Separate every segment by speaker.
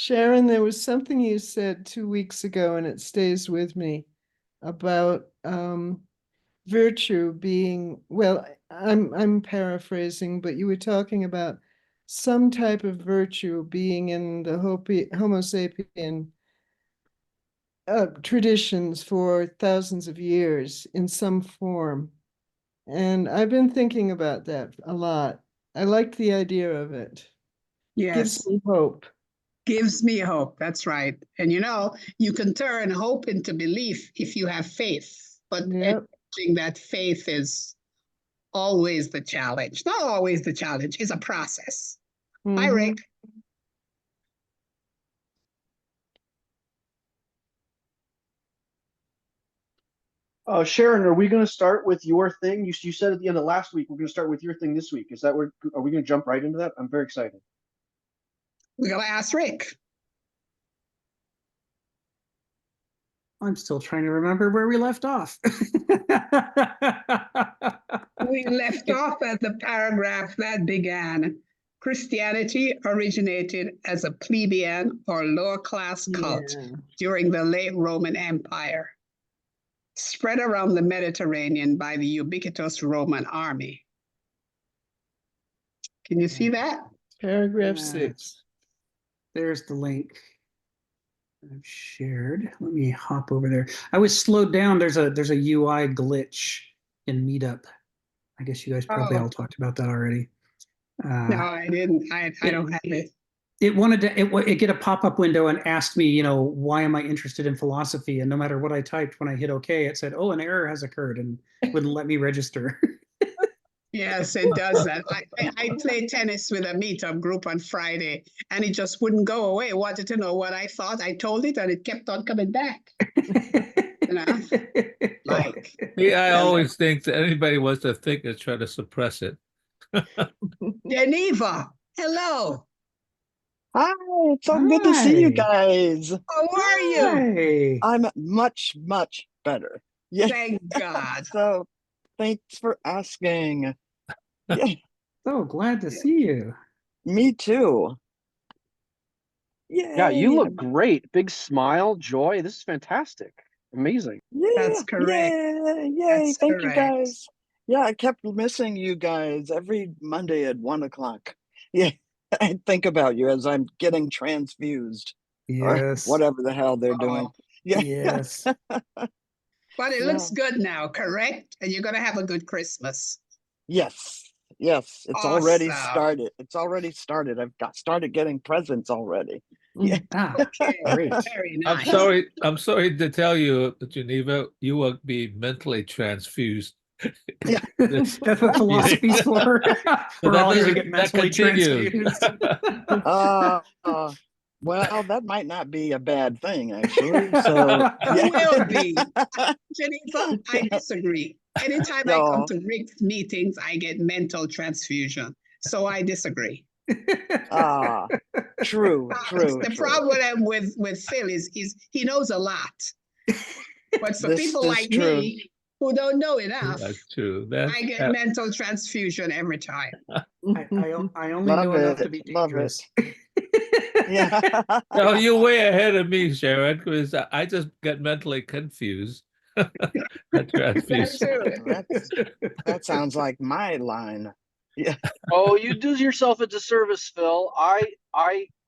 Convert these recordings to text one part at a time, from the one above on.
Speaker 1: Sharon, there was something you said 2 weeks ago, and it stays with me about virtue being, well, I'm paraphrasing, but you were talking about some type of virtue being in the Homo sapien traditions for thousands of years in some form. And I've been thinking about that a lot. I like the idea of it. Gives
Speaker 2: Yes,
Speaker 1: me hope.
Speaker 2: gives me hope. That's right. And you can turn hope into belief if you have faith, but
Speaker 1: Yep.
Speaker 2: acknowledging that faith is always the challenge. Not always the challenge, it's a process. Hi,
Speaker 1: Mhm.
Speaker 2: Rick.
Speaker 3: Sharon, are we going to start with your thing? You said at the end of last week we're going to start with your thing this week. Is that where? Are we going to jump right into that? I'm very excited.
Speaker 2: We gotta ask Rick.
Speaker 4: I'm still trying to remember where we left off.
Speaker 2: We left off at the paragraph that began, Christianity originated as a plebeian or lower class cult
Speaker 1: Yeah.
Speaker 2: during the late Roman Empire, spread around the Mediterranean by the ubiquitous Roman army. Can you see that?
Speaker 1: Paragraph
Speaker 4: Yes.
Speaker 1: 6.
Speaker 4: There's the link I've shared. Let me hop over there. I was slowed down. There's a UI glitch in Meetup. I guess you guys probably all talked about that already.
Speaker 2: No, I didn't. I don't have it.
Speaker 4: It wanted to it get a pop-up window and asked me, why am I interested in philosophy? And no matter what I typed, when I hit OK, it said, oh, an error has occurred, and wouldn't let me register.
Speaker 2: Yes, it does that. I played tennis with a meetup group on Friday, and it just wouldn't go away. It wanted to know what I thought. I told it, and it kept on coming back. Like,
Speaker 5: I always think that anybody wants to think is trying to suppress it.
Speaker 2: Geneva, hello.
Speaker 6: Hi, it's so good to see you
Speaker 4: Hi.
Speaker 6: guys.
Speaker 2: How are you?
Speaker 4: Hey.
Speaker 6: I'm much, much better. Yeah.
Speaker 2: Thank God.
Speaker 6: So thanks for asking. Yeah,
Speaker 4: So glad to see you.
Speaker 6: me too. Yay.
Speaker 3: Yeah, you look great. Big smile, joy. This is fantastic. Amazing.
Speaker 6: Yeah,
Speaker 2: That's correct.
Speaker 6: Yay.
Speaker 2: That's
Speaker 6: Thank you
Speaker 2: correct.
Speaker 6: guys. Yeah, I kept missing you guys every Monday at 1:00. Yeah, I think about you as I'm getting transfused or
Speaker 4: Yes.
Speaker 6: whatever the hell they're doing. Yeah.
Speaker 4: Yes.
Speaker 2: But it looks good now, correct? And you're going to have a good Christmas.
Speaker 6: Yes. It's already started. It's already started. I've started getting presents already. Yeah.
Speaker 2: Okay.
Speaker 4: Great.
Speaker 2: Very nice.
Speaker 5: I'm sorry to tell you, Geneva, you will be mentally transfused.
Speaker 6: Yeah.
Speaker 4: That's what philosophy's for. We're all going to get mentally transfused.
Speaker 6: Well, that might not be a bad thing, actually. So
Speaker 2: It will be. Geneva, I disagree. Anytime I come to Rick's meetings, I get mental transfusion. So I disagree.
Speaker 6: True.
Speaker 2: The problem with Phil is he knows a lot. But for people like me who don't know enough,
Speaker 5: That's true.
Speaker 2: I get mental transfusion every time.
Speaker 4: I only know enough to be dangerous.
Speaker 6: Yeah.
Speaker 5: No, you're way ahead of me, Sharon, because I just get mentally confused.
Speaker 6: That sounds like my line. Yeah.
Speaker 3: Oh, you do yourself a disservice, Phil. I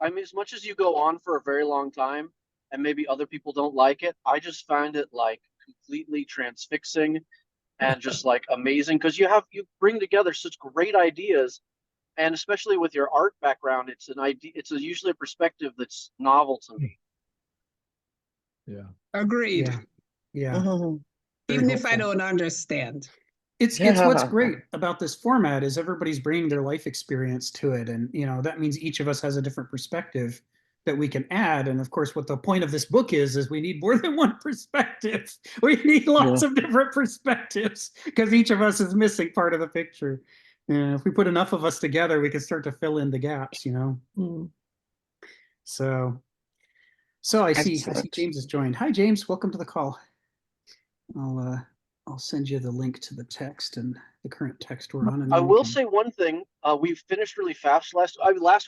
Speaker 3: mean, as much as you go on for a very long time, and maybe other people don't like it, I just find it like completely transfixing and just like amazing because you bring together such great ideas, and especially with your art background, it's an idea. It's usually a perspective that's novel to me.
Speaker 5: Yeah.
Speaker 2: Agreed.
Speaker 4: Yeah.
Speaker 2: Even if I don't understand.
Speaker 4: It's what's great about this format is everybody's bringing their life experience to it, and that means each of us has a different perspective that we can add. And of course, what the point of this book is we need more than one perspective. We need lots of different perspectives because each of us is missing part of the picture. If we put enough of us together, we can start to fill in the gaps. So I see James has joined. Hi, James. Welcome to the call. I'll send you the link to the text and the current text we're on. And
Speaker 3: I
Speaker 4: then we
Speaker 3: will
Speaker 4: can-
Speaker 3: say one thing. We finished really fast last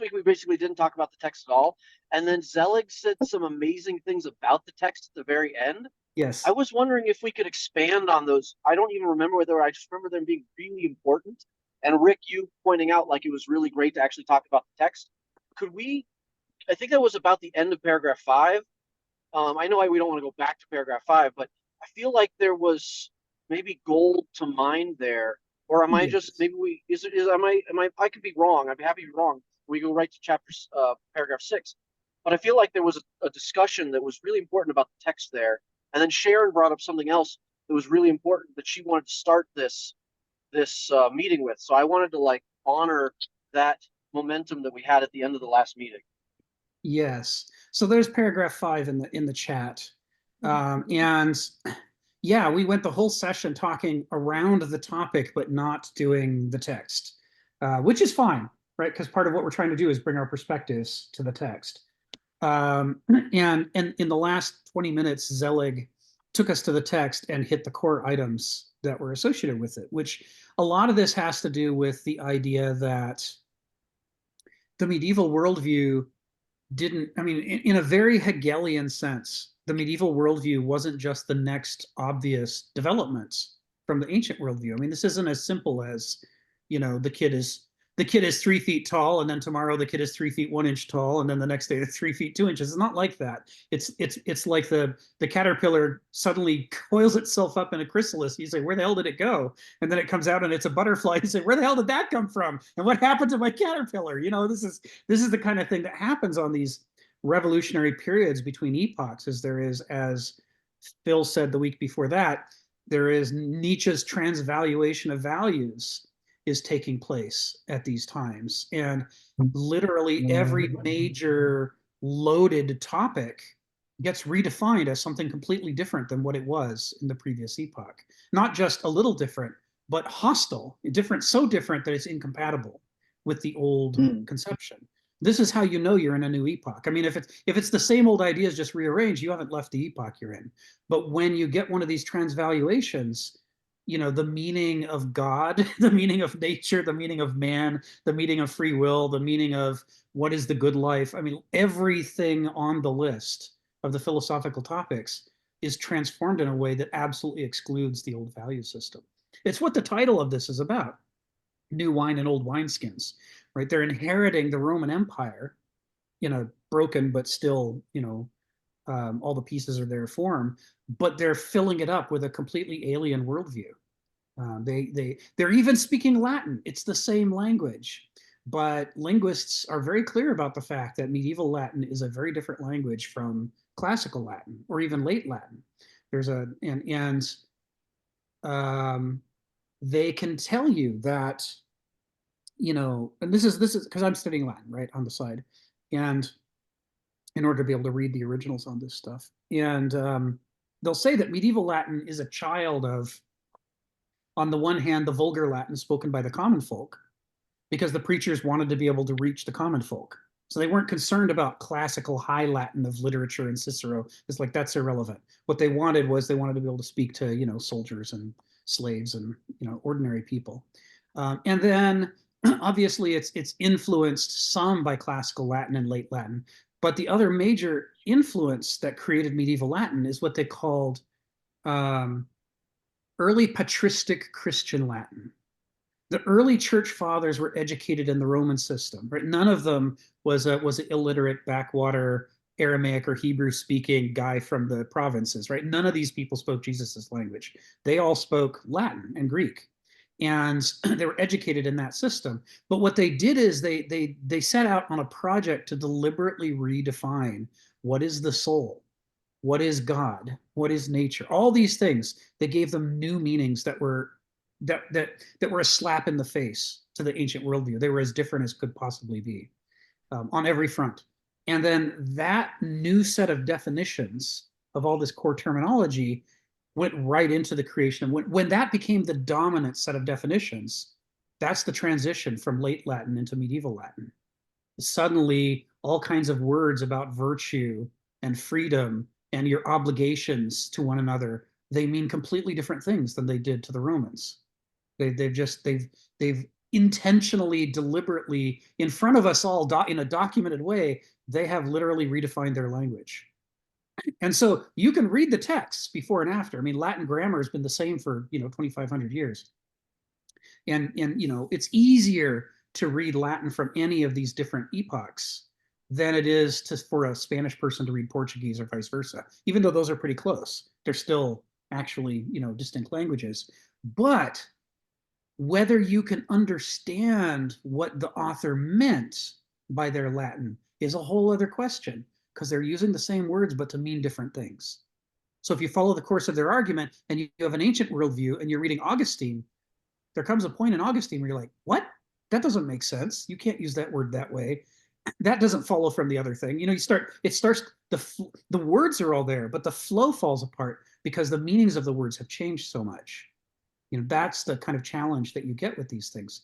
Speaker 3: week. We basically didn't talk about the text at all. And then Zelig said some amazing things about the text at the very end.
Speaker 4: Yes.
Speaker 3: I was wondering if we could expand on those. I don't even remember whether I just remember them being really important. And Rick, you pointing out like it was really great to actually talk about the text. Could we? I think that was about the end of paragraph 5. I know we don't want to go back to paragraph 5, but I feel like there was maybe gold to mine there. Or am I just maybe we is am I could be wrong. I'd be happy to be wrong. We go right to paragraph 6. But I feel like there was a discussion that was really important about the text there. And then Sharon brought up something else that was really important that she wanted to start this meeting with. So I wanted to like honor that momentum that we had at the end of the last meeting.
Speaker 4: Yes. So there's paragraph 5 in the chat. And yeah, we went the whole session talking around the topic, but not doing the text, which is fine, right? Because part of what we're trying to do is bring our perspectives to the text. And in the last 20 minutes, Zelig took us to the text and hit the core items that were associated with it, which a lot of this has to do with the idea that the medieval worldview didn't, I mean, in a very Hegelian sense, the medieval worldview wasn't just the next obvious developments from the ancient worldview. I mean, this isn't as simple as, you know, the kid is 3 feet tall, and then tomorrow the kid is 3 feet 1 inch tall, and then the next day it's 3 feet 2 inches. It's not like that. It's like the caterpillar suddenly coils itself up in a chrysalis. You say, where the hell did it go? And then it comes out and it's a butterfly. You say, where the hell did that come from? And what happened to my caterpillar? You know, this is the kind of thing that happens on these revolutionary periods between epochs. As there is, as Phil said the week before that, there is Nietzsche's transvaluation of values is taking place at these times. And literally every major loaded topic gets redefined as something completely different than what it was in the previous epoch. Not just a little different, but hostile, different, so different that it's incompatible with the old conception. This is how you know you're in a new epoch. I mean, if it's the same old ideas just rearranged, you haven't left the epoch you're in. But when you get one of these transvaluations, you know, the meaning of God, the meaning of nature, the meaning of man, the meaning of free will, the meaning of what is the good life. I mean, everything on the list of the philosophical topics is transformed in a way that absolutely excludes the old value system. It's what the title of this is about. New wine and old wineskins, right? They're inheriting the Roman Empire, you know, broken, but still, you know, all the pieces are their form, but they're filling it up with a completely alien worldview. They're even speaking Latin. It's the same language, but linguists are very clear about the fact that medieval Latin is a very different language from classical Latin or even late Latin. There's a they can tell you that, you know, and this is because I'm studying Latin, right, on the side, and in order to be able to read the originals on this stuff. And they'll say that medieval Latin is a child of, on the one hand, the vulgar Latin spoken by the common folk, because the preachers wanted to be able to reach the common folk. So they weren't concerned about classical high Latin of literature and Cicero. It's like, that's irrelevant. What they wanted was they wanted to be able to speak to, you know, soldiers and slaves and, you know, ordinary people. And then obviously it's influenced some by classical Latin and late Latin. But the other major influence that created medieval Latin is what they called early patristic Christian Latin. The early church fathers were educated in the Roman system, right? None of them was an illiterate backwater Aramaic or Hebrew speaking guy from the provinces, right? None of these people spoke Jesus's language. They all spoke Latin and Greek, and they were educated in that system. But what they did is they set out on a project to deliberately redefine what is the soul, what is God, what is nature, all these things. They gave them new meanings that were a slap in the face to the ancient worldview. They were as different as could possibly be on every front. And then that new set of definitions of all this core terminology went right into the creation. When that became the dominant set of definitions, that's the transition from late Latin into medieval Latin. Suddenly, all kinds of words about virtue and freedom and your obligations to one another they mean completely different things than they did to the Romans. They've intentionally, deliberately, in front of us all, in a documented way, they have literally redefined their language. And so you can read the texts before and after. I mean, Latin grammar has been the same for 2,500 years, and it's easier to read Latin from any of these different epochs than it is for a Spanish person to read Portuguese or vice versa. Even though those are pretty close, they're still actually distinct languages. But whether you can understand what the author meant by their Latin is a whole other question, because they're using the same words but to mean different things. So if you follow the course of their argument and you have an ancient worldview and you're reading Augustine, there comes a point in Augustine where you're like, what? That doesn't make sense. You can't use that word that way. That doesn't follow from the other thing. The words are all there, but the flow falls apart because the meanings of the words have changed so much. That's the kind of challenge that you get with these things.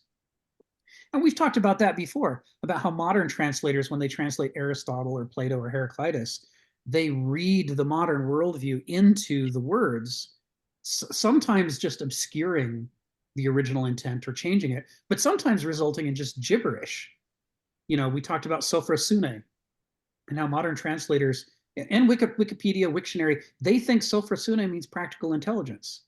Speaker 4: And we've talked about that before, about how modern translators, when they translate Aristotle or Plato or Heraclitus, they read the modern worldview into the words, sometimes just obscuring the original intent or changing it, but sometimes resulting in just gibberish. We talked about sophrosune, and how modern translators and Wikipedia, Wiktionary, they think sophrosune means practical intelligence.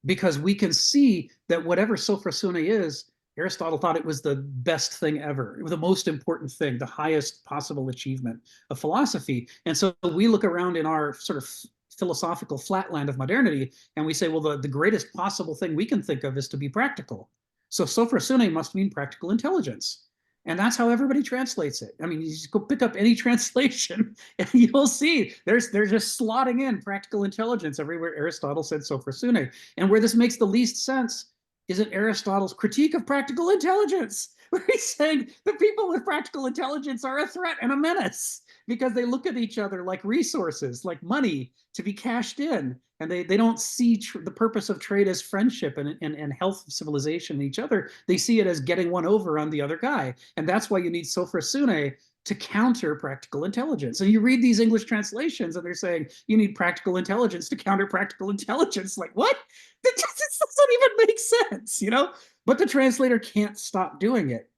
Speaker 4: Because we can see that whatever sophrosune is, Aristotle thought it was the best thing ever, the most important thing, the highest possible achievement of philosophy. And so we look around in our sort of philosophical flatland of modernity, and we say, well, the greatest possible thing we can think of is to be practical. So sophrosune must mean practical intelligence. And that's how everybody translates it. I mean, you just go pick up any translation and you'll see they're just slotting in practical intelligence everywhere Aristotle said sophrosune. And where this makes the least sense is in Aristotle's critique of practical intelligence, where he's saying the people with practical intelligence are a threat and a menace because they look at each other like resources, like money to be cashed in. And they don't see the purpose of trade as friendship and health of civilization in each other. They see it as getting one over on the other guy. And that's why you need sophrosune to counter practical intelligence. And you read these English translations and they're saying you need practical intelligence to counter practical intelligence. Like, what? That doesn't even make sense, But the translator can't stop doing it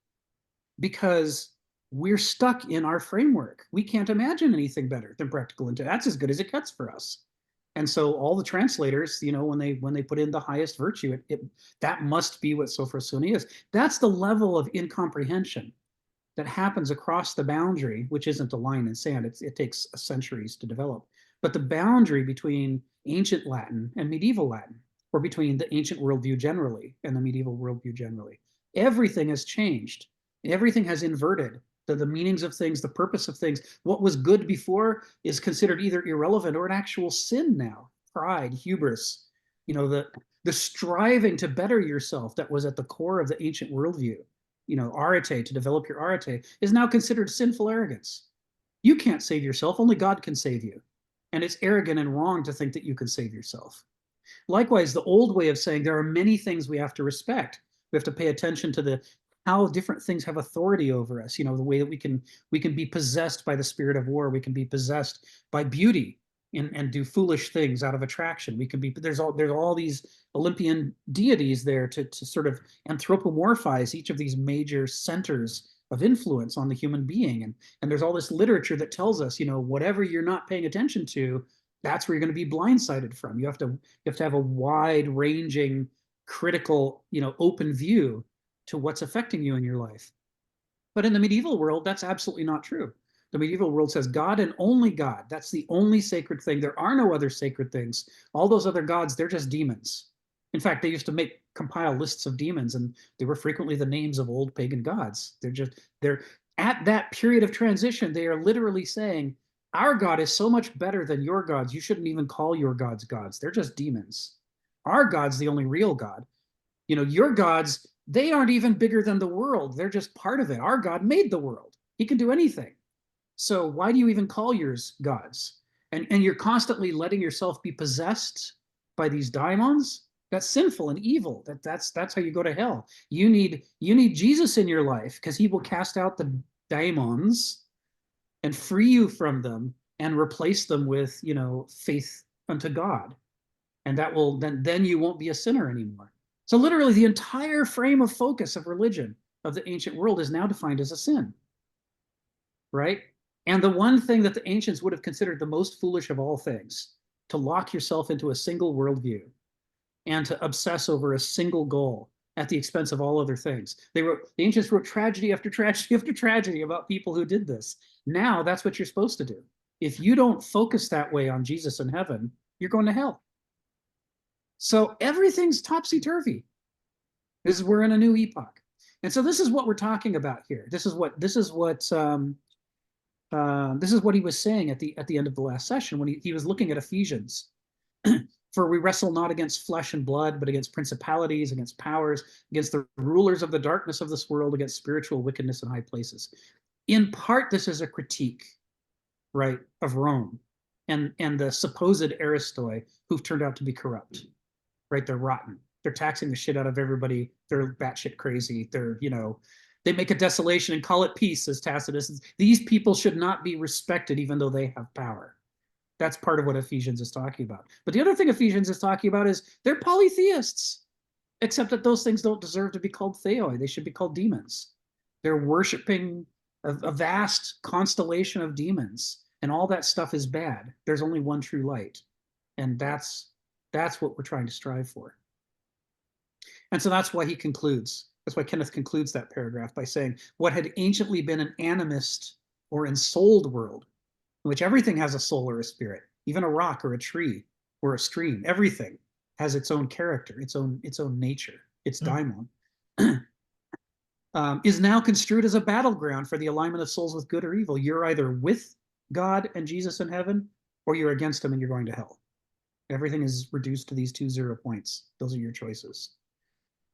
Speaker 4: because we're stuck in our framework. We can't imagine anything better than practical intelligence. That's as good as it gets for us. And so all the translators, when they put in the highest virtue, that must be what sophrosune is. That's the level of incomprehension that happens across the boundary, which isn't a line in sand. It takes centuries to develop. But the boundary between ancient Latin and medieval Latin, or between the ancient worldview generally and the medieval worldview generally, everything has changed. Everything has inverted. The meanings of things, the purpose of things. What was good before is considered either irrelevant or an actual sin now. Pride, hubris, the striving to better yourself that was at the core of the ancient worldview, arete, to develop your arete, is now considered sinful arrogance. You can't save yourself, only God can save you. And it's arrogant and wrong to think that you can save yourself. Likewise, the old way of saying there are many things we have to respect. We have to pay attention to how different things have authority over us. The way that we can be possessed by the spirit of war. We can be possessed by beauty and do foolish things out of attraction. There's all these Olympian deities there to sort of anthropomorphize each of these major centers of influence on the human being. And there's all this literature that tells us, whatever you're not paying attention to, that's where you're going to be blindsided from. You have to have a wide-ranging, critical, open view to what's affecting you in your life. But in the medieval world, that's absolutely not true. The medieval world says God and only God. That's the only sacred thing. There are no other sacred things. All those other gods, they're just demons. In fact, they used to compile lists of demons, and they were frequently the names of old pagan gods. They're at that period of transition, they are literally saying, our God is so much better than your gods. You shouldn't even call your gods gods. They're just demons. Our God's the only real God. Your gods, they aren't even bigger than the world. They're just part of it. Our God made the world. He can do anything. So why do you even call yours gods? And you're constantly letting yourself be possessed by these daimons. That's sinful and evil. That's how you go to hell. You need Jesus in your life because he will cast out the daimons and free you from them and replace them with, faith unto God. And that will then you won't be a sinner anymore. So literally the entire frame of focus of religion of the ancient world is now defined as a sin, right? And the one thing that the ancients would have considered the most foolish of all things, to lock yourself into a single worldview and to obsess over a single goal at the expense of all other things. The ancients wrote tragedy after tragedy after tragedy about people who did this. Now that's what you're supposed to do. If you don't focus that way on Jesus in heaven, you're going to hell. So everything's topsy-turvy. We're in a new epoch. And so this is what we're talking about here. This is what he was saying at the end of the last session when he was looking at Ephesians. For we wrestle not against flesh and blood, but against principalities, against powers, against the rulers of the darkness of this world, against spiritual wickedness in high places. In part, this is a critique, right, of Rome and the supposed Aristoi who've turned out to be corrupt, right? They're rotten. They're taxing the shit out of everybody. They're batshit crazy. They make a desolation and call it peace, says Tacitus. These people should not be respected even though they have power. That's part of what Ephesians is talking about. But the other thing Ephesians is talking about is they're polytheists, except that those things don't deserve to be called theoi. They should be called demons. They're worshiping a vast constellation of demons, and all that stuff is bad. There's only one true light, and that's what we're trying to strive for. And so that's why he concludes. That's why Kenneth concludes that paragraph by saying, what had anciently been an animist or ensouled world, in which everything has a soul or a spirit, even a rock or a tree or a stream, everything has its own character, its own nature, its daimon, is now construed as a battleground for the alignment of souls with good or evil. You're either with God and Jesus in heaven, or you're against him and you're going to hell. Everything is reduced to these 2 0 points. Those are your choices.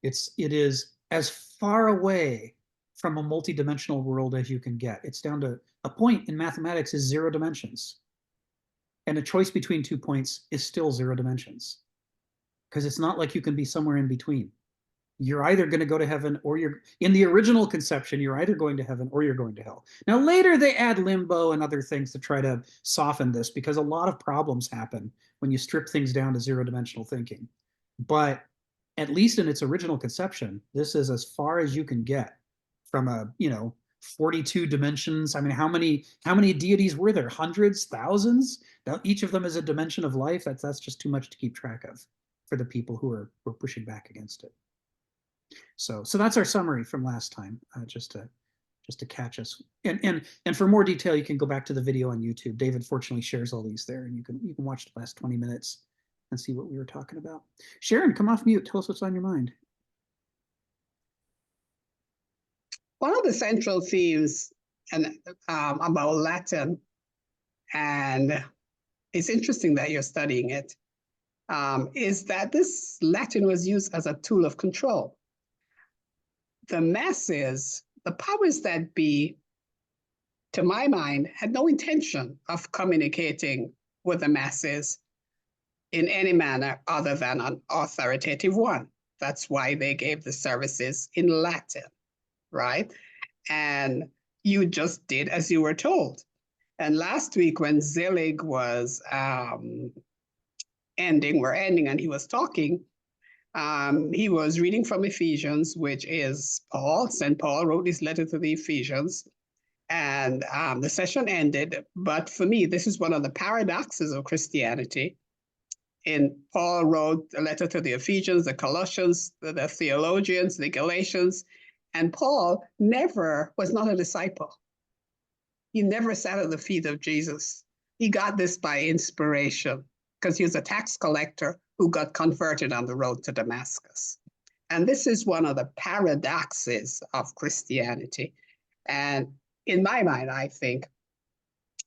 Speaker 4: It is as far away from a multi-dimensional world as you can get. It's down to a point in mathematics is 0 dimensions. And a choice between 2 points is still 0 dimensions. Because it's not like you can be somewhere in between. You're either going to go to heaven or in the original conception, you're either going to heaven or you're going to hell. Now later they add limbo and other things to try to soften this, because a lot of problems happen when you strip things down to 0 dimensional thinking. But at least in its original conception, this is as far as you can get from 42 dimensions. I mean, how many deities were there? Hundreds, thousands? Now, each of them is a dimension of life. That's just too much to keep track of for the people who are pushing back against it. So that's our summary from last time, just to catch us. And for more detail, you can go back to the video on YouTube. David fortunately shares all these there, and you can watch the last 20 minutes and see what we were talking about. Sharon, come off mute. Tell us what's on your mind.
Speaker 2: One of the central themes about Latin, and it's interesting that you're studying it, is that this Latin was used as a tool of control. The masses, the powers that be, to my mind, had no intention of communicating with the masses in any manner other than an authoritative one. That's why they gave the services in Latin, right? And you just did as you were told. And last week when Zelig was ending, and he was talking, he was reading from Ephesians, which is Paul. St. Paul wrote this letter to the Ephesians, and the session ended. But for me, this is one of the paradoxes of Christianity. And Paul wrote a letter to the Ephesians, the Colossians, the theologians, the Galatians, and Paul was not a disciple. He never sat at the feet of Jesus. He got this by inspiration because he was a tax collector who got converted on the road to Damascus. And this is one of the paradoxes of Christianity. And in my mind, I think,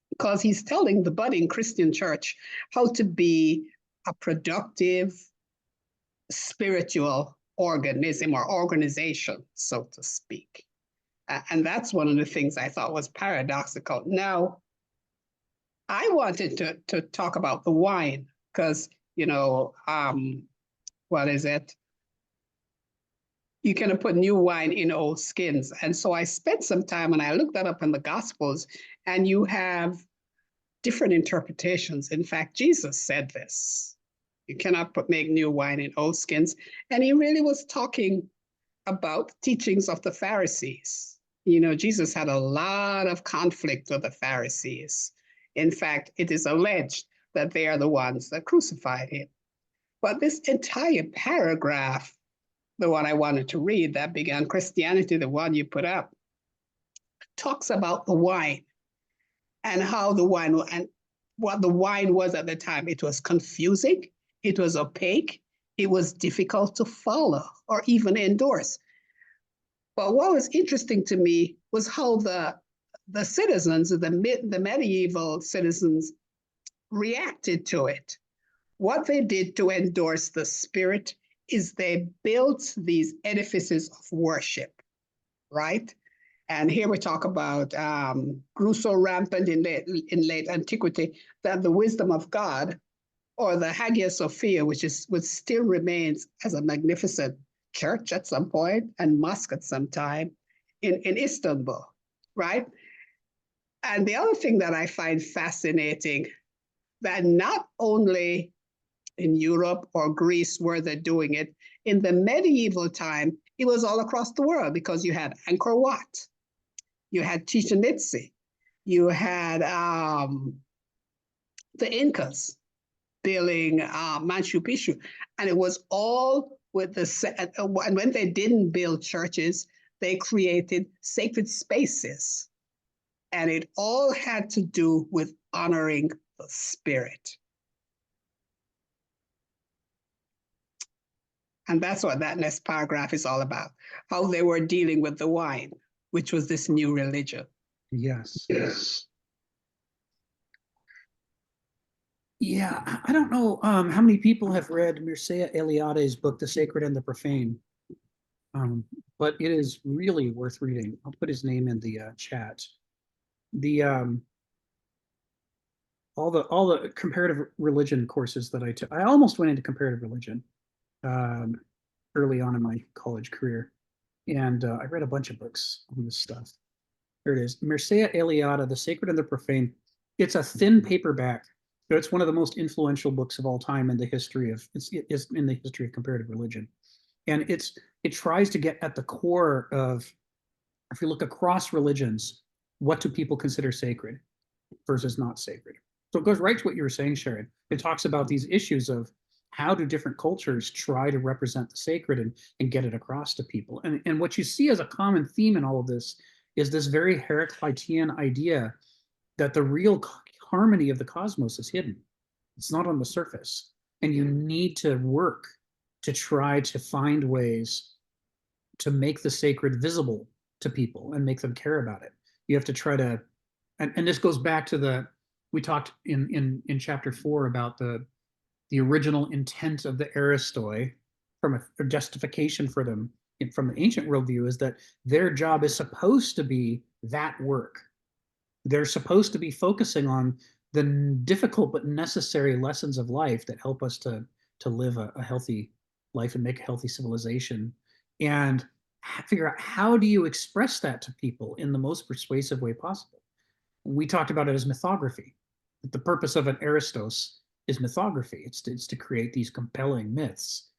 Speaker 2: because he's telling the budding Christian church how to be a productive spiritual organism or organization, so to speak. And that's one of the things I thought was paradoxical. Now, I wanted to talk about the wine because, what is it? You can put new wine in old skins. And so I spent some time and I looked that up in the Gospels, and you have different interpretations. In fact, Jesus said this. You cannot make new wine in old skins. And he really was talking about teachings of the Pharisees. You know, Jesus had a lot of conflict with the Pharisees. In fact, it is alleged that they are the ones that crucified him. But this entire paragraph, the one I wanted to read that began Christianity, the one you put up, talks about the wine and how the wine and what the wine was at the time. It was confusing, it was opaque, it was difficult to follow or even endorse. But what was interesting to me was how the citizens, the medieval citizens, reacted to it. What they did to endorse the spirit is they built these edifices of worship, right? And here we talk about grew so rampant in late antiquity that the wisdom of God, or the Hagia Sophia, which still remains as a magnificent church at some point and mosque at some time in Istanbul, right? And the other thing that I find fascinating, that not only in Europe or Greece were they doing it, in the medieval time, it was all across the world, because you had Angkor Wat, you had Chichen Itza, you had the Incas building Machu Picchu, and it was all with and when they didn't build churches, they created sacred spaces, and it all had to do with honoring the spirit. And that's what that next paragraph is all about, how they were dealing with the wine, which was this new religion.
Speaker 4: Yes. Yeah, I don't know how many people have read Mircea Eliade's book, The Sacred and the Profane, but it is really worth reading. I'll put his name in the chat. The all the comparative religion courses that I took, I almost went into comparative religion early on in my college career, and I read a bunch of books on this stuff. Here it is, Mircea Eliade, The Sacred and the Profane. It's a thin paperback. It's one of the most influential books of all time in the history of in the history of comparative religion, and it tries to get at the core of, if you look across religions, what do people consider sacred versus not sacred. So it goes right to what you were saying, Sharon. It talks about these issues of how do different cultures try to represent the sacred and get it across to people. And what you see as a common theme in all of this is this very Heraclitean idea that the real harmony of the cosmos is hidden. It's not on the surface. And you need to work to try to find ways to make the sacred visible to people and make them care about it. You have to try to, and this goes back to we talked in chapter 4 about the original intent of the Aristoi from a justification for them from the ancient worldview, is that their job is supposed to be that work. They're supposed to be focusing on the difficult but necessary lessons of life that help us to live a healthy life and make a healthy civilization, and figure out how do you express that to people in the most persuasive way possible. We talked about it as mythography. The purpose of an Aristos is mythography. It's to create these compelling myths.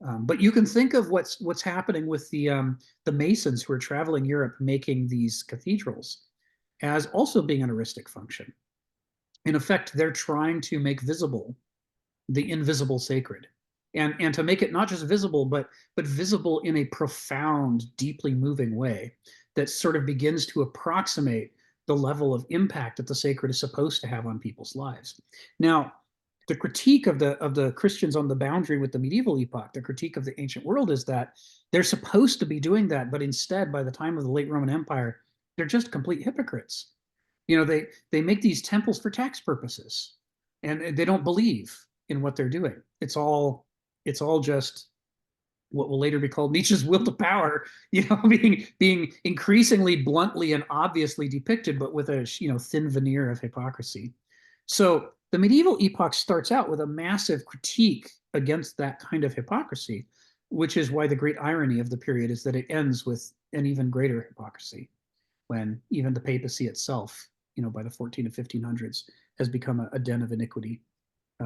Speaker 4: But you can think of what's happening with the Masons who are traveling Europe making these cathedrals as also being an heuristic function. In effect, they're trying to make visible the invisible sacred, and to make it not just visible, but visible in a profound, deeply moving way that sort of begins to approximate the level of impact that the sacred is supposed to have on people's lives. Now, the critique of the Christians on the boundary with the medieval epoch, the critique of the ancient world, is that they're supposed to be doing that, but instead, by the time of the late Roman Empire, they're just complete hypocrites. You know, they make these temples for tax purposes, and they don't believe in what they're doing. It's all just what will later be called Nietzsche's will to power, you know, being increasingly bluntly and obviously depicted, but with a thin veneer of hypocrisy. So the medieval epoch starts out with a massive critique against that kind of hypocrisy, which is why the great irony of the period is that it ends with an even greater hypocrisy, when even the papacy itself, by the 14 and 1500s, has become a den of iniquity.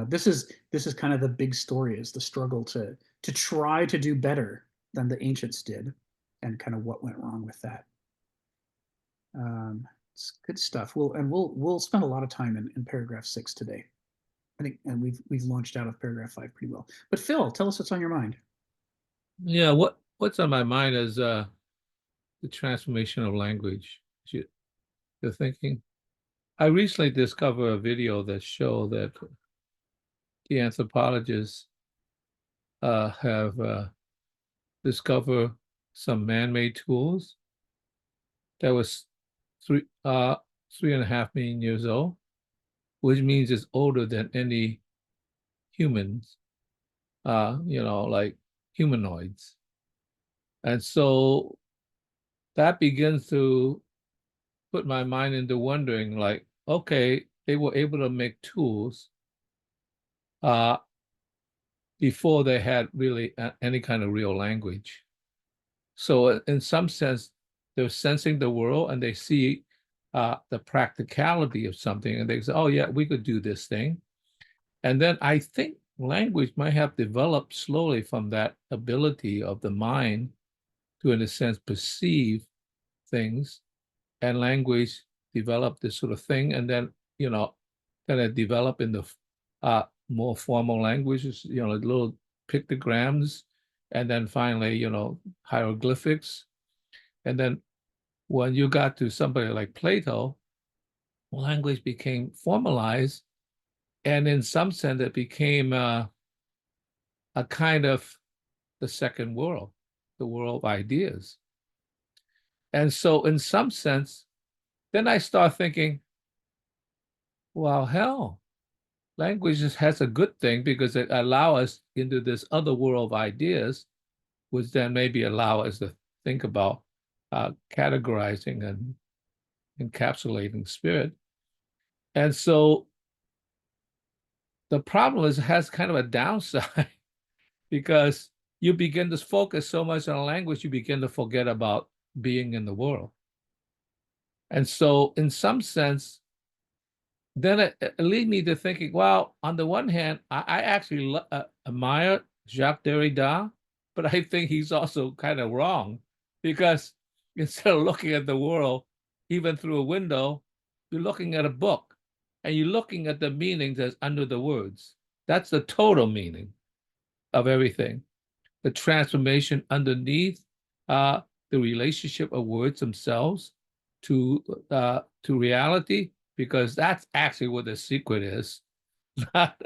Speaker 4: This is kind of the big story, is the struggle to try to do better than the ancients did, and kind of what went wrong with that. It's good stuff. We'll spend a lot of time in paragraph 6 today. I think, and we've launched out of paragraph 5 pretty well. But Phil, tell us what's on your mind.
Speaker 5: Yeah, what's on my mind is the transformation of language. You're thinking. I recently discovered a video that showed that the anthropologists have discovered some man-made tools that was 3.5 million years old, which means it's older than any humans, like humanoids. And so that begins to put my mind into wondering, like, okay, they were able to make tools before they had really any kind of real language. So in some sense, they're sensing the world and they see the practicality of something, and they say, oh yeah, we could do this thing. And then I think language might have developed slowly from that ability of the mind to, in a sense, perceive things, and language developed this sort of thing, and then then it developed in the more formal languages, little pictograms, and then finally, hieroglyphics. And then when you got to somebody like Plato, language became formalized, and in some sense, it became a kind of the second world, the world of ideas. And so in some sense, then I start thinking, well, hell, language has a good thing because it allows us into this other world of ideas, which then maybe allow us to think about categorizing and encapsulating spirit. And so the problem is it has kind of a downside because you begin to focus so much on language, you begin to forget about being in the world. And so in some sense, then it leads me to thinking, well, on the one hand, I actually admire Jacques Derrida, but I think he's also kind of wrong, because instead of looking at the world, even through a window, you're looking at a book, and you're looking at the meaning that's under the words. That's the total meaning of everything. The transformation underneath the relationship of words themselves to reality, because that's actually what the secret is, not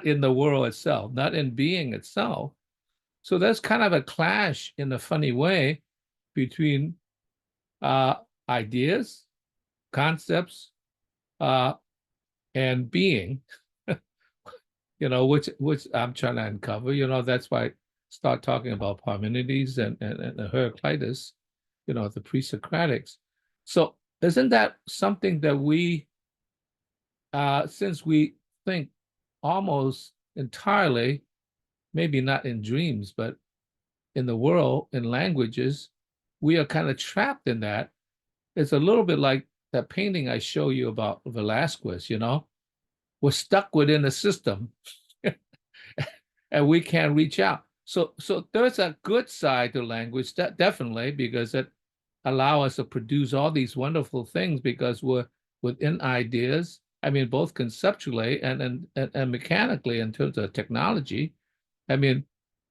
Speaker 5: in the world itself, not in being itself. So there's kind of a clash in a funny way between ideas, concepts, and being, which I'm trying to uncover. That's why I start talking about Parmenides and Heraclitus, the pre-Socratics. So isn't that something that we, since we think almost entirely, maybe not in dreams, but in the world, in languages, we are kind of trapped in that. It's a little bit like that painting I show you about Velasquez, we're stuck within a system and we can't reach out. So there's a good side to language, that definitely, because it allows us to produce all these wonderful things because we're within ideas. I mean, both conceptually and mechanically in terms of technology. I mean,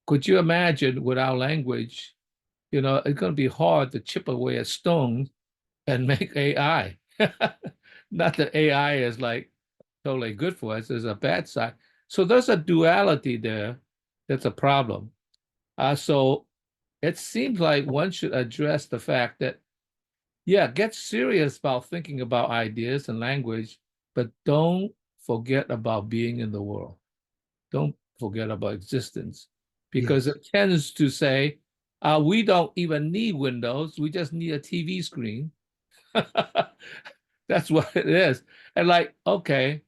Speaker 5: could you imagine without language, it's going to be hard to chip away at stones and make AI. Not that AI is like totally good for us, there's a bad side. So there's a duality there that's a problem. So it seems like one should address the fact that, yeah, get serious about thinking about ideas and language, but don't forget about being in the world. Don't forget about existence, because it tends to say, we don't even need windows, we just need a TV screen. That's what it is. And like, okay,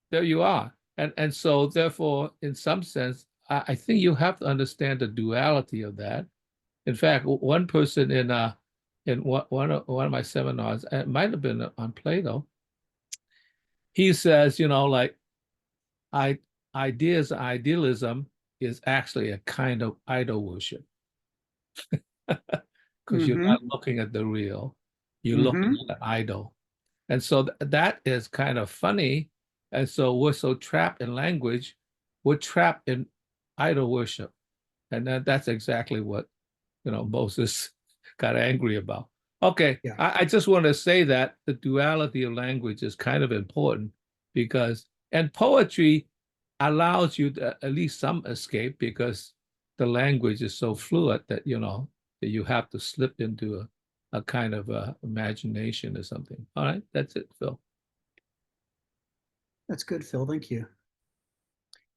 Speaker 5: there you are. And so therefore, in some sense, I think you have to understand the duality of that. In fact, one person in one of my seminars, it might have been on Plato, he says, like, ideas, idealism is actually a kind of idol worship because you're not looking at the real, you're looking at the idol. And so that is kind of funny. And so we're so trapped in language, we're trapped in idol worship. And that's exactly what, Moses got angry about. Okay,
Speaker 4: Yeah.
Speaker 5: I just want to say that the duality of language is kind of important because, and poetry allows you to, at least some escape because the language is so fluid that, that you have to slip into a kind of imagination or something. All right, that's it, Phil.
Speaker 4: That's good, Phil. Thank you.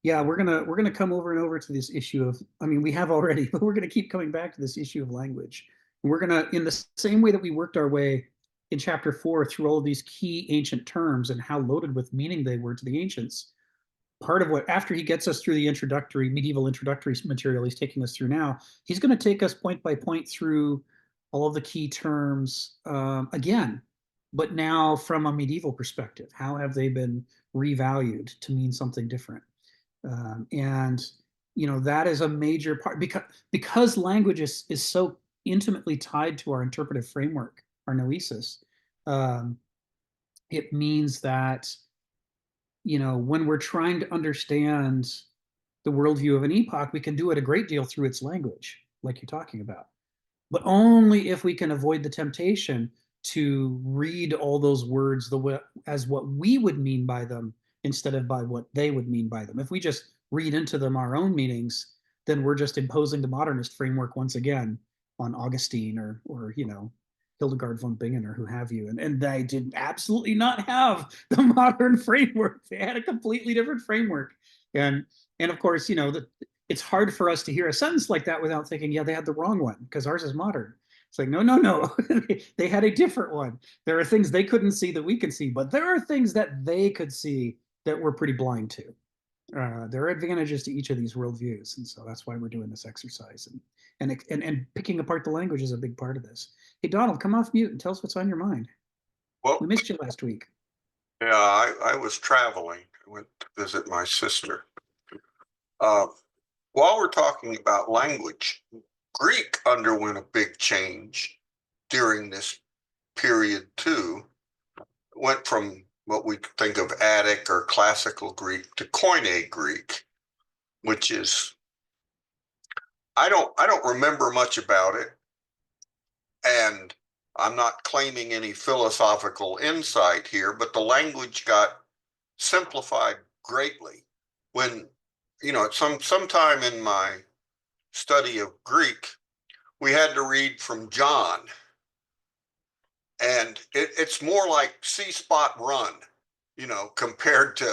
Speaker 4: Yeah, we're gonna come over and over to this issue of, I mean, we have already, but we're gonna keep coming back to this issue of language. We're gonna, in the same way that we worked our way in chapter 4 through all of these key ancient terms and how loaded with meaning they were to the ancients. Part of what, after he gets us through the medieval introductory material he's taking us through now, he's going to take us point by point through all of the key terms again, but now from a medieval perspective. How have they been revalued to mean something different? And that is a major part, because language is so intimately tied to our interpretive framework, our noesis. It means that when we're trying to understand the worldview of an epoch, we can do it a great deal through its language, like you're talking about, but only if we can avoid the temptation to read all those words as what we would mean by them instead of by what they would mean by them. If we just read into them our own meanings, then we're just imposing the modernist framework once again on Augustine or Hildegard von Bingen or who have you. And they did absolutely not have the modern framework. They had a completely different framework. And of course, it's hard for us to hear a sentence like that without thinking, yeah, they had the wrong one because ours is modern. It's like, no. They had a different one. There are things they couldn't see that we can see, but there are things that they could see that we're pretty blind to. There are advantages to each of these worldviews. And so that's why we're doing this exercise. And picking apart the language is a big part of this. Hey, Donald, come off mute and tell us what's on your mind.
Speaker 7: Well,
Speaker 4: we missed you last week.
Speaker 7: Yeah, I was traveling. I went to visit my sister. While we're talking about language, Greek underwent a big change during this period too. Went from what we think of Attic or classical Greek to Koine Greek, which is, I don't remember much about it. And I'm not claiming any philosophical insight here, but the language got simplified greatly. When, sometime in my study of Greek, we had to read from John. And it's more like See Spot Run, compared to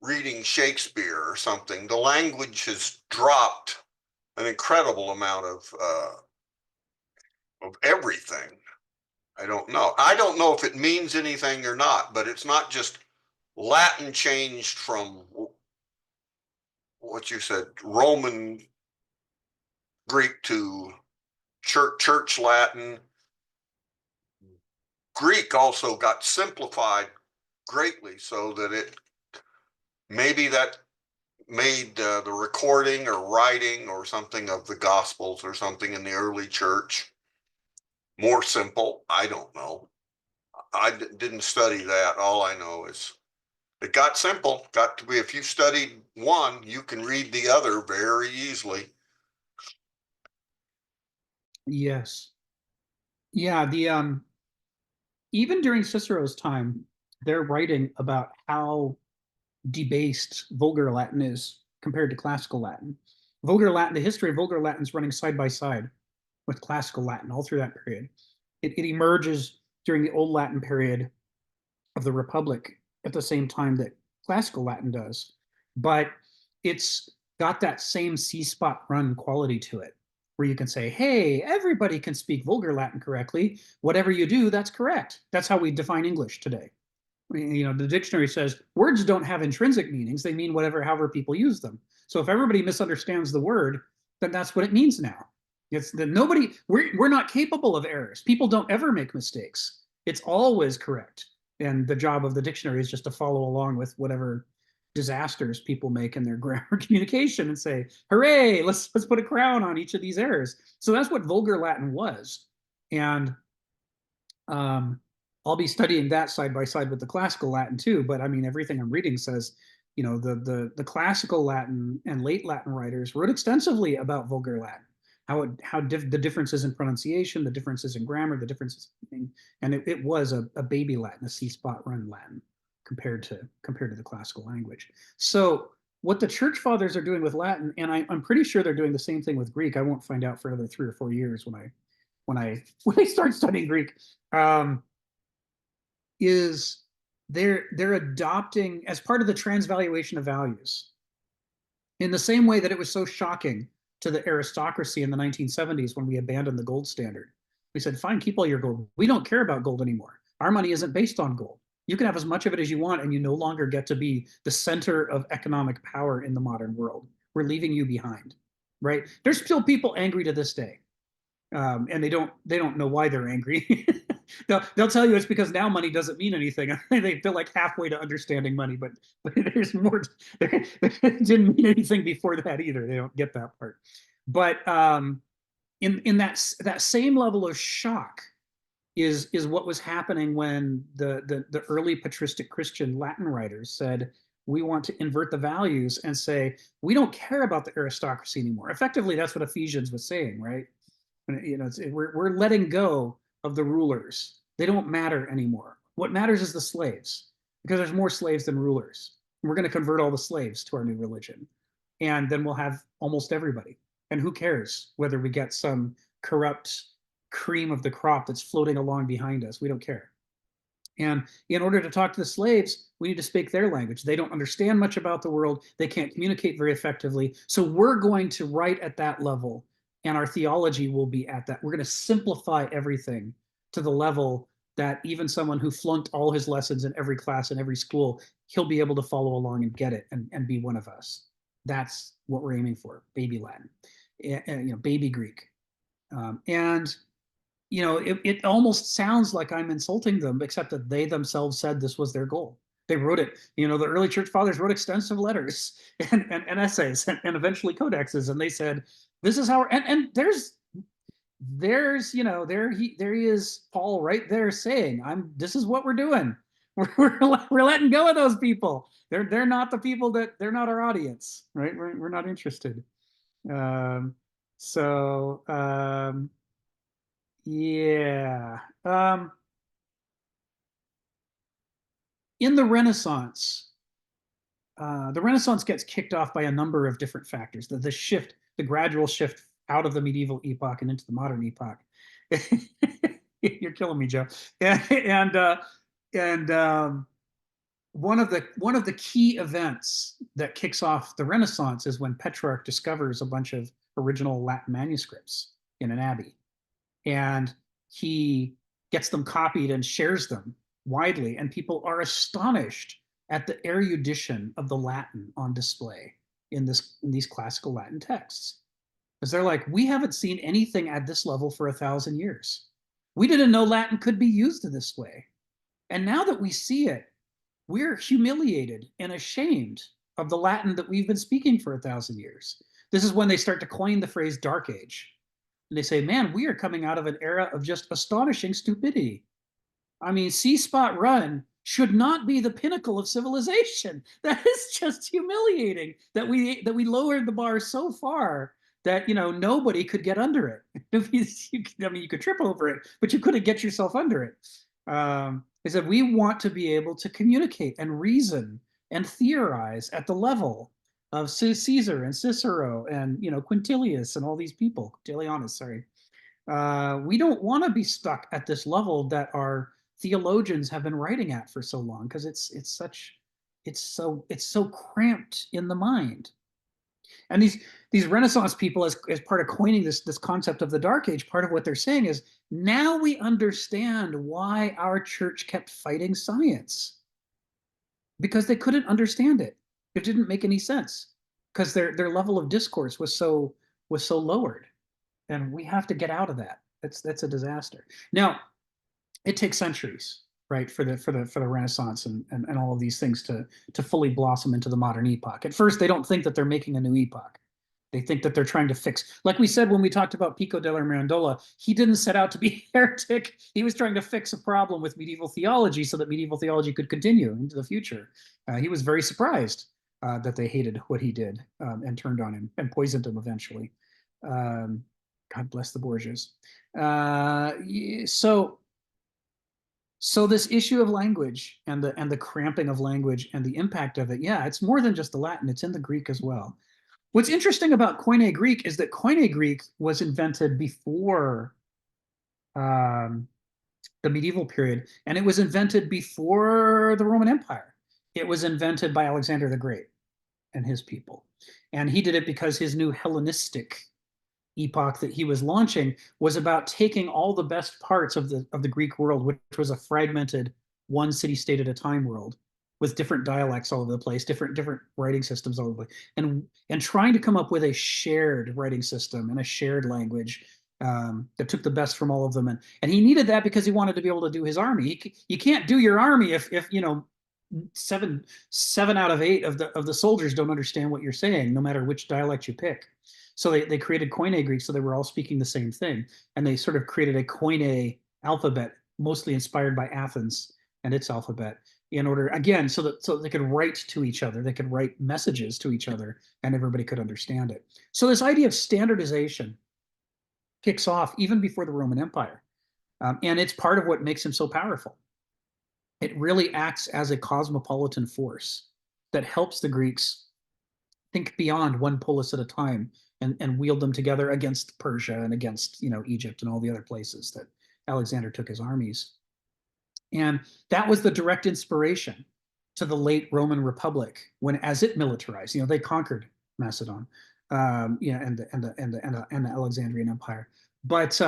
Speaker 7: reading Shakespeare or something. The language has dropped an incredible amount of everything. I don't know. I don't know if it means anything or not, but it's not just Latin changed from what you said, Roman Greek to church Latin. Greek also got simplified greatly so that maybe that made the recording or writing or something of the Gospels or something in the early church more simple. I don't know. I didn't study that. All I know is it got simple. Got to be, if you studied one, you can read the other very easily.
Speaker 4: Yes. Yeah, even during Cicero's time, they're writing about how debased vulgar Latin is compared to classical Latin. Vulgar Latin, the history of vulgar Latin is running side by side with classical Latin all through that period. It emerges during the Old Latin period of the Republic at the same time that classical Latin does, but it's got that same C-spot run quality to it, where you can say, hey, everybody can speak vulgar Latin correctly. Whatever you do, that's correct. That's how we define English today. The dictionary says words don't have intrinsic meanings. They mean however people use them. So if everybody misunderstands the word, then that's what it means now. It's that we're not capable of errors. People don't ever make mistakes. It's always correct. And the job of the dictionary is just to follow along with whatever disasters people make in their grammar communication and say, hooray, let's put a crown on each of these errors. So that's what vulgar Latin was. And I'll be studying that side by side with the classical Latin too. But I mean, everything I'm reading says, you know, the classical Latin and late Latin writers wrote extensively about vulgar Latin, the differences in pronunciation, the differences in grammar, the differences in, and it was a baby Latin, a C-spot run Latin compared to the classical language. So what the church fathers are doing with Latin, and I'm pretty sure they're doing the same thing with Greek. I won't find out for another 3 or 4 years when I start studying Greek. Is they're adopting, as part of the transvaluation of values, in the same way that it was so shocking to the aristocracy in the 1970s when we abandoned the gold standard. We said, fine, keep all your gold. We don't care about gold anymore. Our money isn't based on gold. You can have as much of it as you want, and you no longer get to be the center of economic power in the modern world. We're leaving you behind, right? There's still people angry to this day. And they don't know why they're angry. they'll tell you it's because now money doesn't mean anything. They're like halfway to understanding money, but there's more. It didn't mean anything before that either. They don't get that part. But in that same level of shock is what was happening when the early patristic Christian Latin writers said, we want to invert the values and say, we don't care about the aristocracy anymore. Effectively, that's what Ephesians was saying, right? You know, we're letting go of the rulers. They don't matter anymore. What matters is the slaves, because there's more slaves than rulers. We're going to convert all the slaves to our new religion, and then we'll have almost everybody. And who cares whether we get some corrupt cream of the crop that's floating along behind us? We don't care. And in order to talk to the slaves, we need to speak their language. They don't understand much about the world. They can't communicate very effectively. So we're going to write at that level, and our theology will be at that. We're going to simplify everything to the level that even someone who flunked all his lessons in every class in every school, he'll be able to follow along and get it and be one of us. That's what we're aiming for, baby Latin, and, baby Greek. It almost sounds like I'm insulting them, except that they themselves said this was their goal. They wrote it. The early church fathers wrote extensive letters and essays and eventually codexes, and they said, this is how, and there's there he is, Paul, right there saying, this is what we're doing. We're letting go of those people. They're not the people they're not our audience, right? We're not interested. Yeah. In the Renaissance gets kicked off by a number of different factors. The gradual shift out of the medieval epoch and into the modern epoch. You're killing me, Joe. One of the key events that kicks off the Renaissance is when Petrarch discovers a bunch of original Latin manuscripts in an abbey, and he gets them copied and shares them widely, and people are astonished at the erudition of the Latin on display in these classical Latin texts. Because they're like, we haven't seen anything at this level for 1,000 years. We didn't know Latin could be used in this way. And now that we see it, we're humiliated and ashamed of the Latin that we've been speaking for 1,000 years. This is when they start to coin the phrase Dark Age. And they say, man, we are coming out of an era of just astonishing stupidity. I mean, C-spot run should not be the pinnacle of civilization. That is just humiliating that we lowered the bar so far that nobody could get under it. You could trip over it, but you couldn't get yourself under it. Is that we want to be able to communicate and reason and theorize at the level of Caesar and Cicero and Quintilius and all these people. Quintilianus, sorry. We don't want to be stuck at this level that our theologians have been writing at for so long, because it's so cramped in the mind. And these Renaissance people, as part of coining this concept of the Dark Age, part of what they're saying is, now we understand why our church kept fighting science, because they couldn't understand it. It didn't make any sense, because their level of discourse was so lowered, and we have to get out of that. That's a disaster. Now, it takes centuries. right, for the Renaissance and all of these things to fully blossom into the modern epoch. At first, they don't think that they're making a new epoch. They think that they're trying to fix, like we said when we talked about Pico della Mirandola, he didn't set out to be a heretic. He was trying to fix a problem with medieval theology so that medieval theology could continue into the future. He was very surprised that they hated what he did and turned on him and poisoned him eventually. God bless the Borgias. So this issue of language and the cramping of language and the impact of it, yeah, it's more than just the Latin, it's in the Greek as well. What's interesting about Koine Greek is that Koine Greek was invented before the medieval period, and it was invented before the Roman Empire. It was invented by Alexander the Great and his people. And he did it because his new Hellenistic epoch that he was launching was about taking all the best parts of the Greek world, which was a fragmented one city state at a time world, with different dialects all over the place, different writing systems all over the place, and trying to come up with a shared writing system and a shared language that took the best from all of them. And he needed that because he wanted to be able to do his army. You can't do your army if you know seven out of 8 of the soldiers don't understand what you're saying, no matter which dialect you pick. So they created Koine Greek, so they were all speaking the same thing, and they sort of created a Koine alphabet, mostly inspired by Athens and its alphabet, in order, again, so they could write to each other, they could write messages to each other, and everybody could understand it. So this idea of standardization kicks off even before the Roman Empire, and it's part of what makes him so powerful. It really acts as a cosmopolitan force that helps the Greeks think beyond one polis at a time and wield them together against Persia and against, you know, Egypt and all the other places that Alexander took his armies. And that was the direct inspiration to the late Roman Republic when, as it militarized, you know, they conquered Macedon, and the Alexandrian Empire. But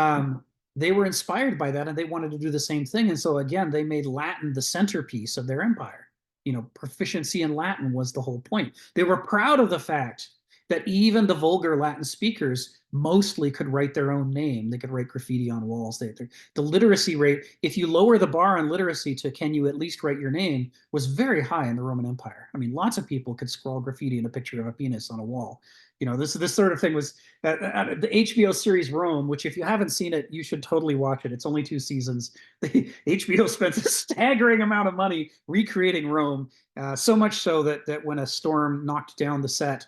Speaker 4: they were inspired by that, and they wanted to do the same thing. And so again, they made Latin the centerpiece of their empire. You know, proficiency in Latin was the whole point. They were proud of the fact that even the vulgar Latin speakers mostly could write their own name. They could write graffiti on walls. The literacy rate, if you lower the bar on literacy to can you at least write your name, was very high in the Roman Empire. I mean, lots of people could scrawl graffiti in a picture of a penis on a wall. You know, this sort of thing was the HBO series Rome, which if you haven't seen it, you should totally watch it. It's only 2 seasons. HBO spent a staggering amount of money recreating Rome, so much so that when a storm knocked down the set,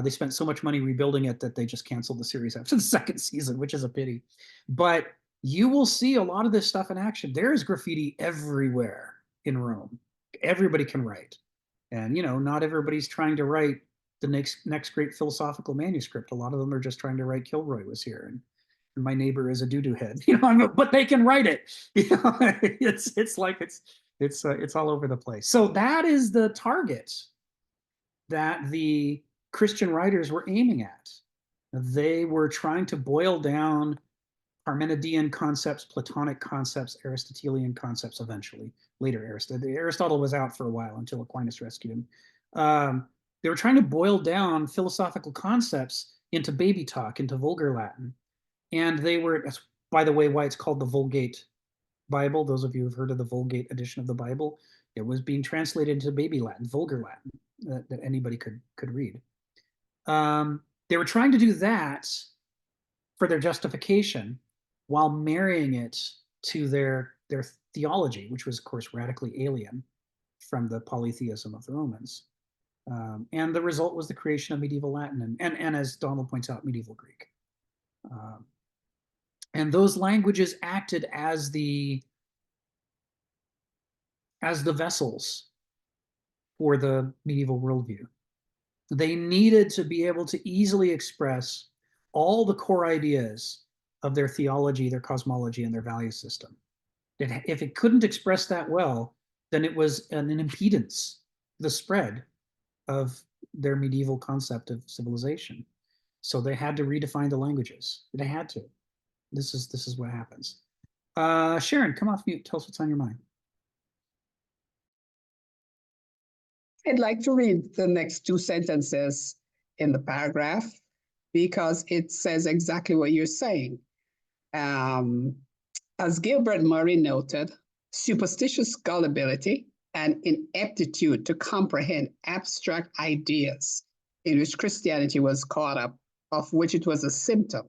Speaker 4: they spent so much money rebuilding it that they just canceled the series after the 2nd season, which is a pity. But you will see a lot of this stuff in action. There is graffiti everywhere in Rome. Everybody can write. And, you know, not everybody's trying to write the next great philosophical manuscript. A lot of them are just trying to write Kilroy was here and my neighbor is a doo-doo head. You know, but they can write it. You know, it's like it's all over the place. So that is the target that the Christian writers were aiming at. They were trying to boil down Parmenidean concepts, Platonic concepts, Aristotelian concepts eventually. Later, Aristotle was out for a while until Aquinas rescued him. They were trying to boil down philosophical concepts into baby talk, into vulgar Latin. And they were, that's by the way, why it's called the Vulgate Bible. Those of you who've heard of the Vulgate edition of the Bible, it was being translated into baby Latin, vulgar Latin, that anybody could read. They were trying to do that for their justification while marrying it to their theology, which was, of course, radically alien from the polytheism of the Romans. And the result was the creation of medieval Latin and as Donald points out, medieval Greek. And those languages acted as the vessels for the medieval worldview. They needed to be able to easily express all the core ideas of their theology, their cosmology, and their value system. If it couldn't express that well, then it was an impedance to the spread of their medieval concept of civilization. So they had to redefine the languages. They had to. This is what happens. Sharon, come off mute. Tell us what's on your mind.
Speaker 2: I'd like to read the next 2 sentences in the paragraph because it says exactly what you're saying. As Gilbert Murray noted, superstitious gullibility, and ineptitude to comprehend abstract ideas in which Christianity was caught up, of which it was a symptom,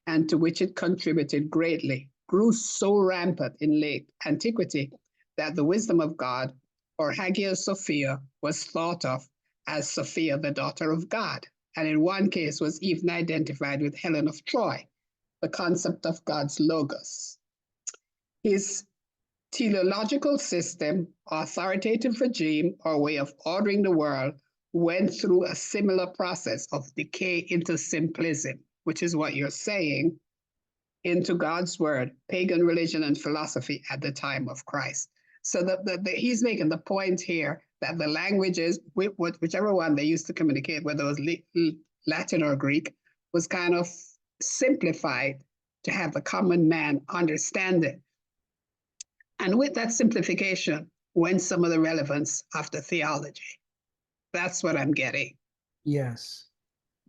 Speaker 2: and to which it contributed greatly, grew so rampant in late antiquity that the wisdom of God, or Hagia Sophia, was thought of as Sophia, the daughter of God, and in one case was even identified with Helen of Troy, the concept of God's logos. His teleological system, authoritative regime, or way of ordering the world went through a similar process of decay into simplism, which is what you're saying, into God's word, pagan religion and philosophy at the time of Christ. So he's making the point here that the languages, whichever one they used to communicate, whether it was Latin or Greek, was kind of simplified to have the common man understand it. And with that simplification went some of the relevance of the theology. That's what I'm getting.
Speaker 4: Yes.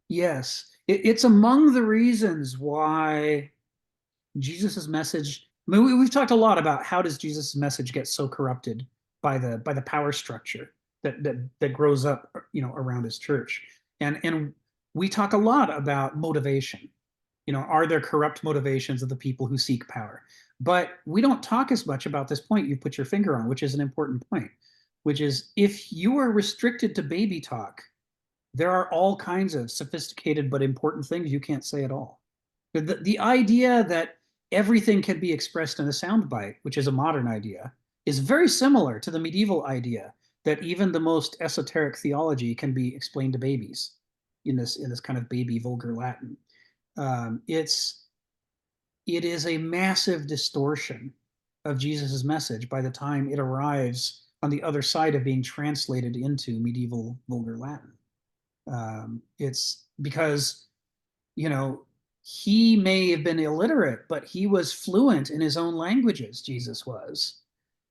Speaker 4: Yes. It's among the reasons why Jesus's message, I mean, we've talked a lot about how does Jesus's message get so corrupted by the power structure that grows up, around his church. And we talk a lot about motivation. Are there corrupt motivations of the people who seek power? But we don't talk as much about this point you put your finger on, which is an important point, which is if you are restricted to baby talk, there are all kinds of sophisticated but important things you can't say at all. The idea that everything can be expressed in a soundbite, which is a modern idea, is very similar to the medieval idea that even the most esoteric theology can be explained to babies in this kind of baby vulgar Latin. It is a massive distortion of Jesus's message by the time it arrives on the other side of being translated into medieval vulgar Latin. It's because, he may have been illiterate, but he was fluent in his own languages, Jesus was.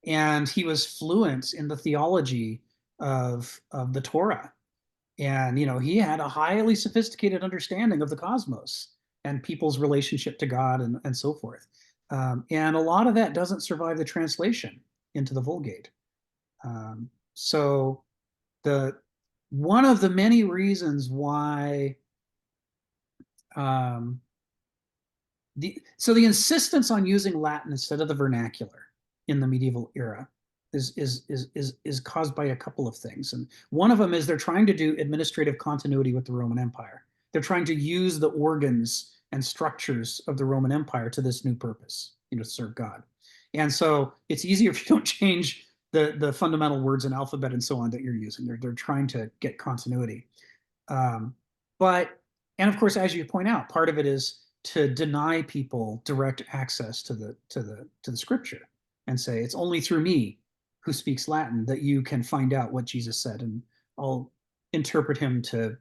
Speaker 4: And he was fluent in the theology of the Torah. And, he had a highly sophisticated understanding of the cosmos and people's relationship to God and so forth. And a lot of that doesn't survive the translation into the Vulgate. So one of the many reasons why the insistence on using Latin instead of the vernacular in the medieval era is caused by a couple of things. And one of them is they're trying to do administrative continuity with the Roman Empire. They're trying to use the organs and structures of the Roman Empire to this new purpose, to serve God. And so it's easier if you don't change the fundamental words and alphabet and so on that you're using. They're trying to get continuity. And of course, as you point out, part of it is to deny people direct access to the scripture and say it's only through me who speaks Latin that you can find out what Jesus said, and I'll interpret him to,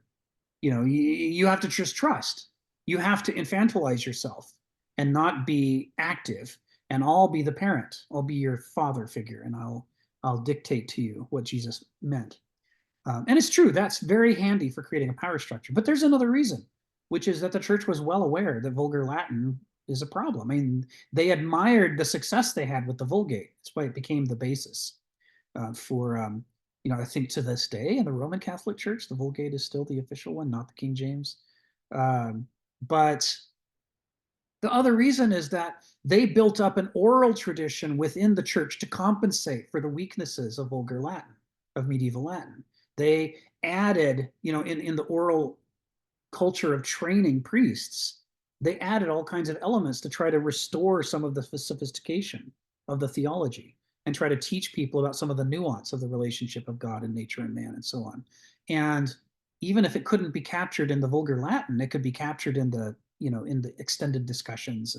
Speaker 4: you have to just trust. You have to infantilize yourself and not be active, and I'll be the parent. I'll be your father figure, and I'll dictate to you what Jesus meant. And it's true, that's very handy for creating a power structure. But there's another reason, which is that the church was well aware that vulgar Latin is a problem. I mean, they admired the success they had with the Vulgate. That's why it became the basis for, I think to this day in the Roman Catholic Church, the Vulgate is still the official one, not the King James. But the other reason is that they built up an oral tradition within the church to compensate for the weaknesses of vulgar Latin, of medieval Latin. They added, in the oral culture of training priests, they added all kinds of elements to try to restore some of the sophistication of the theology and try to teach people about some of the nuance of the relationship of God and nature and man and so on. And even if it couldn't be captured in the vulgar Latin, it could be captured in the extended discussions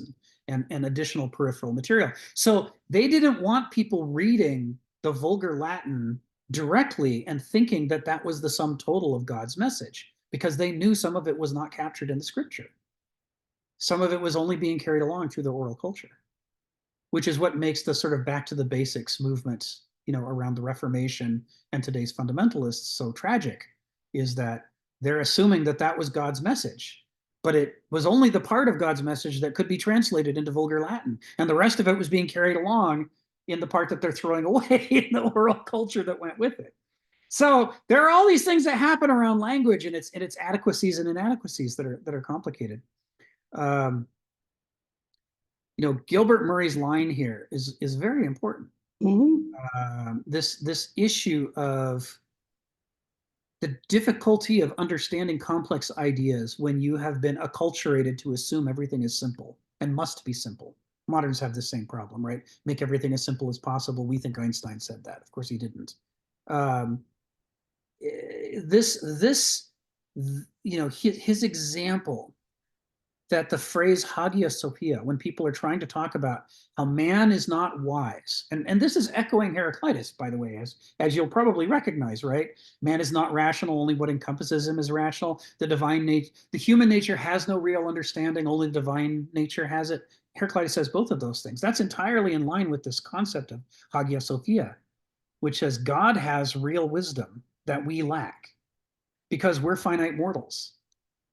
Speaker 4: and additional peripheral material. So they didn't want people reading the vulgar Latin directly and thinking that that was the sum total of God's message, because they knew some of it was not captured in the scripture. Some of it was only being carried along through the oral culture, which is what makes the sort of back to the basics movement, around the Reformation and today's fundamentalists so tragic, is that they're assuming that that was God's message, but it was only the part of God's message that could be translated into vulgar Latin. And the rest of it was being carried along in the part that they're throwing away in the oral culture that went with it. So there are all these things that happen around language and its adequacies and inadequacies that are complicated. Gilbert Murray's line here is very important. This issue of the difficulty of understanding complex ideas when you have been acculturated to assume everything is simple and must be simple. Moderns have the same problem, right? Make everything as simple as possible. We think Einstein said that. Of course, he didn't. His example that the phrase Hagia Sophia, when people are trying to talk about how man is not wise, and this is echoing Heraclitus, by the way, as you'll probably recognize, right? Man is not rational, only what encompasses him is rational. The human nature has no real understanding, only the divine nature has it. Heraclitus says both of those things. That's entirely in line with this concept of Hagia Sophia, which says God has real wisdom that we lack because we're finite mortals.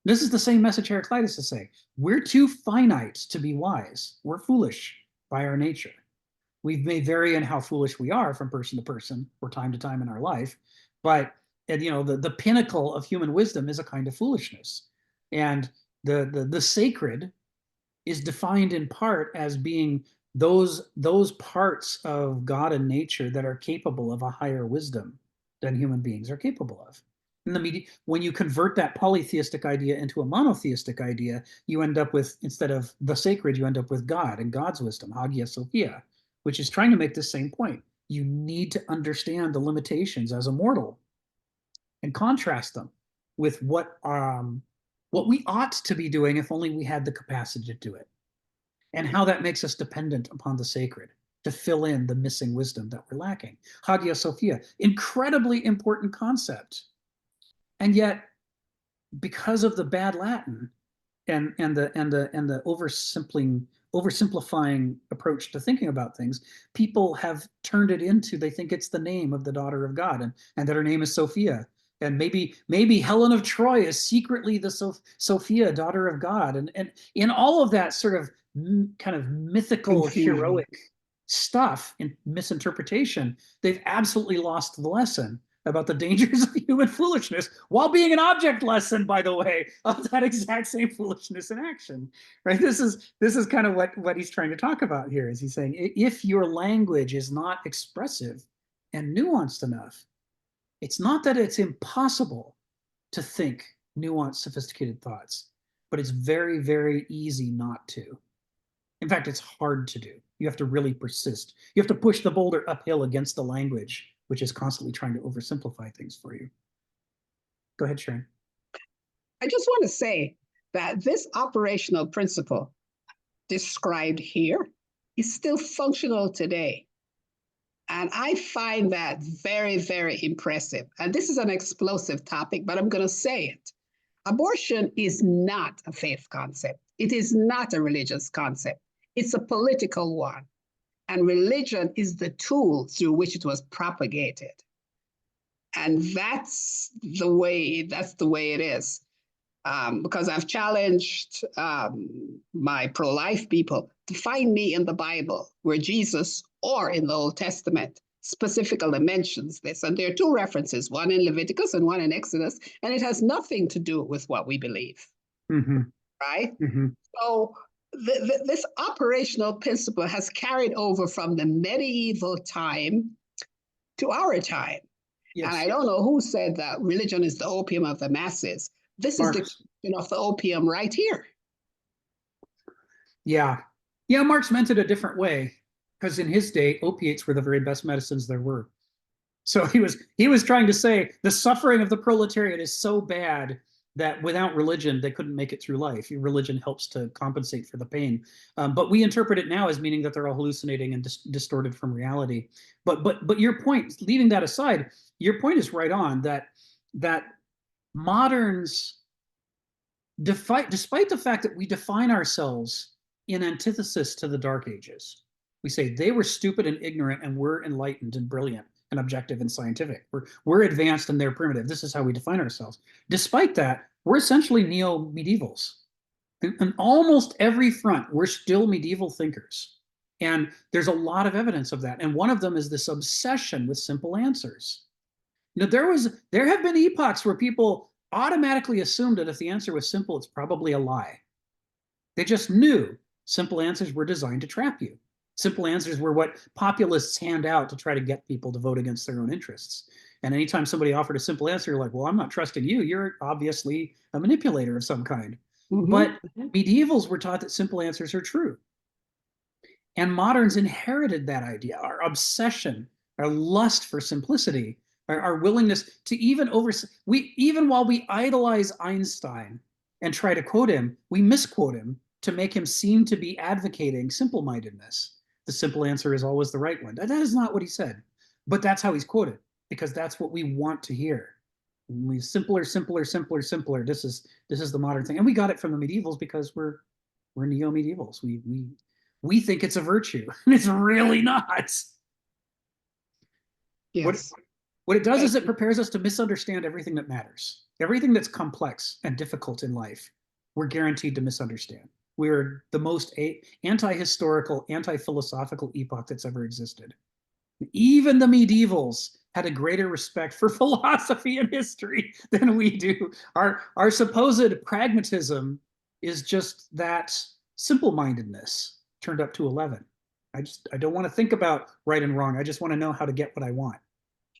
Speaker 4: This is the same message Heraclitus is saying. We're too finite to be wise. We're foolish by our nature. We may vary in how foolish we are from person to person or time to time in our life, but the pinnacle of human wisdom is a kind of foolishness. And the sacred is defined in part as being those parts of God and nature that are capable of a higher wisdom than human beings are capable of. When you convert that polytheistic idea into a monotheistic idea, you end up with, instead of the sacred, you end up with God and God's wisdom, Hagia Sophia, which is trying to make the same point. You need to understand the limitations as a mortal and contrast them with what we ought to be doing if only we had the capacity to do it, and how that makes us dependent upon the sacred to fill in the missing wisdom that we're lacking. Hagia Sophia, incredibly important concept. And yet, because of the bad Latin and the oversimplifying approach to thinking about things, people have turned it into, they think it's the name of the daughter of God, and that her name is Sophia. And maybe Helen of Troy is secretly the Sophia, daughter of God. And in all of that sort of kind of mythical, heroic stuff in misinterpretation, they've absolutely lost the lesson about the dangers of human foolishness, while being an object lesson, by the way, of that exact same foolishness in action, right? This is kind of what he's trying to talk about here. Is he's saying, if your language is not expressive and nuanced enough, it's not that it's impossible to think nuanced, sophisticated thoughts, but it's very, very easy not to. In fact, it's hard to do. You have to really persist. You have to push the boulder uphill against the language, which is constantly trying to oversimplify things for you. Go ahead, Sharon.
Speaker 2: I just want to say that this operational principle described here is still functional today. And I find that very, very impressive. And this is an explosive topic, but I'm going to say it. Abortion is not a faith concept. It is not a religious concept. It's a political one. And religion is the tool through which it was propagated. And that's the way it is. Because I've challenged my pro-life people to find me in the Bible where Jesus or in the Old Testament specifically mentions this. And there are two references, one in Leviticus and one in Exodus, and it has nothing to do with what we believe, right? So this operational principle has carried over from the medieval time to our time. Yes. And I don't know who said that religion is the opium of the masses. This Marx. Is the question of the opium right here.
Speaker 4: Yeah. Marx meant it a different way, because in his day, opiates were the very best medicines there were. So he was trying to say the suffering of the proletariat is so bad that without religion, they couldn't make it through life. Religion helps to compensate for the pain. But we interpret it now as meaning that they're all hallucinating and distorted from reality. But your point, leaving that aside, your point is right on, that moderns, despite the fact that we define ourselves in antithesis to the Dark Ages, we say they were stupid and ignorant and we're enlightened and brilliant and objective and scientific. We're advanced and they're primitive. This is how we define ourselves. Despite that, we're essentially neo-medievals. On almost every front, we're still medieval thinkers. And there's a lot of evidence of that. And one of them is this obsession with simple answers. You know, there have been epochs where people automatically assumed that if the answer was simple, it's probably a lie. They just knew simple answers were designed to trap you. Simple answers were what populists hand out to try to get people to vote against their own interests. And anytime somebody offered a simple answer, you're like, well, I'm not trusting you. You're obviously a manipulator of some kind. But medievals were taught that simple answers are true. And moderns inherited that idea, our obsession, our lust for simplicity, our willingness to even while we idolize Einstein and try to quote him, we misquote him to make him seem to be advocating simple-mindedness. The simple answer is always the right one. That is not what he said, but that's how he's quoted, because that's what we want to hear. We simpler, simpler, simpler, simpler. This is the modern thing, and we got it from the medievals because we're neo-medievals. We think it's a virtue, and it's really not.
Speaker 2: Yes.
Speaker 4: What it does is it prepares us to misunderstand everything that matters. Everything that's complex and difficult in life, we're guaranteed to misunderstand. We're the most anti-historical, anti-philosophical epoch that's ever existed. Even the medievals had a greater respect for philosophy and history than we do. Our supposed pragmatism is just that simple-mindedness turned up to 11. I don't want to think about right and wrong. I just want to know how to get what I want.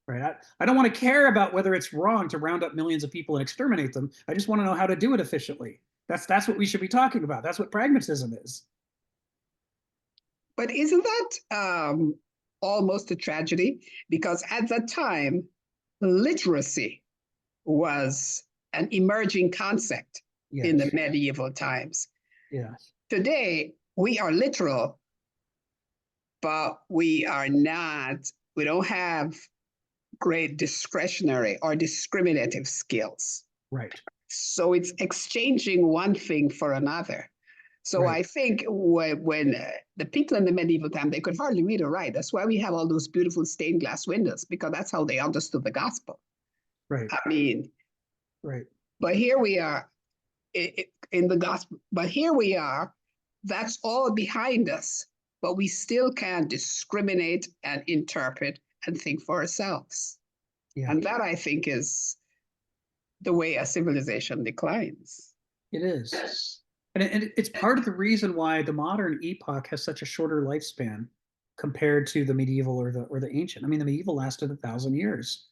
Speaker 4: Right? I don't want to care about whether it's wrong to round up millions of people and exterminate them. I just want to know how to do it efficiently. That's what we should be talking about. That's what pragmatism is.
Speaker 2: But isn't that almost a tragedy? Because at that time, literacy was an emerging concept in the medieval times.
Speaker 4: Yes.
Speaker 2: Today, we are literal, but we don't have great discretionary or discriminative skills.
Speaker 4: Right.
Speaker 2: So it's exchanging one thing for another. So I think when the people in the medieval time, they could hardly read or write. That's why we have all those beautiful stained glass windows, because that's how they understood the gospel.
Speaker 4: Right.
Speaker 2: I mean,
Speaker 4: right.
Speaker 2: But here we are in the gospel. But here we are. That's all behind us. But we still can't discriminate and interpret and think for ourselves. Yeah. And that, I think, is the way a civilization declines.
Speaker 4: It is. And it's part of the reason why the modern epoch has such a shorter lifespan compared to the medieval or the ancient. I mean, the medieval lasted 1,000 years,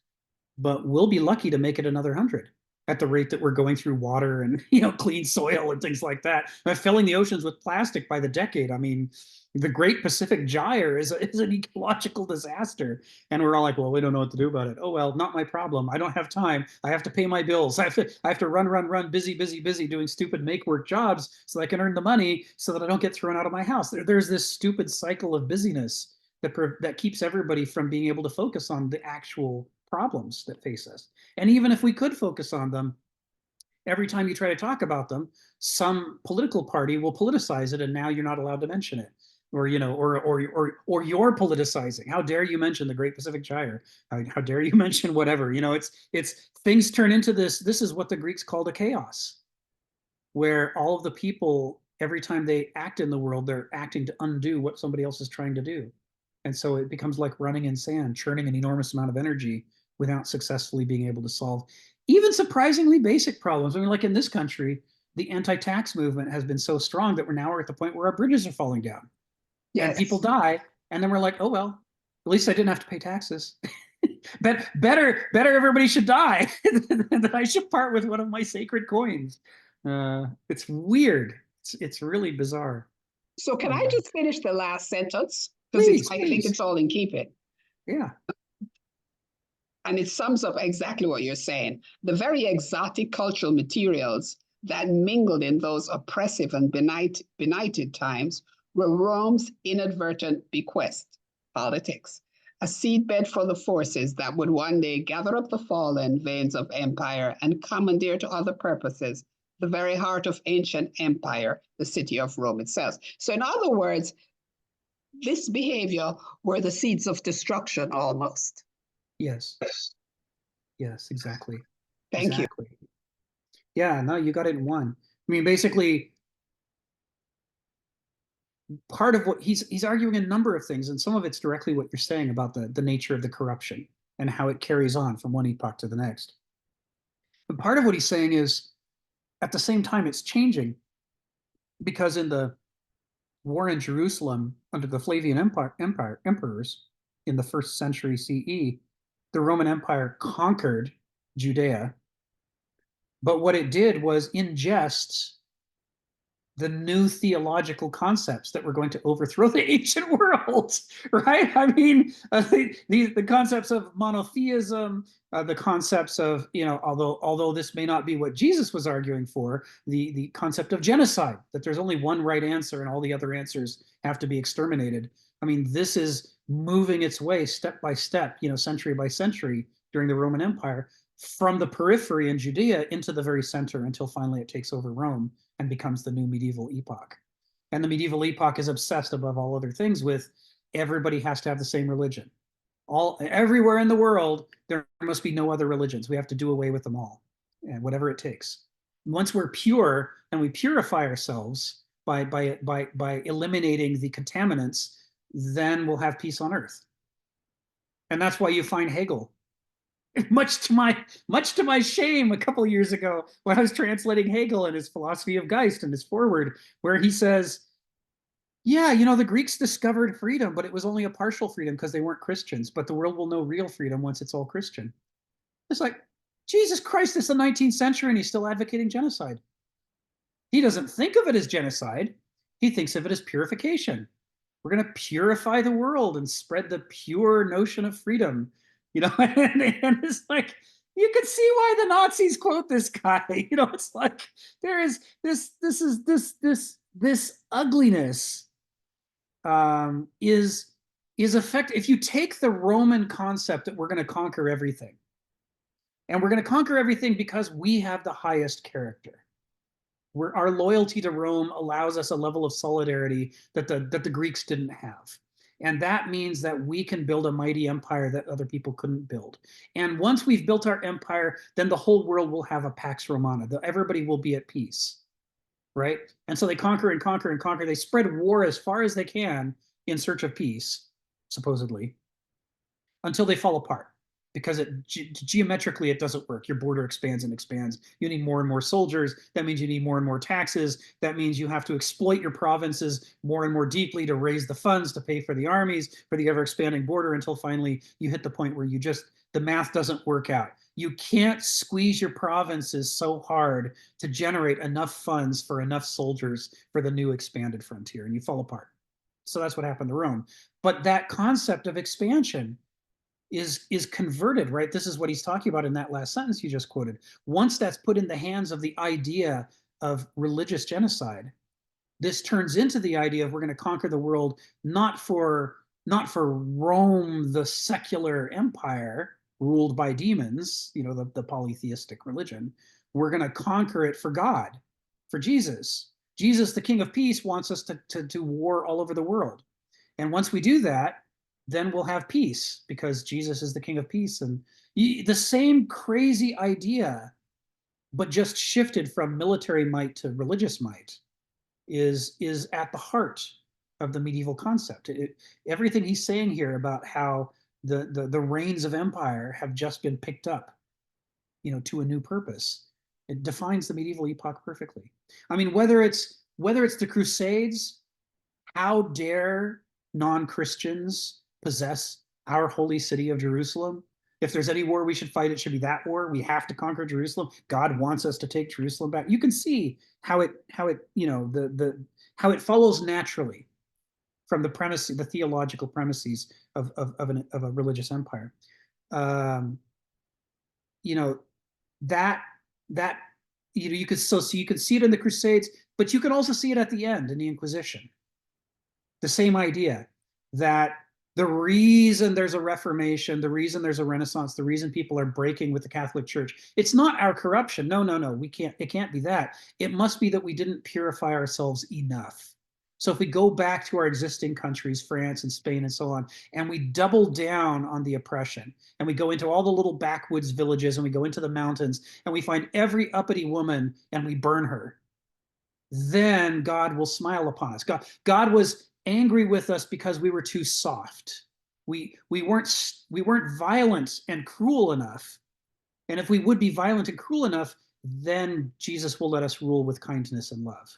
Speaker 4: but we'll be lucky to make it another 100 at the rate that we're going through water and clean soil and things like that. We're filling the oceans with plastic by the decade. I mean, the Great Pacific Gyre is an ecological disaster, and we're all like, well, we don't know what to do about it. Oh well, not my problem. I don't have time. I have to pay my bills. I have to run, busy doing stupid make work jobs so I can earn the money so that I don't get thrown out of my house. There's this stupid cycle of busyness that keeps everybody from being able to focus on the actual problems that face us. And even if we could focus on them, every time you try to talk about them, some political party will politicize it, and now you're not allowed to mention it. Or you're politicizing. How dare you mention the Great Pacific Gyre? How dare you mention whatever? It's things turn into this. This is what the Greeks called a chaos, where all of the people, every time they act in the world, they're acting to undo what somebody else is trying to do. And so it becomes like running in sand, churning an enormous amount of energy without successfully being able to solve even surprisingly basic problems. I mean, like in this country, the anti-tax movement has been so strong that we're at the point where our bridges are falling down. Yes. And people die, and then we're like, oh well, at least I didn't have to pay taxes. But better everybody should die than I should part with one of my sacred coins. It's weird. It's really bizarre.
Speaker 2: So can I just finish the last sentence? Because I think it's all in keeping.
Speaker 4: Yeah.
Speaker 2: And it sums up exactly what you're saying. The very exotic cultural materials that mingled in those oppressive and benighted times were Rome's inadvertent bequest, politics, a seedbed for the forces that would one day gather up the fallen veins of empire and commandeer to other purposes the very heart of ancient empire, the city of Rome itself. So in other words, this behavior were the seeds of destruction almost.
Speaker 4: Yes. Yes, exactly.
Speaker 2: Thank you.
Speaker 4: Yeah, no, you got it in one. I mean, basically, part of what he's arguing a number of things, and some of it's directly what you're saying about the nature of the corruption and how it carries on from one epoch to the next. But part of what he's saying is, at the same time, it's changing, because in the war in Jerusalem under the Flavian emperors in the 1st century CE, the Roman Empire conquered Judea. But what it did was ingest the new theological concepts that were going to overthrow the ancient world, right? I mean, the concepts of monotheism, the concepts of, although this may not be what Jesus was arguing for, the concept of genocide, that there's only one right answer and all the other answers have to be exterminated. I mean, this is moving its way step by step, century by century during the Roman Empire, from the periphery in Judea into the very center, until finally it takes over Rome and becomes the new medieval epoch. And the medieval epoch is obsessed above all other things with everybody has to have the same religion. Everywhere in the world, there must be no other religions. We have to do away with them all, and whatever it takes. Once we're pure and we purify ourselves by eliminating the contaminants, then we'll have peace on earth. And that's why you find Hegel, much to my shame, a couple of years ago, when I was translating Hegel and his philosophy of Geist and his foreword, where he says, yeah, the Greeks discovered freedom, but it was only a partial freedom because they weren't Christians, but the world will know real freedom once it's all Christian. It's like, Jesus Christ, it's the 19th century and he's still advocating genocide. He doesn't think of it as genocide. He thinks of it as purification. We're going to purify the world and spread the pure notion of freedom. And it's like, you can see why the Nazis quote this guy. It's like there is this ugliness is effect. If you take the Roman concept that we're going to conquer everything, and we're going to conquer everything because we have the highest character. Our loyalty to Rome allows us a level of solidarity that the Greeks didn't have. And that means that we can build a mighty empire that other people couldn't build. And once we've built our empire, then the whole world will have a Pax Romana. Everybody will be at peace, right? And so they conquer and conquer and conquer. They spread war as far as they can in search of peace, supposedly, until they fall apart. Because geometrically it doesn't work. Your border expands and expands. You need more and more soldiers. That means you need more and more taxes. That means you have to exploit your provinces more and more deeply to raise the funds to pay for the armies, for the ever-expanding border, until finally you hit the point where the math doesn't work out. You can't squeeze your provinces so hard to generate enough funds for enough soldiers for the new expanded frontier, and you fall apart. So that's what happened to Rome. But that concept of expansion is converted, right? This is what he's talking about in that last sentence you just quoted. Once that's put in the hands of the idea of religious genocide, this turns into the idea of we're going to conquer the world not for Rome, the secular empire ruled by demons, the polytheistic religion. We're going to conquer it for God, for Jesus. Jesus, the King of Peace, wants us to do war all over the world. And once we do that, then we'll have peace, because Jesus is the King of Peace. And the same crazy idea, but just shifted from military might to religious might, is at the heart of the medieval concept. Everything he's saying here about how the reins of empire have just been picked up, to a new purpose, it defines the medieval epoch perfectly. I mean, whether it's the Crusades, how dare non-Christians possess our holy city of Jerusalem? If there's any war we should fight, it should be that war. We have to conquer Jerusalem. God wants us to take Jerusalem back. You can see how it follows naturally from the theological premises of a religious empire. You can see it in the Crusades, but you can also see it at the end in the Inquisition. The same idea that the reason there's a Reformation, the reason there's a Renaissance, the reason people are breaking with the Catholic Church, it's not our corruption. No. It can't be that. It must be that we didn't purify ourselves enough. So if we go back to our existing countries, France and Spain and so on, and we double down on the oppression, and we go into all the little backwoods villages, and we go into the mountains, and we find every uppity woman and we burn her, then God will smile upon us. God was angry with us because we were too soft. We weren't violent and cruel enough. And if we would be violent and cruel enough, then Jesus will let us rule with kindness and love.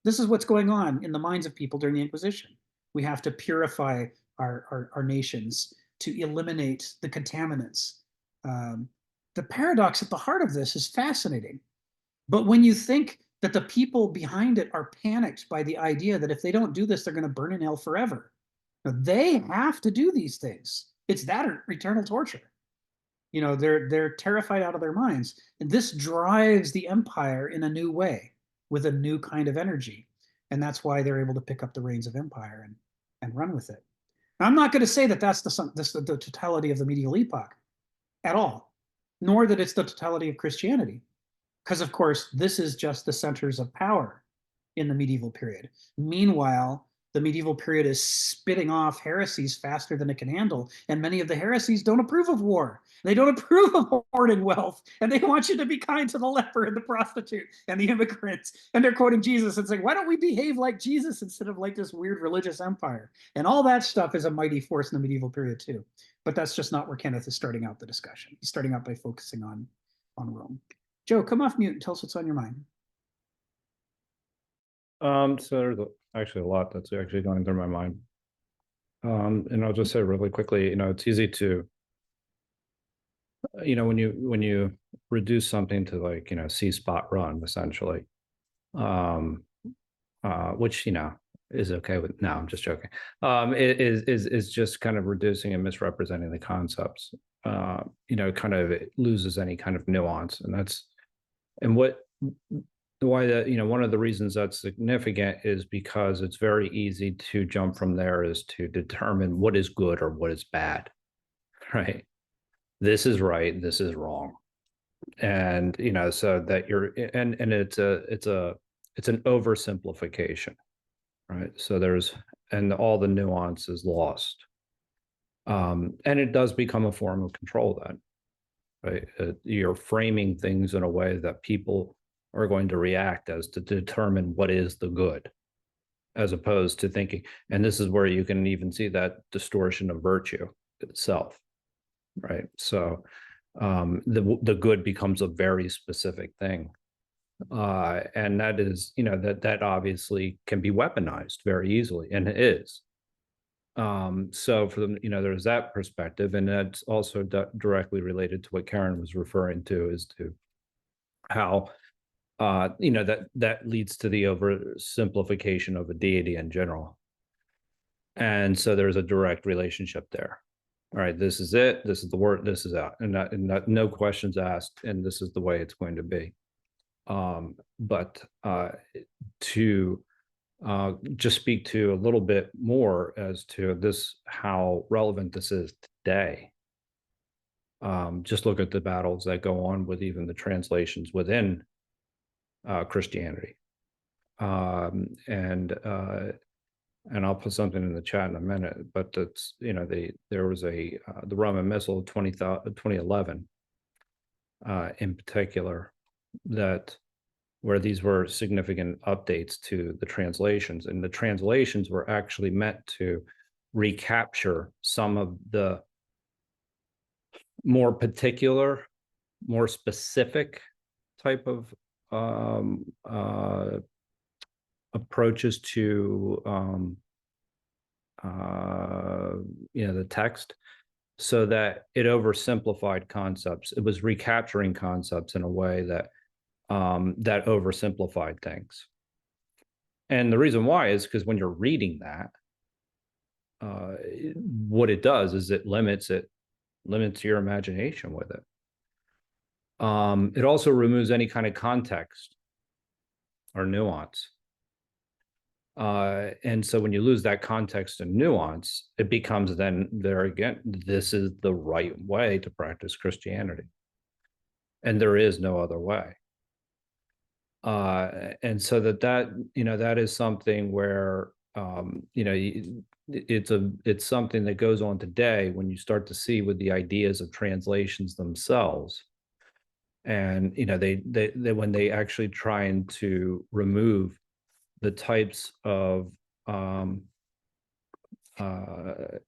Speaker 4: This is what's going on in the minds of people during the Inquisition. We have to purify our nations to eliminate the contaminants. The paradox at the heart of this is fascinating. But when you think that the people behind it are panicked by the idea that if they don't do this, they're going to burn in hell forever. Now, they have to do these things. It's that or eternal torture. You know, they're terrified out of their minds. And this drives the empire in a new way with a new kind of energy. And that's why they're able to pick up the reins of empire and run with it. Now, I'm not going to say that that's the totality of the medieval epoch at all, nor that it's the totality of Christianity. Because, of course, this is just the centers of power in the medieval period. Meanwhile, the medieval period is spitting off heresies faster than it can handle. And many of the heresies don't approve of war. They don't approve of hoarding wealth. And they want you to be kind to the leper and the prostitute and the immigrants. And they're quoting Jesus and saying, why don't we behave like Jesus instead of like this weird religious empire? And all that stuff is a mighty force in the medieval period too. But that's just not where Kenneth is starting out the discussion. He's starting out by focusing on Rome. Joe, come off mute and tell us what's on your mind.
Speaker 8: So there's actually a lot that's actually going through my mind. And I'll just say really quickly, it's easy to, when you reduce something to like, see spot run essentially, which, is okay with, no, I'm just joking. It is just kind of reducing and misrepresenting the concepts. Kind of it loses any kind of nuance, why that, one of the reasons that's significant is because it's very easy to jump from there is to determine what is good or what is bad, right? This is right, this is wrong. And, so that it's an oversimplification, right? So and all the nuance is lost. And it does become a form of control then, right? You're framing things in a way that people are going to react as to determine what is the good, as opposed to thinking, and this is where you can even see that distortion of virtue itself, right? So the good becomes a very specific thing. And that is, that obviously can be weaponized very easily, and it is. So for them, there's that perspective, and that's also directly related to what Karen was referring to, as to how that leads to the oversimplification of a deity in general. And so there's a direct relationship there. All right, this is it, this is the word, this is out, and no questions asked, and this is the way it's going to be. But to just speak to a little bit more as to this, how relevant this is today. Just look at the battles that go on with even the translations within Christianity. And I'll put something in the chat in a minute, but that's, there was the Roman Missal 2011 in particular, where these were significant updates to the translations, and the translations were actually meant to recapture some of the more particular, more specific type of approaches to the text, so that it oversimplified concepts. It was recapturing concepts in a way that that oversimplified things. And the reason why is because when you're reading that, what it does is it limits your imagination with it. It also removes any kind of context or nuance. And so when you lose that context and nuance, it becomes then there again, this is the right way to practice Christianity. And there is no other way. And so that is something where, it's something that goes on today when you start to see with the ideas of translations themselves, And they when they actually trying to remove the types of the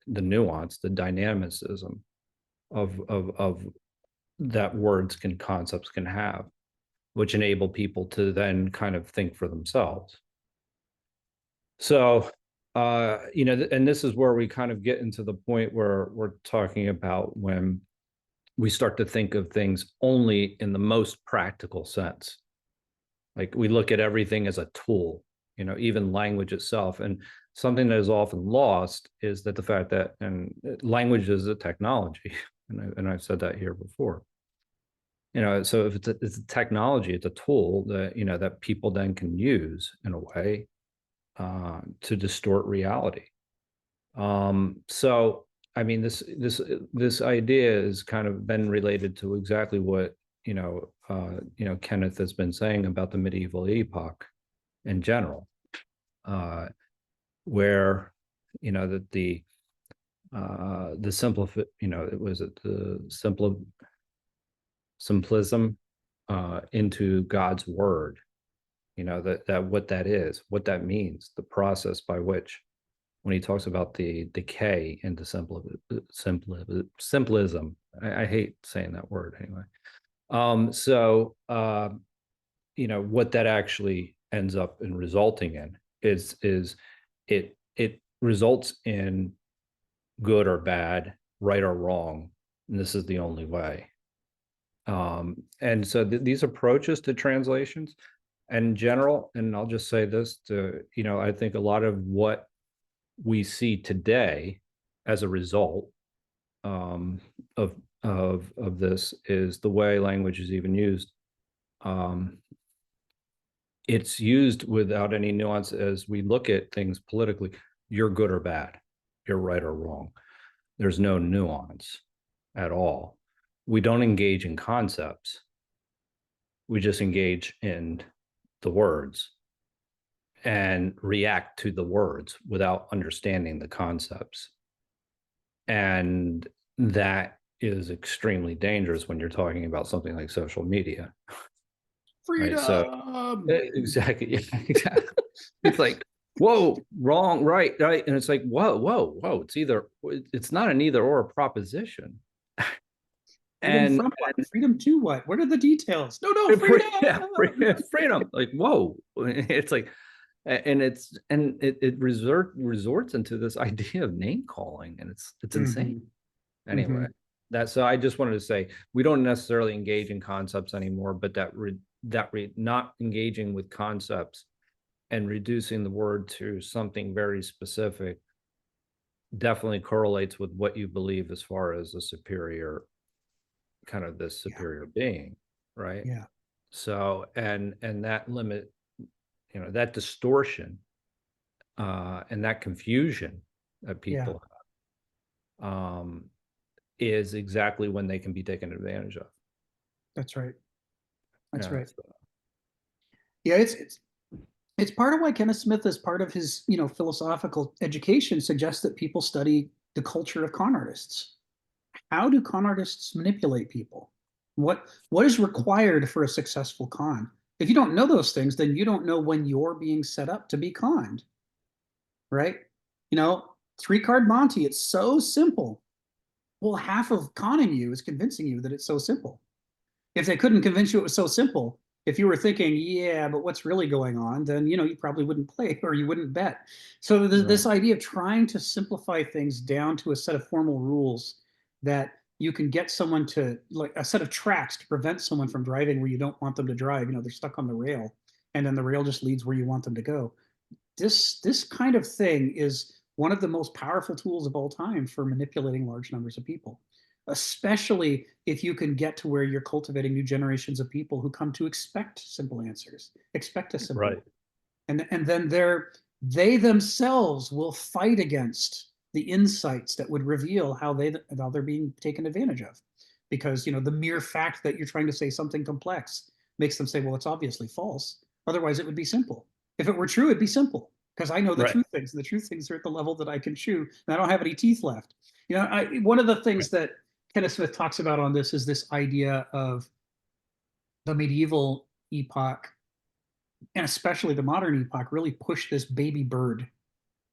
Speaker 8: nuance, the dynamicism of that words can concepts can have, which enable people to then kind of think for themselves. So and this is where we kind of get into the point where we're talking about when we start to think of things only in the most practical sense. Like we look at everything as a tool, even language itself. And something that is often lost is that the fact that, and language is a technology, and I've said that here before. So if it's a technology, it's a tool that that people then can use in a way to distort reality. So I mean, this idea has kind of been related to exactly what Kenneth has been saying about the medieval epoch in general, where that the simplism into God's word, that what that is, what that means, the process by which, when he talks about the decay into simplism, I hate saying that word anyway. What that actually ends up in resulting in is it results in good or bad, right or wrong, and this is the only way. And so these approaches to translations in general, and I'll just say this I think a lot of what we see today as a result of this is the way language is even used. It's used without any nuance as we look at things politically. You're good or bad, you're right or wrong. There's no nuance at all. We don't engage in concepts. We just engage in the words and react to the words without understanding the concepts. And that is extremely dangerous when you're talking about something like social media.
Speaker 4: Freedom.
Speaker 8: Right? So, exactly. Yeah, exactly. It's like, whoa, wrong, right. And it's like, whoa. It's not an either or proposition.
Speaker 4: Freedom from what? Freedom to what? What are the details? No, freedom.
Speaker 8: Yeah, freedom. Like, whoa. It's like, and it resorts into this idea of name calling, and it's insane. Anyway, so I just wanted to say we don't necessarily engage in concepts anymore, but not engaging with concepts and reducing the word to something very specific definitely correlates with what you believe as far as a superior kind of this superior being, right?
Speaker 4: Yeah.
Speaker 8: So and that limit, that distortion and that confusion that people have is exactly when they can be taken advantage of.
Speaker 4: That's right. That's right. Yeah, it's part of why Kenneth Smith, as part of his philosophical education, suggests that people study the culture of con artists. How do con artists manipulate people? What is required for a successful con? If you don't know those things, then you don't know when you're being set up to be conned, right? 3-card Monty, it's so simple. Well, half of conning you is convincing you that it's so simple. If they couldn't convince you it was so simple, if you were thinking, yeah, but what's really going on, then you probably wouldn't play or you wouldn't bet. So this idea of trying to simplify things down to a set of formal rules that you can get someone to, like a set of tracks to prevent someone from driving where you don't want them to drive. They're stuck on the rail, and then the rail just leads where you want them to go. This kind of thing is one of the most powerful tools of all time for manipulating large numbers of people, especially if you can get to where you're cultivating new generations of people who come to expect simple answers, expect a simple,
Speaker 8: right.
Speaker 4: And then they themselves will fight against the insights that would reveal how they're being taken advantage of, because the mere fact that you're trying to say something complex makes them say, well, it's obviously false. Otherwise, it would be simple. If it were true, it'd be simple, because I know the true things, and the true things are at the level that I can chew, and I don't have any teeth left. One of the things that Kenneth Smith talks about on this is this idea of the medieval epoch, and especially the modern epoch, really pushed this baby bird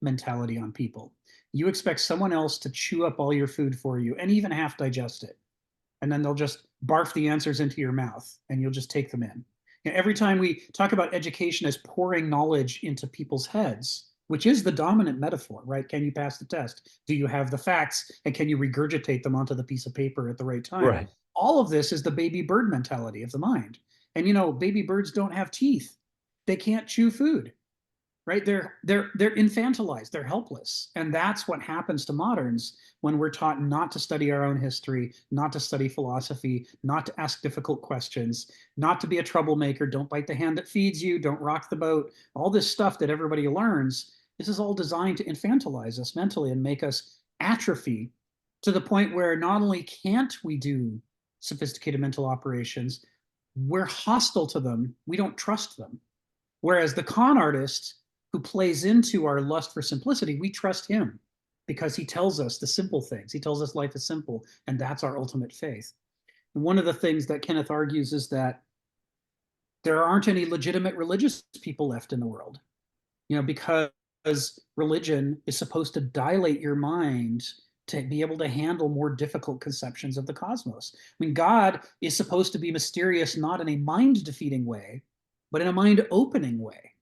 Speaker 4: mentality on people. You expect someone else to chew up all your food for you and even half digest it. And then they'll just barf the answers into your mouth and you'll just take them in. You know, every time we talk about education as pouring knowledge into people's heads, which is the dominant metaphor, right? Can you pass the test? Do you have the facts? And can you regurgitate them onto the piece of paper at the right time?
Speaker 8: Right.
Speaker 4: All of this is the baby bird mentality of the mind. And you know, baby birds don't have teeth. They can't chew food, right? They're infantilized, they're helpless. And that's what happens to moderns when we're taught not to study our own history, not to study philosophy, not to ask difficult questions, not to be a troublemaker, don't bite the hand that feeds you, don't rock the boat, all this stuff that everybody learns. This is all designed to infantilize us mentally and make us atrophy to the point where not only can't we do sophisticated mental operations, we're hostile to them, we don't trust them. Whereas the con artist who plays into our lust for simplicity, we trust him because he tells us the simple things. He tells us life is simple, and that's our ultimate faith. And one of the things that Kenneth argues is that there aren't any legitimate religious people left in the world, you know, because religion is supposed to dilate your mind to be able to handle more difficult conceptions of the cosmos. I mean, God is supposed to be mysterious, not in a mind-defeating way, but in a mind-opening way,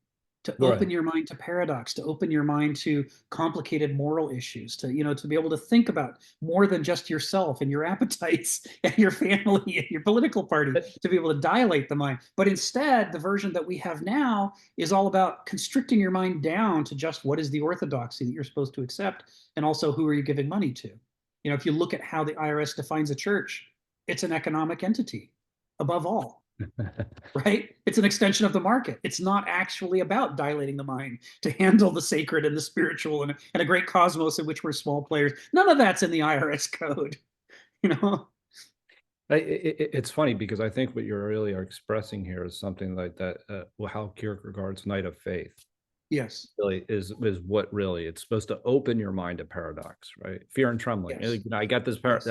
Speaker 4: to open
Speaker 8: Right.
Speaker 4: your mind to paradox, to open your mind to complicated moral issues, to, you know, to be able to think about more than just yourself and your appetites and your family and your political party, to be able to dilate the mind. But instead, the version that we have now is all about constricting your mind down to just what is the orthodoxy that you're supposed to accept, and also who are you giving money to. You know, if you look at how the IRS defines a church, it's an economic entity above all. Right? It's an extension of the market. It's not actually about dilating the mind to handle the sacred and the spiritual and a great cosmos in which we're small players. None of that's in the IRS code, you know?
Speaker 8: It's funny because I think what you really are expressing here is something like that. Well, how Kierkegaard's Night of Faith
Speaker 4: Yes.
Speaker 8: really is what really it's supposed to open your mind to paradox, right? Fear and trembling.
Speaker 4: Yes.
Speaker 8: You know, I got this
Speaker 4: Yes.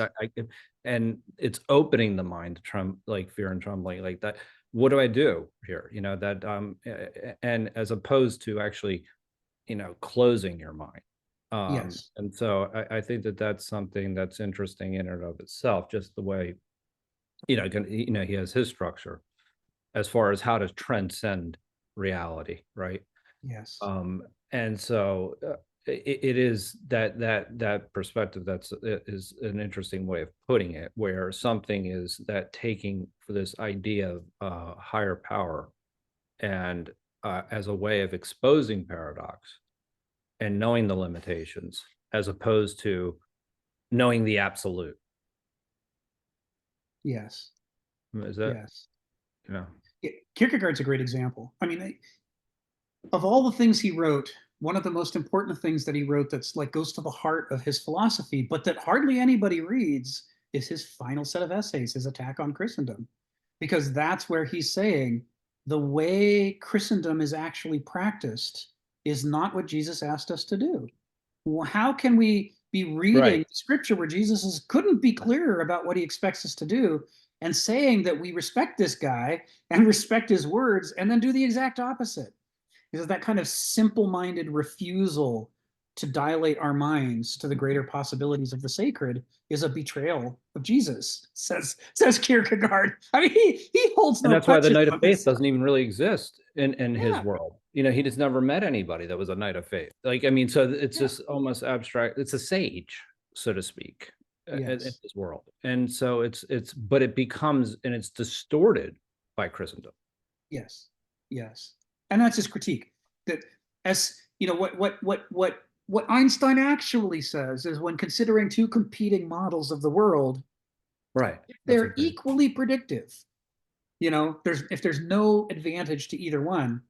Speaker 8: and it's opening the mind to like fear and trembling, like that. What do I do here? You know, that and as opposed to actually, you know, closing your mind.
Speaker 4: Yes.
Speaker 8: And so I think that that's something that's interesting in and of itself, just the way, you know, he has his structure as far as how to transcend reality, right?
Speaker 4: Yes.
Speaker 8: And so it is that perspective is an interesting way of putting it, where something is that taking for this idea of higher power and as a way of exposing paradox and knowing the limitations, as opposed to knowing the absolute.
Speaker 4: Yes.
Speaker 8: Is that,
Speaker 4: Yes.
Speaker 8: you know?
Speaker 4: Kierkegaard's a great example. I mean, of all the things he wrote, one of the most important things that he wrote that's like goes to the heart of his philosophy, but that hardly anybody reads, is his final set of essays, his attack on Christendom. Because that's where he's saying the way Christendom is actually practiced is not what Jesus asked us to do. Well, how can we be reading
Speaker 8: Right.
Speaker 4: scripture where couldn't be clearer about what he expects us to do, and saying that we respect this guy and respect his words, and then do the exact opposite? Because that kind of simple-minded refusal to dilate our minds to the greater possibilities of the sacred is a betrayal of Jesus, says Kierkegaard. I mean, he holds no
Speaker 8: And that's why the
Speaker 4: punches
Speaker 8: Knight of
Speaker 4: on
Speaker 8: Faith
Speaker 4: this.
Speaker 8: doesn't even really exist in his
Speaker 4: Yeah.
Speaker 8: world. You know, he just never met anybody that was a Knight of Faith. Like, I mean, so it's
Speaker 4: Yeah.
Speaker 8: just almost abstract. It's a sage, so to speak, in
Speaker 4: Yes.
Speaker 8: his world. And so but it becomes, and it's distorted by Christendom.
Speaker 4: Yes. Yes. And that's his critique. That, as you know, what Einstein actually says is, when considering two competing models of the world,
Speaker 8: Right.
Speaker 4: if they're equally predictive, you know, if there's no advantage to either one,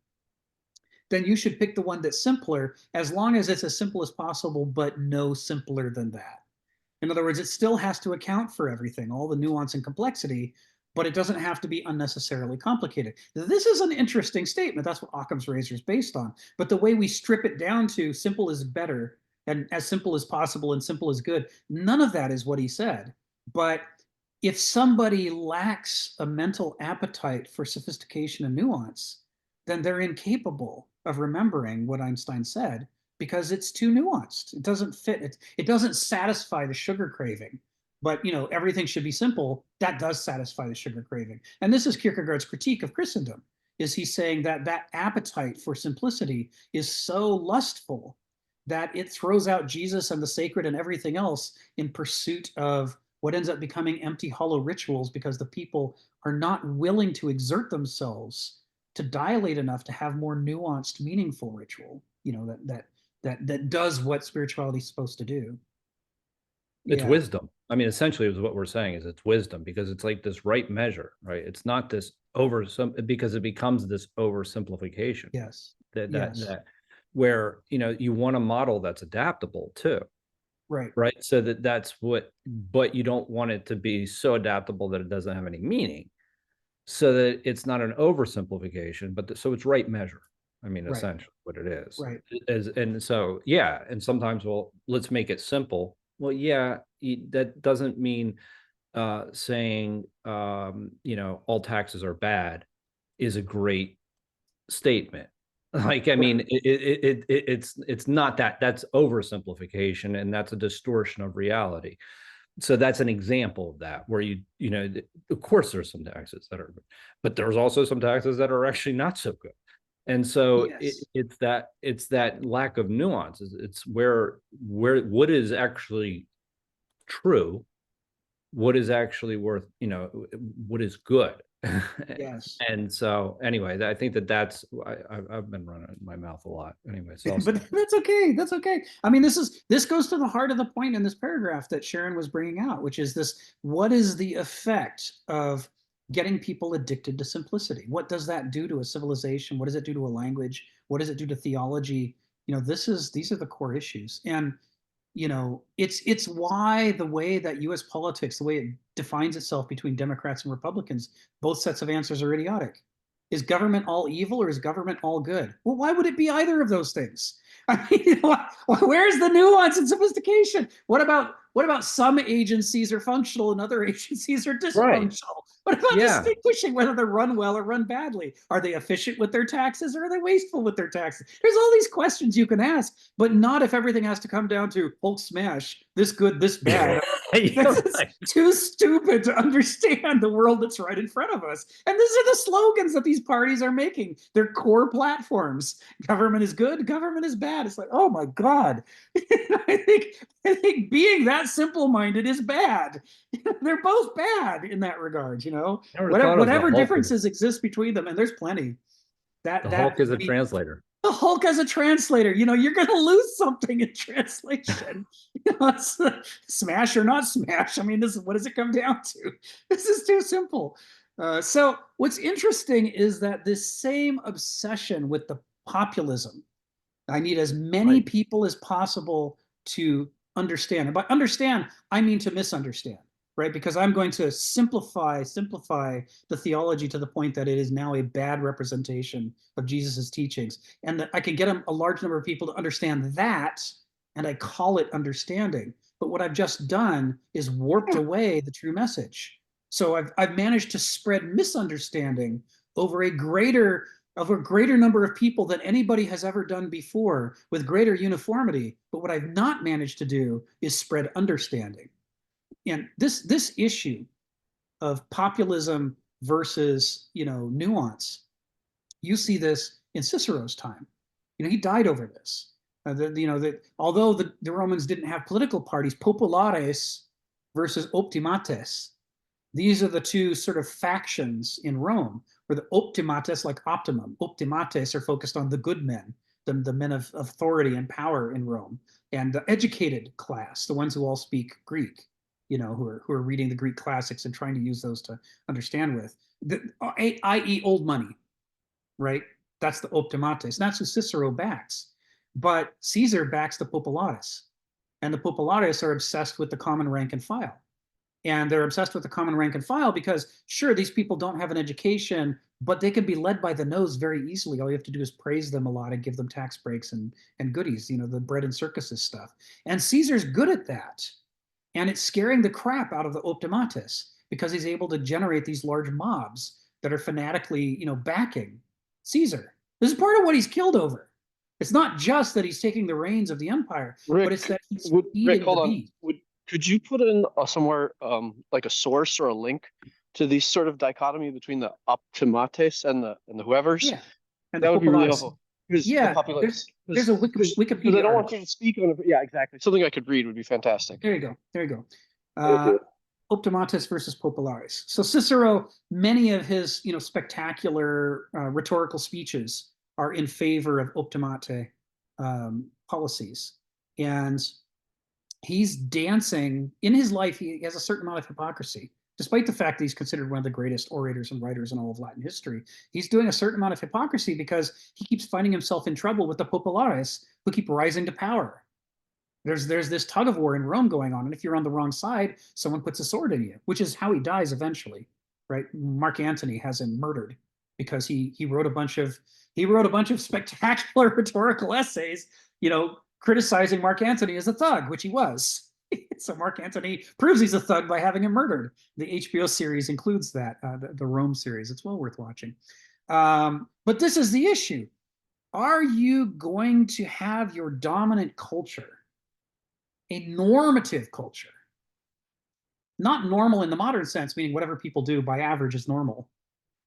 Speaker 4: then you should pick the one that's simpler, as long as it's as simple as possible, but no simpler than that. In other words, it still has to account for everything, all the nuance and complexity, but it doesn't have to be unnecessarily complicated. This is an interesting statement. That's what Occam's razor is based on. But the way we strip it down to simple is better, and as simple as possible and simple is good, none of that is what he said. But if somebody lacks a mental appetite for sophistication and nuance, then they're incapable of remembering what Einstein said because it's too nuanced. It doesn't fit. It doesn't satisfy the sugar craving. But everything should be simple. That does satisfy the sugar craving. And this is Kierkegaard's critique of Christendom. Is he's saying that that appetite for simplicity is so lustful that it throws out Jesus and the sacred and everything else in pursuit of what ends up becoming empty, hollow rituals because the people are not willing to exert themselves to dilate enough to have more nuanced, meaningful ritual. That does what spirituality is supposed to do.
Speaker 8: It's
Speaker 4: Yeah.
Speaker 8: wisdom. I mean, essentially, is what we're saying is it's wisdom because it's like this right measure, right? It's not this because it becomes this oversimplification.
Speaker 4: Yes.
Speaker 8: That where you want a model that's adaptable too.
Speaker 4: Right.
Speaker 8: So that's what, but you don't want it to be so adaptable that it doesn't have any meaning, so that it's not an oversimplification, but so it's right measure. I mean,
Speaker 4: Right.
Speaker 8: essentially what it is.
Speaker 4: Right.
Speaker 8: And so, yeah. And sometimes, well, let's make it simple. Well, yeah, that doesn't mean saying, all taxes are bad is a great statement. Like, I mean, it's not that. That's oversimplification, and that's a distortion of reality. So that's an example of that, where of course there's some taxes that are good, but there's also some taxes that are actually not so good. And so
Speaker 4: Yes.
Speaker 8: it's that lack of nuance. It's where what is actually true, what is actually worth, what is good.
Speaker 4: Yes.
Speaker 8: And so anyway, I think I've been running my mouth a lot anyway. So
Speaker 4: But that's okay. That's okay. I mean, this goes to the heart of the point in this paragraph that Sharon was bringing out, which is this: what is the effect of getting people addicted to simplicity? What does that do to a civilization? What does it do to a language? What does it do to theology? These are the core issues. And it's why the way that US politics, the way it defines itself between Democrats and Republicans, both sets of answers are idiotic. Is government all evil or is government all good? Well, why would it be either of those things? I mean, where's the nuance and sophistication? What about some agencies are functional and other agencies are dysfunctional?
Speaker 8: Right.
Speaker 4: What about
Speaker 8: Yeah.
Speaker 4: distinguishing whether they're run well or run badly? Are they efficient with their taxes or are they wasteful with their taxes? There's all these questions you can ask, but not if everything has to come down to Hulk smash, this good, this bad. It's too stupid to understand the world that's right in front of us. And these are the slogans that these parties are making. They're core platforms. Government is good, government is bad. It's like, oh my God. I think being that simple-minded is bad. They're both bad in that regard, whatever differences exist between them, and there's plenty.
Speaker 8: The Hulk is a translator.
Speaker 4: The Hulk as a translator, you're going to lose something in translation. It's smash or not smash. I mean, what does it come down to? This is too simple. So what's interesting is that this same obsession with the populism, I need as many people as possible to understand. And by understand, I mean to misunderstand, right? Because I'm going to simplify the theology to the point that it is now a bad representation of Jesus's teachings. And that I can get a large number of people to understand that, and I call it understanding. But what I've just done is warped away the true message. So I've managed to spread misunderstanding over a greater number of people than anybody has ever done before, with greater uniformity. But what I've not managed to do is spread understanding. And this issue of populism versus nuance, you see this in Cicero's time. He died over this. Although the Romans didn't have political parties, populares versus optimates. These are the two sort of factions in Rome, where the optimates, like optimum, optimates are focused on the good men, the men of authority and power in Rome, and the educated class, the ones who all speak Greek, who are reading the Greek classics and trying to use those to understand with, i.e. old money, right? That's the optimates. And that's who Cicero backs. But Caesar backs the populares. And the populares are obsessed with the common rank and file. And they're obsessed with the common rank and file because, sure, these people don't have an education, but they can be led by the nose very easily. All you have to do is praise them a lot and give them tax breaks and goodies, the bread and circuses stuff. And Caesar's good at that. And it's scaring the crap out of the optimates. because he's able to generate these large mobs that are fanatically, backing Caesar. This is part of what he's killed over. It's not just that he's taking the reins of the empire, but it's that he's feeding
Speaker 3: Hold
Speaker 4: the
Speaker 3: on.
Speaker 4: beast.
Speaker 3: Could you put in somewhere like a source or a link to these sort of dichotomy between the optimates and the whoever's?
Speaker 4: Yeah, and
Speaker 3: that
Speaker 4: the
Speaker 3: would be really
Speaker 4: populace.
Speaker 3: helpful. Because
Speaker 4: Yeah,
Speaker 3: the populace.
Speaker 4: there's a
Speaker 3: Because
Speaker 4: Wikipedia
Speaker 3: I don't want
Speaker 4: article.
Speaker 3: you to speak on it. Yeah, exactly. Something I could read would be fantastic.
Speaker 4: There you go. There you go.
Speaker 3: Thank you.
Speaker 4: Optimatus versus popularis. So Cicero, many of his spectacular rhetorical speeches are in favor of optimate policies, and he's dancing in his life. He has a certain amount of hypocrisy, despite the fact that he's considered one of the greatest orators and writers in all of Latin history. He's doing a certain amount of hypocrisy because he keeps finding himself in trouble with the populares who keep rising to power. There's this tug of war in Rome going on, and if you're on the wrong side, someone puts a sword in you, which is how he dies eventually, right? Mark Antony has him murdered because he wrote a bunch of spectacular rhetorical essays, criticizing Mark Antony as a thug, which he was. So Mark Antony proves he's a thug by having him murdered. The HBO series includes that, the Rome series. It's well worth watching. But this is the issue. Are you going to have your dominant culture, a normative culture, not normal in the modern sense, meaning whatever people do by average is normal,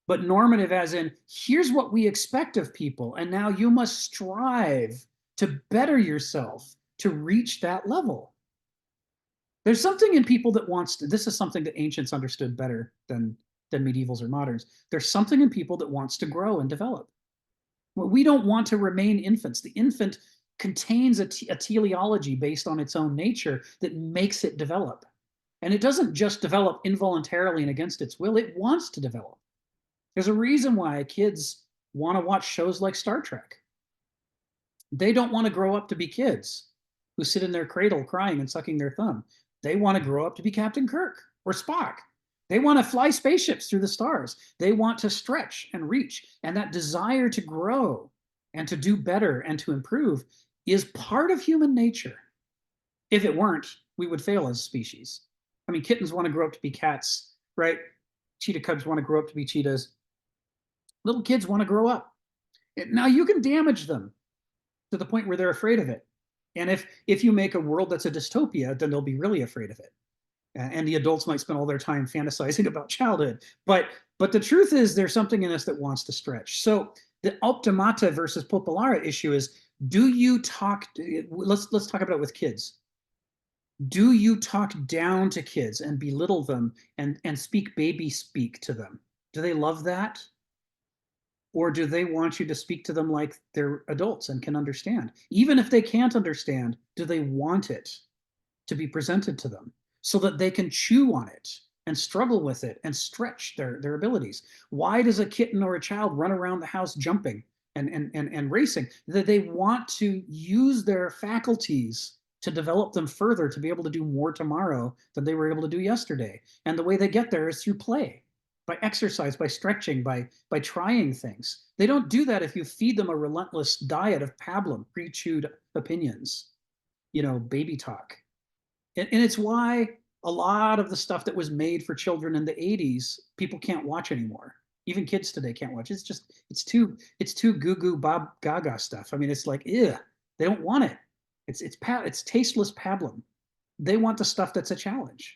Speaker 4: but normative as in, here's what we expect of people, and now you must strive to better yourself to reach that level. There's something in people that wants to, this is something that ancients understood better than medievals or moderns. There's something in people that wants to grow and develop. We don't want to remain infants. The infant contains a teleology based on its own nature that makes it develop. And it doesn't just develop involuntarily and against its will, it wants to develop. There's a reason why kids want to watch shows like Star Trek. They don't want to grow up to be kids who sit in their cradle crying and sucking their thumb. They want to grow up to be Captain Kirk or Spock. They want to fly spaceships through the stars. They want to stretch and reach. And that desire to grow and to do better and to improve is part of human nature. If it weren't, we would fail as a species. I mean, kittens want to grow up to be cats, right? Cheetah cubs want to grow up to be cheetahs. Little kids want to grow up. Now you can damage them to the point where they're afraid of it. And if you make a world that's a dystopia, then they'll be really afraid of it. And the adults might spend all their time fantasizing about childhood. But the truth is there's something in us that wants to stretch. So the optimata versus populare issue is, do you talk, let's talk about it with kids. Do you talk down to kids and belittle them and speak baby speak to them? Do they love that? Or do they want you to speak to them like they're adults and can understand? Even if they can't understand, do they want it to be presented to them so that they can chew on it and struggle with it and stretch their abilities? Why does a kitten or a child run around the house jumping and racing? That they want to use their faculties to develop them further, to be able to do more tomorrow than they were able to do yesterday. And the way they get there is through play, by exercise, by stretching, by trying things. They don't do that if you feed them a relentless diet of pablum, pre-chewed opinions, baby talk. And it's why a lot of the stuff that was made for children in the 80s, people can't watch anymore. Even kids today can't watch. It's too goo-goo Bob Gaga stuff. I mean, it's like, ew, they don't want it. It's tasteless pablum. They want the stuff that's a challenge.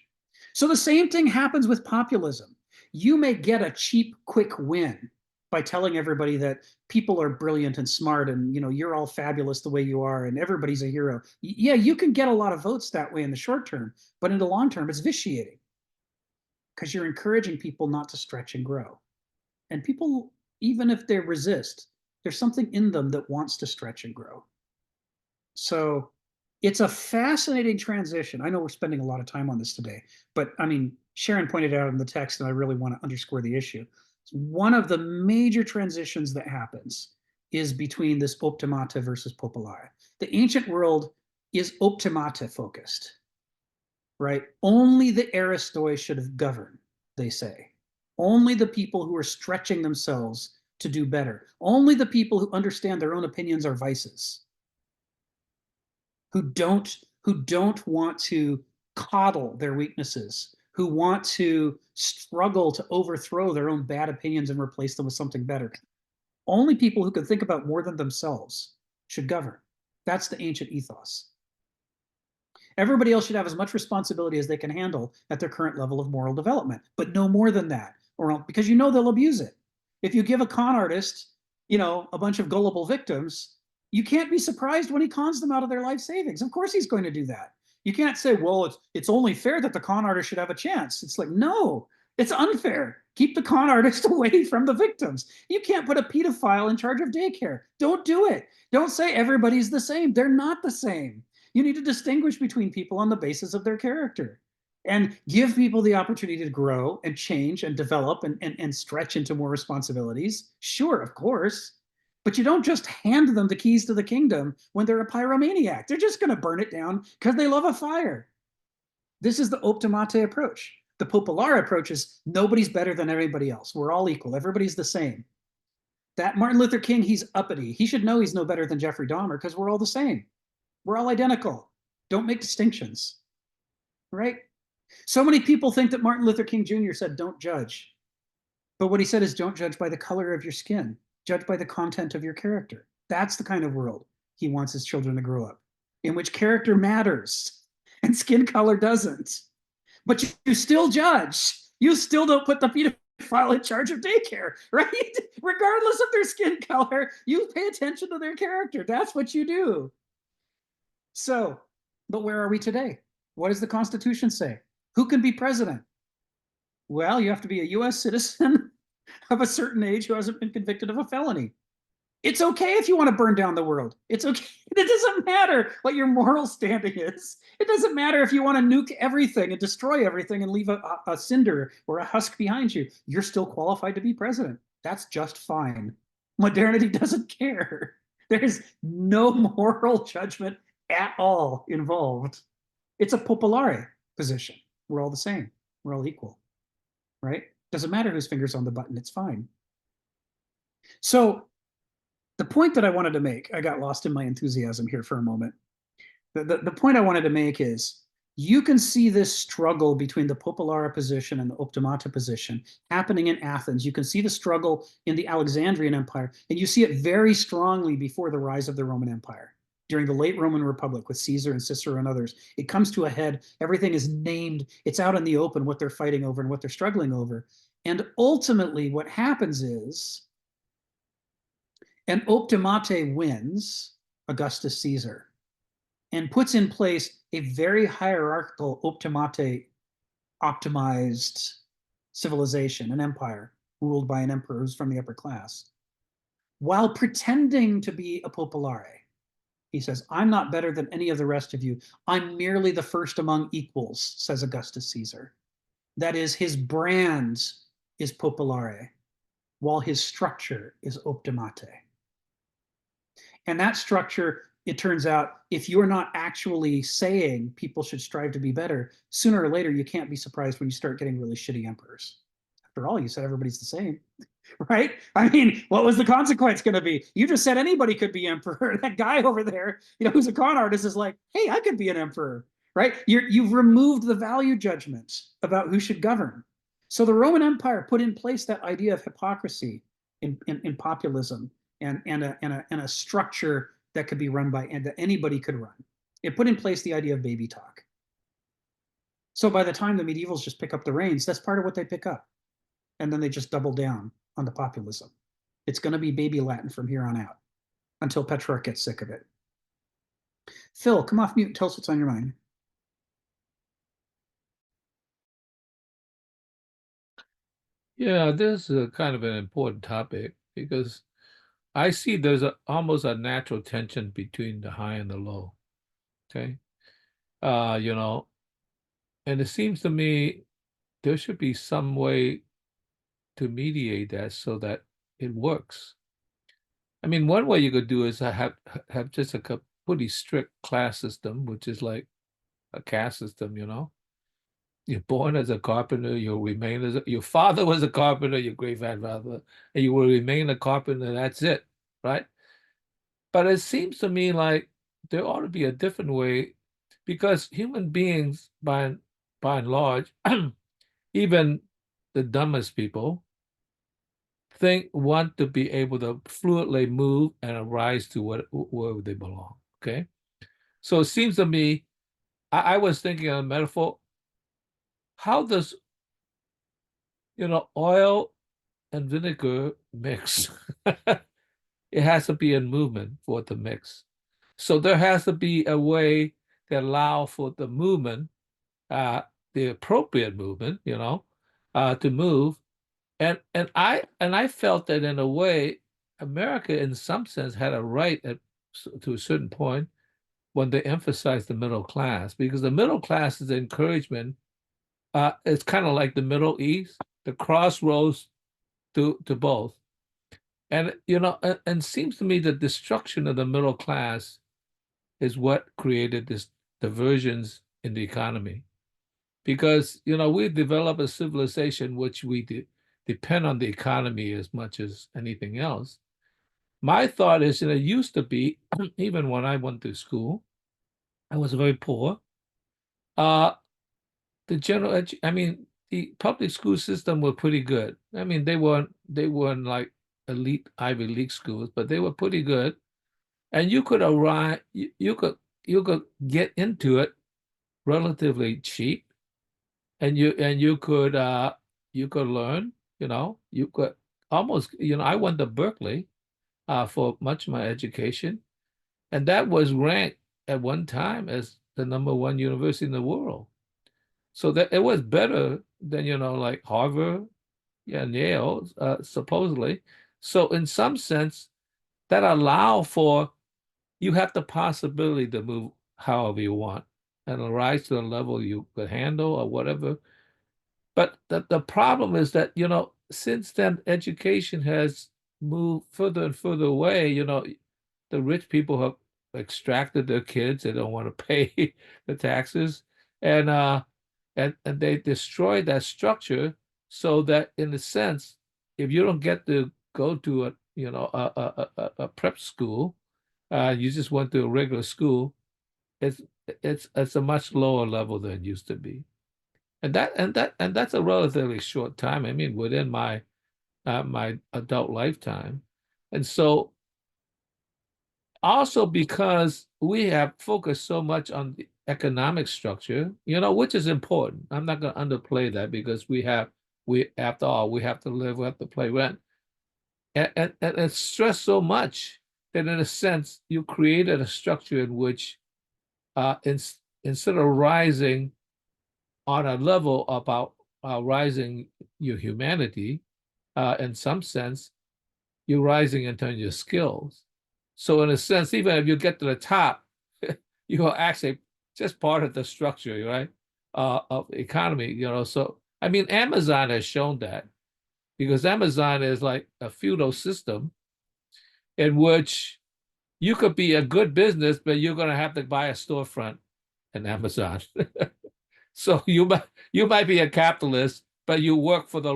Speaker 4: So the same thing happens with populism. You may get a cheap, quick win by telling everybody that people are brilliant and smart and you're all fabulous the way you are and everybody's a hero. Yeah, you can get a lot of votes that way in the short term, but in the long term, it's vitiating because you're encouraging people not to stretch and grow. And people, even if they resist, there's something in them that wants to stretch and grow. So it's a fascinating transition. I know we're spending a lot of time on this today, but I mean, Sharon pointed out in the text, and I really want to underscore the issue. One of the major transitions that happens is between this optimata versus populare. The ancient world is optimata focused, right? Only the aristoi should have governed, they say. Only the people who are stretching themselves to do better. Only the people who understand their own opinions are vices. Who don't want to coddle their weaknesses, who want to struggle to overthrow their own bad opinions and replace them with something better. Only people who can think about more than themselves should govern. That's the ancient ethos. Everybody else should have as much responsibility as they can handle at their current level of moral development, but no more than that, or because you know they'll abuse it. If you give a con artist, a bunch of gullible victims, you can't be surprised when he cons them out of their life savings. Of course he's going to do that. You can't say, well, it's only fair that the con artist should have a chance. It's like, no, it's unfair. Keep the con artist away from the victims. You can't put a pedophile in charge of daycare. Don't do it. Don't say everybody's the same. They're not the same. You need to distinguish between people on the basis of their character and give people the opportunity to grow and change and develop and stretch into more responsibilities. Sure, of course. But you don't just hand them the keys to the kingdom when they're a pyromaniac. They're just going to burn it down because they love a fire. This is the optimate approach. The popolare approach is nobody's better than everybody else. We're all equal. Everybody's the same. That Martin Luther King, he's uppity. He should know he's no better than Jeffrey Dahmer because we're all the same. We're all identical. Don't make distinctions, right? So many people think that Martin Luther King Jr. said, don't judge. But what he said is, don't judge by the color of your skin. Judge by the content of your character. That's the kind of world he wants his children to grow up, in which character matters and skin color doesn't. But you still judge. You still don't put the pedophile in charge of daycare, right? Regardless of their skin color, you pay attention to their character. That's what you do. So, but where are we today? What does the Constitution say? Who can be president? Well, you have to be a US citizen of a certain age who hasn't been convicted of a felony. It's okay if you want to burn down the world. It's okay. It doesn't matter what your moral standing is. It doesn't matter if you want to nuke everything and destroy everything and leave a cinder or a husk behind you. You're still qualified to be president. That's just fine. Modernity doesn't care. There's no moral judgment at all involved. It's a popolare position. We're all the same. We're all equal, right? Doesn't matter whose finger's on the button. It's fine. So the point that I wanted to make, I got lost in my enthusiasm here for a moment. The point I wanted to make is you can see this struggle between the popolare position and the optimata position happening in Athens. You can see the struggle in the Alexandrian Empire, and you see it very strongly before the rise of the Roman Empire. During the late Roman Republic with Caesar and Cicero and others, it comes to a head. Everything is named. It's out in the open what they're fighting over and what they're struggling over. And ultimately what happens is an optimate wins, Augustus Caesar, and puts in place a very hierarchical optimate optimized civilization, an empire ruled by an emperor who's from the upper class, while pretending to be a popolare. He says, I'm not better than any of the rest of you. I'm merely the first among equals, says Augustus Caesar. That is, his brand is popolare, while his structure is optimate. And that structure, it turns out, if you're not actually saying people should strive to be better, sooner or later, you can't be surprised when you start getting really shitty emperors. After all, you said everybody's the same, right? I mean, what was the consequence going to be? You just said anybody could be emperor. That guy over there, who's a con artist is like, hey, I could be an emperor, right? You've removed the value judgments about who should govern. So the Roman Empire put in place that idea of hypocrisy in populism and a structure that could be run by, and that anybody could run. It put in place the idea of baby talk. So by the time the medievals just pick up the reins, that's part of what they pick up. And then they just double down on the populism. It's going to be baby Latin from here on out until Petrarch gets sick of it. Phil, come off mute and tell us what's on your mind.
Speaker 5: Yeah, this is a kind of an important topic because I see there's almost a natural tension between the high and the low. Okay. And it seems to me there should be some way to mediate that so that it works. I mean, one way you could do is have just a pretty strict class system, which is like a caste system, You're born as a carpenter, you'll remain as your father was a carpenter, your great-grandfather, and you will remain a carpenter, that's it, right? But it seems to me like there ought to be a different way, because human beings, by and large, even the dumbest people want to be able to fluidly move and arise to wherever they belong. Okay. So it seems to me, I was thinking of a metaphor. How does, oil and vinegar mix? It has to be in movement for it to mix. So there has to be a way that allow for the movement, the appropriate movement, to move. And I felt that in a way, America, in some sense, had a right to a certain point when they emphasized the middle class, because the middle class is encouragement. It's kind of like the Middle East, the crossroads to both. And and seems to me the destruction of the middle class is what created this diversions in the economy. Because we develop a civilization which we depend on the economy as much as anything else. My thought is, it used to be, even when I went to school, I was very poor. The public school system were pretty good. I mean, they weren't like elite Ivy League schools, but they were pretty good. And you could arrive, you could get into it relatively cheap, and you could learn. You could almost. I went to Berkeley for much of my education, and that was ranked at one time as the #1 university in the world. So that it was better than, like Harvard, yeah, and Yale, supposedly. So in some sense, that allow for, you have the possibility to move however you want and rise to the level you could handle or whatever. But the problem is that, since then, education has moved further and further away. The rich people have extracted their kids. They don't want to pay the taxes. And they destroyed that structure, so that, in a sense, if you don't get to go to a prep school, you just went to a regular school, it's it's a much lower level than it used to be. And that's a relatively short time. I mean, within my adult lifetime. And so, also because we have focused so much on the economic structure, which is important. I'm not going to underplay that, because after all, we have to live, we have to pay rent. And it's stressed so much that, in a sense, you created a structure in which, instead of rising on a level about rising your humanity, in some sense, you're rising in terms of your skills. So in a sense, even if you get to the top, you are actually just part of the structure, right, of the economy. So I mean, Amazon has shown that, because Amazon is like a feudal system in which you could be a good business, but you're going to have to buy a storefront in Amazon. So you might be a capitalist, but you work for the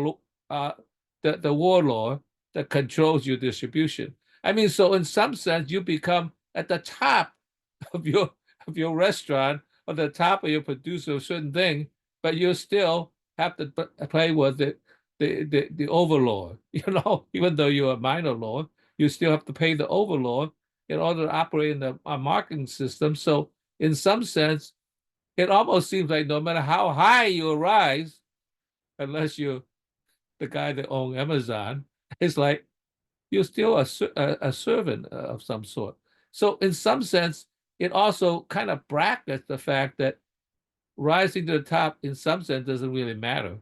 Speaker 5: warlord that controls your distribution. I mean, so in some sense, you become at the top of your restaurant, or the top of your producer of a certain thing, but you still have to play with the overlord. Even though you're a minor lord, you still have to pay the overlord in order to operate in the marketing system. So in some sense, it almost seems like no matter how high you rise, unless you're the guy that owns Amazon, it's like you're still a servant of some sort. So in some sense, it also kind of brackets the fact that rising to the top, in some sense, doesn't really matter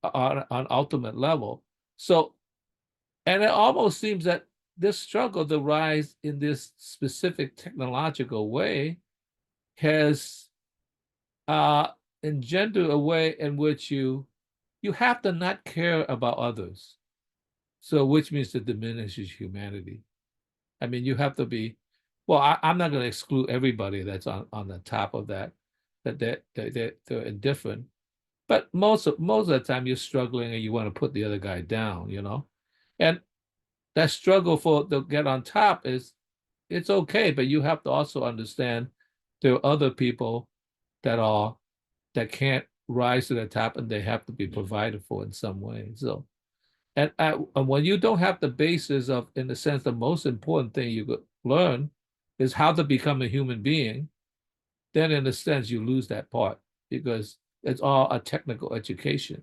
Speaker 5: on ultimate level. So, and it almost seems that this struggle to rise in this specific technological way has engender a way in which you have to not care about others. So, which means to diminishes humanity. I mean, you have to be, well, I'm not going to exclude everybody that's on the top of that they're indifferent. But most of the time you're struggling and you want to put the other guy down, And that struggle to get on top it's okay, but you have to also understand there are other people that can't rise to the top and they have to be provided for in some way. So, and when you don't have the basis of, in the sense, the most important thing you could learn is how to become a human being, then in a sense you lose that part because it's all a technical education.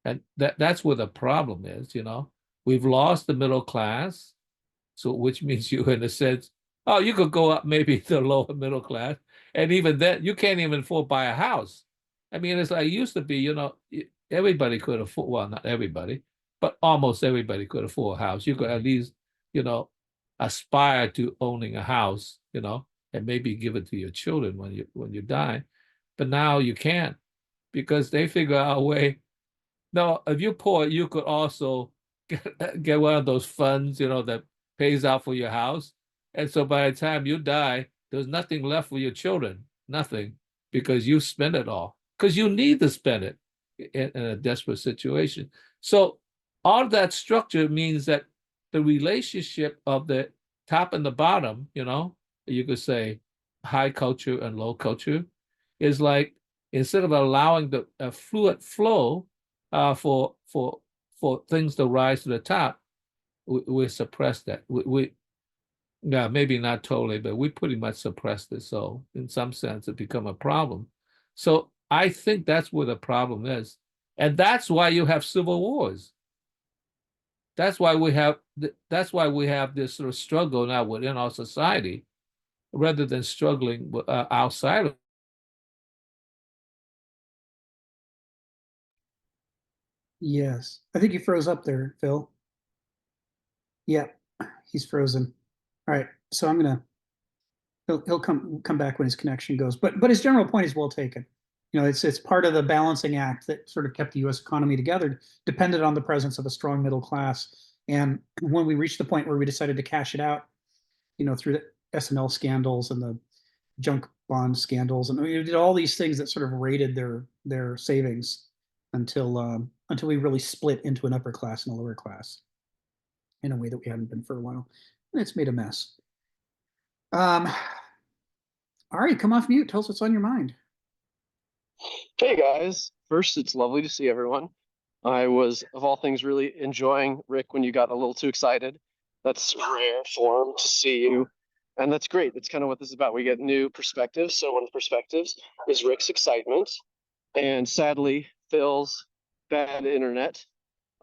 Speaker 5: And that's where the problem is, you know. We've lost the middle class, so which means you, in a sense, oh, you could go up maybe to lower middle class, and even then, you can't even afford to buy a house. I mean, it's like it used to be, you know, everybody could afford, well, not everybody, but almost everybody could afford a house. You could at least, you know, aspire to owning a house, you know, and maybe give it to your children when you die. But now you can't because they figure out a way. No, if you're poor, you could also get one of those funds, you know, that pays out for your house. And so by the time you die, there's nothing left for your children, nothing, because you spent it all, because you need to spend it in a desperate situation. So all that structure means that the relationship of the top and the bottom, you know, you could say high culture and low culture, is like instead of allowing the fluid flow for things to rise to the top, we suppress that. Yeah, maybe not totally, but we pretty much suppressed it. So in some sense, it become a problem. So I think that's where the problem is, and that's why you have civil wars. That's why we have this sort of struggle now within our society, rather than struggling outside of.
Speaker 4: Yes. I think you froze up there, Phil. Yeah, he's frozen. All right. So he'll come back when his connection goes. But his general point is well taken. You know, it's part of the balancing act that sort of kept the US economy together, depended on the presence of a strong middle class. And when we reached the point where we decided to cash it out, you know, through the S&L scandals and the junk bond scandals, and we did all these things that sort of raided their savings until we really split into an upper class and a lower class in a way that we hadn't been for a while. And it's made a mess. Ari, come off mute. Tell us what's on your mind.
Speaker 3: Hey guys, first it's lovely to see everyone. I was, of all things, really enjoying Rick when you got a little too excited. That's rare form to see you, and that's great. That's kind of what this is about. We get new perspectives. So one of the perspectives is Rick's excitement, and sadly Phil's bad internet.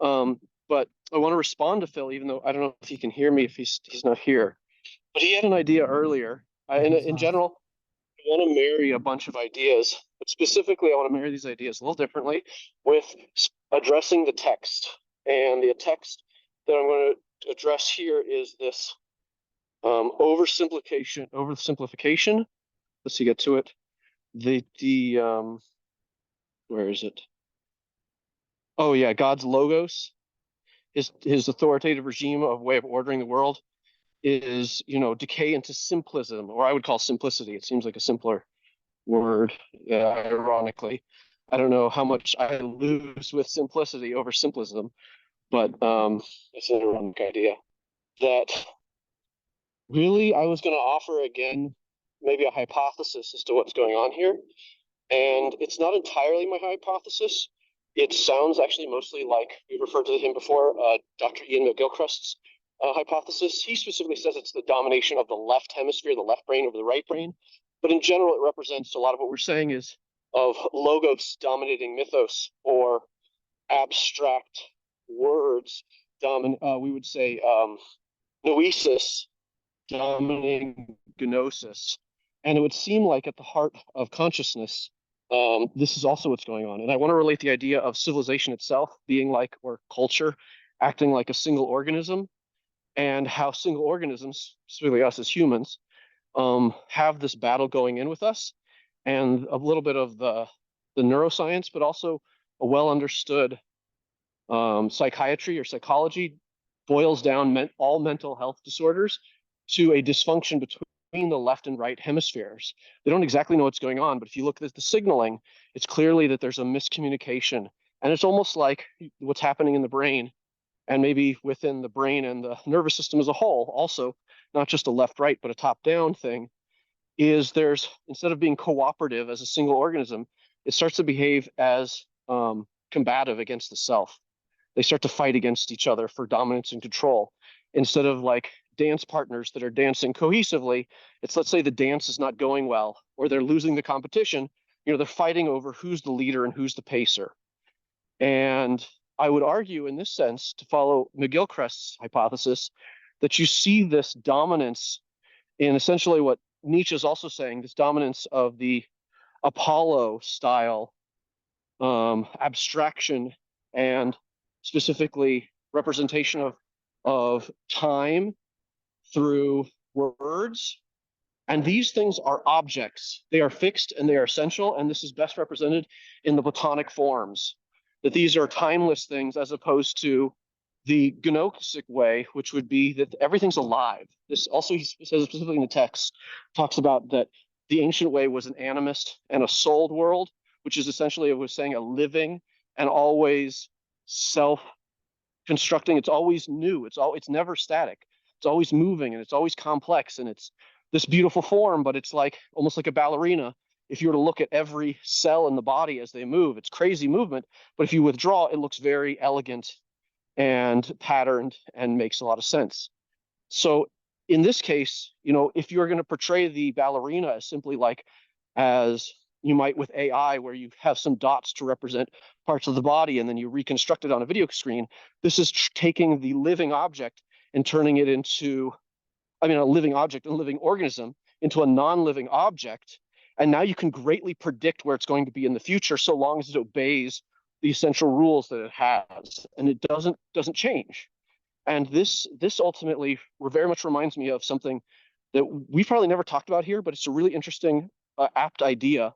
Speaker 3: But I want to respond to Phil, even though I don't know if he can hear me if he's not here. But he had an idea earlier. In general, I want to marry a bunch of ideas, but specifically, I want to marry these ideas a little differently with addressing the text. And the text that I'm going to address here is this oversimplification. Let's see, get to it. Where is it? Oh yeah, God's logos, his authoritative regime of way of ordering the world is, you know, decay into simplism, or I would call simplicity. It seems like a simpler word, ironically. I don't know how much I lose with simplicity over simplism, but it's an ironic idea. That really I was going to offer again maybe a hypothesis as to what's going on here. And it's not entirely my hypothesis. It sounds actually mostly like, we referred to him before, Dr. Ian McGilchrist's hypothesis. He specifically says it's the domination of the left hemisphere, the left brain over the right brain. But in general, it represents a lot of what we're saying is of logos dominating mythos, or abstract words we would say noesis dominating gnosis. And it would seem like at the heart of consciousness, this is also what's going on. And I want to relate the idea of civilization itself being like, or culture acting like a single organism, and how single organisms, specifically us as humans, have this battle going in with us, and a little bit of the neuroscience, but also a well understood psychiatry or psychology boils down all mental health disorders to a dysfunction between the left and right hemispheres. They don't exactly know what's going on, but if you look at the signaling, it's clearly that there's a miscommunication. And it's almost like what's happening in the brain, and maybe within the brain and the nervous system as a whole, also not just a left-right, but a top-down thing, is there's, instead of being cooperative as a single organism, it starts to behave as combative against the self. They start to fight against each other for dominance and control. Instead of like dance partners that are dancing cohesively, it's, let's say the dance is not going well or they're losing the competition, they're fighting over who's the leader and who's the pacer. And I would argue in this sense, to follow McGilchrist's hypothesis, that you see this dominance in essentially what Nietzsche is also saying, this dominance of the Apollo style abstraction and specifically representation of time through words. And these things are objects. They are fixed and they are essential. And this is best represented in the Platonic forms, that these are timeless things as opposed to the Gnostic way, which would be that everything's alive. This also, he says specifically in the text, talks about that the ancient way was an animist and a souled world, which is essentially, it was saying, a living and always self-constructing. It's always new. It's never static. It's always moving and it's always complex, and it's this beautiful form, but it's like almost like a ballerina. If you were to look at every cell in the body as they move, it's crazy movement. But if you withdraw, it looks very elegant and patterned and makes a lot of sense. So in this case, if you're going to portray the ballerina as simply like as you might with AI, where you have some dots to represent parts of the body and then you reconstruct it on a video screen, this is taking the living object and turning it into, a living object, a living organism, into a non-living object. And now you can greatly predict where it's going to be in the future, so long as it obeys the essential rules that it has, and it doesn't change. And this ultimately very much reminds me of something that we've probably never talked about here, but it's a really interesting, apt idea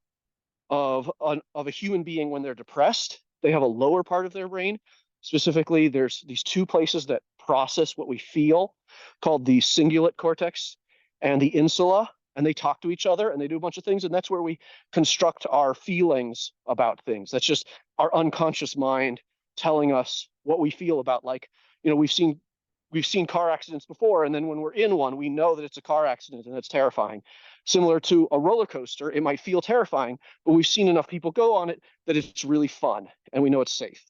Speaker 3: of a human being when they're depressed. They have a lower part of their brain. Specifically, there's these two places that process what we feel, called the cingulate cortex and the insula, and they talk to each other and they do a bunch of things, and that's where we construct our feelings about things. That's just our unconscious mind telling us what we feel about, like, we've seen car accidents before, and then when we're in one, we know that it's a car accident and it's terrifying. Similar to a roller coaster, it might feel terrifying, but we've seen enough people go on it that it's really fun and we know it's safe.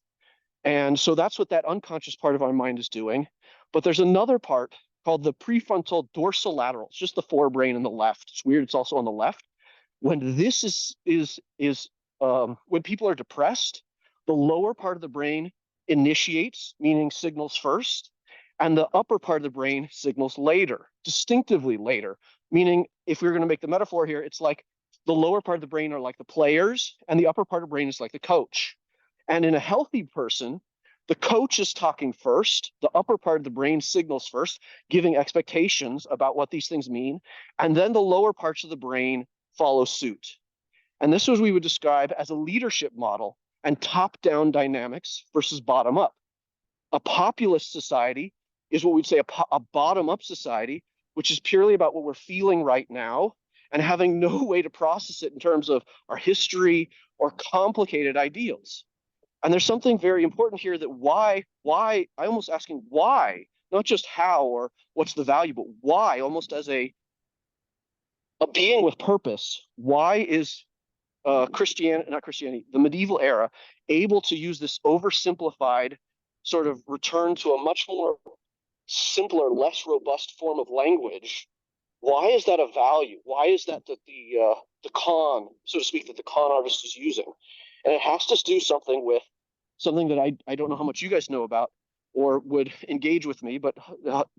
Speaker 3: And so that's what that unconscious part of our mind is doing. But there's another part called the prefrontal dorsolateral. It's just the forebrain on the left. It's weird, it's also on the left. When this is when people are depressed, the lower part of the brain initiates, meaning signals first, and the upper part of the brain signals later, distinctively later. Meaning, if we're going to make the metaphor here, it's like the lower part of the brain are like the players, and the upper part of the brain is like the coach. And in a healthy person, the coach is talking first, the upper part of the brain signals first, giving expectations about what these things mean, and then the lower parts of the brain follow suit. And this is what we would describe as a leadership model and top-down dynamics versus bottom-up. A populist society is what we'd say a bottom-up society, which is purely about what we're feeling right now and having no way to process it in terms of our history or complicated ideals. And there's something very important here, that why, I'm almost asking why, not just how or what's the value, but why, almost as a being with purpose. Why is the medieval era, able to use this oversimplified sort of return to a much more simpler, less robust form of language? Why is that a value? Why is that the con, so to speak, that the con artist is using? And it has to do something with something that I don't know how much you guys know about or would engage with me, but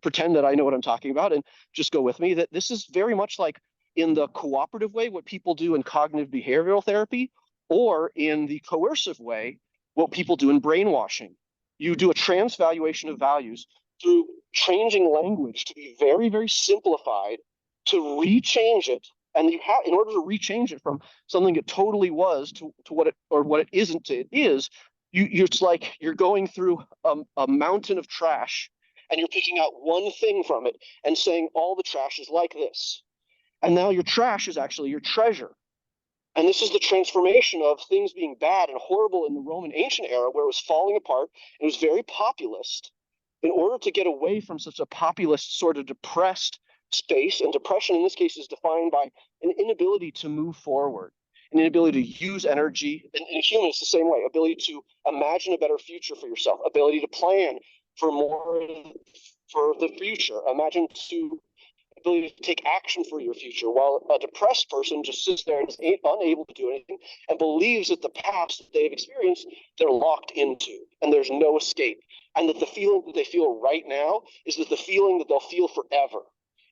Speaker 3: pretend that I know what I'm talking about and just go with me, that this is very much like in the cooperative way, what people do in cognitive behavioral therapy, or in the coercive way, what people do in brainwashing. You do a transvaluation of values through changing language to be very, very simplified, to rechange it. And you have, in order to rechange it from something it totally was to what it, or what it isn't to it is, it's like you're going through a mountain of trash and you're picking out one thing from it and saying all the trash is like this. And now your trash is actually your treasure. And this is the transformation of things being bad and horrible in the Roman ancient era, where it was falling apart and it was very populist. In order to get away from such a populist, sort of depressed space, and depression in this case is defined by an inability to move forward. an inability to use energy. In humans, the same way, ability to imagine a better future for yourself, ability to plan for more for the future, ability to take action for your future, while a depressed person just sits there and is unable to do anything and believes that the past that they've experienced, they're locked into and there's no escape. And that the feeling that they feel right now is that the feeling that they'll feel forever.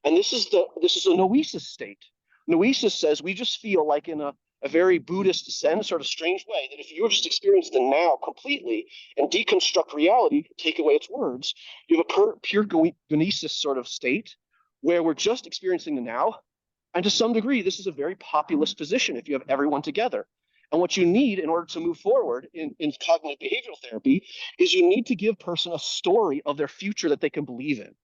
Speaker 3: And this is a noesis state. Noesis says we just feel like in a very Buddhist Zen sort of strange way that if you just experience the now completely and deconstruct reality, take away its words, you have a pure noesis sort of state where we're just experiencing the now. And to some degree, this is a very populist position if you have everyone together. And what you need in order to move forward in cognitive behavioral therapy is you need to give a person a story of their future that they can believe in.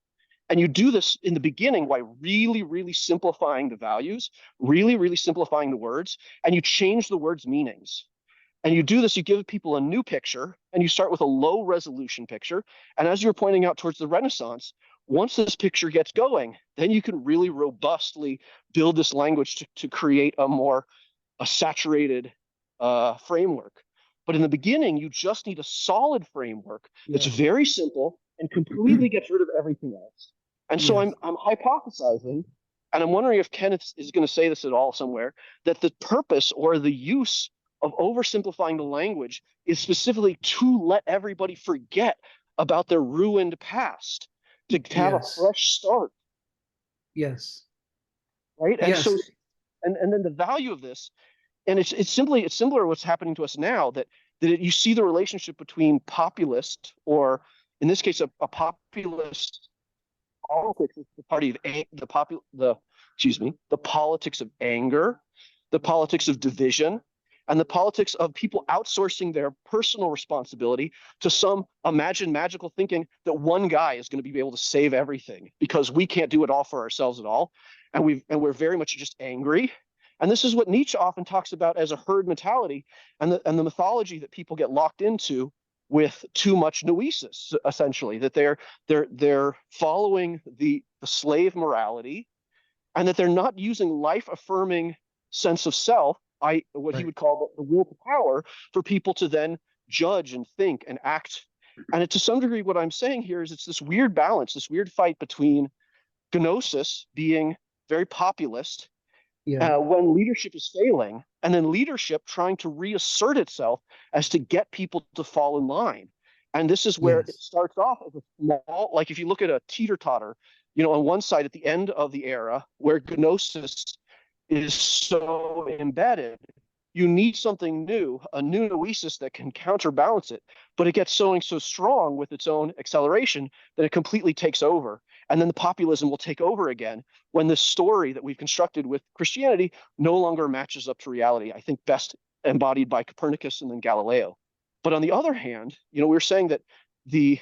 Speaker 3: And you do this in the beginning by really, really simplifying the values, really, really simplifying the words, and you change the words' meanings. And you do this, you give people a new picture, and you start with a low resolution picture. And as you're pointing out towards the Renaissance, once this picture gets going, then you can really robustly build this language to create a saturated framework. But in the beginning, you just need a solid framework that's very simple and completely gets rid of everything else. And so I'm hypothesizing, and I'm wondering if Kenneth is going to say this at all somewhere, that the purpose or the use of oversimplifying the language is specifically to let everybody forget about their ruined past, to have a fresh start.
Speaker 4: Yes.
Speaker 3: Right. And
Speaker 4: Yes.
Speaker 3: so, and then the value of this, and it's similar to what's happening to us now, that you see the relationship between populist, or in this case, a populist politics is the party of the politics of anger, the politics of division, and the politics of people outsourcing their personal responsibility to some imagined magical thinking that one guy is going to be able to save everything because we can't do it all for ourselves at all. And we're very much just angry. And this is what Nietzsche often talks about as a herd mentality, and the mythology that people get locked into with too much noesis, essentially, that they're following the slave morality, and that they're not using life-affirming sense of self, what he would call the will to power, for people to then judge and think and act. And to some degree, what I'm saying here is it's this weird balance, this weird fight between gnosis being very populist, when leadership is failing, and then leadership trying to reassert itself as to get people to fall in line. And this is where it starts off as a small, like if you look at a teeter-totter, on one side at the end of the era where gnosis is so embedded, you need something new, a new noesis that can counterbalance it, but it gets so strong with its own acceleration that it completely takes over. And then the populism will take over again when this story that we've constructed with Christianity no longer matches up to reality. I think best embodied by Copernicus and then Galileo. But on the other hand, we were saying that the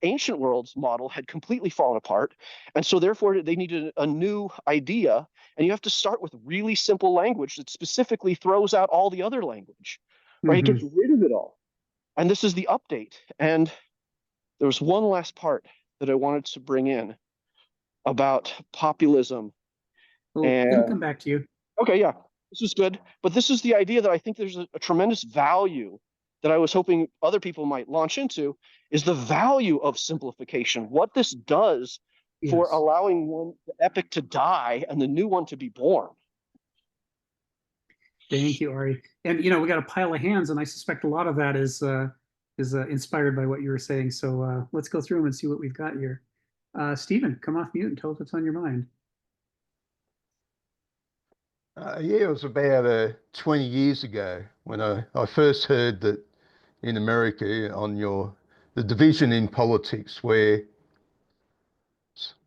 Speaker 3: ancient world's model had completely fallen apart. And so therefore they needed a new idea. And you have to start with really simple language that specifically throws out all the other language, right? It gets rid of it all. And this is the update. And there was one last part that I wanted to bring in about populism.
Speaker 4: It'll come back to you.
Speaker 3: Okay, yeah, this is good. But this is the idea that I think there's a tremendous value that I was hoping other people might launch into, is the value of simplification. What this does for allowing the epic to die and the new one to be born.
Speaker 4: Thank you, Ari. And we got a pile of hands, and I suspect a lot of that is inspired by what you were saying. So let's go through them and see what we've got here. Stephen, come off mute and tell us what's on your mind.
Speaker 9: It was about 20 years ago when I first heard that in America on the division in politics, where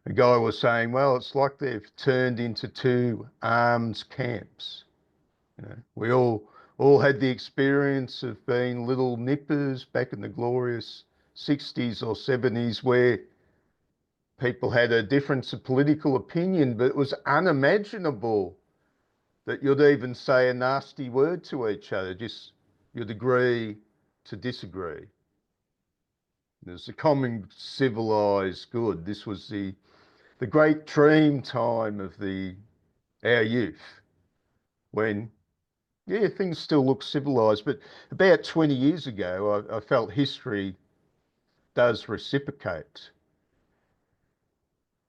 Speaker 9: a guy was saying, well, it's like they've turned into two arms camps. We all had the experience of being little nippers back in the glorious 60s or 70s, where people had a difference of political opinion, but it was unimaginable that you'd even say a nasty word to each other. Just you'd agree to disagree. There's a common civilized good. This was the great dream time of our youth, when yeah, things still look civilized, but about 20 years ago, I felt history does reciprocate.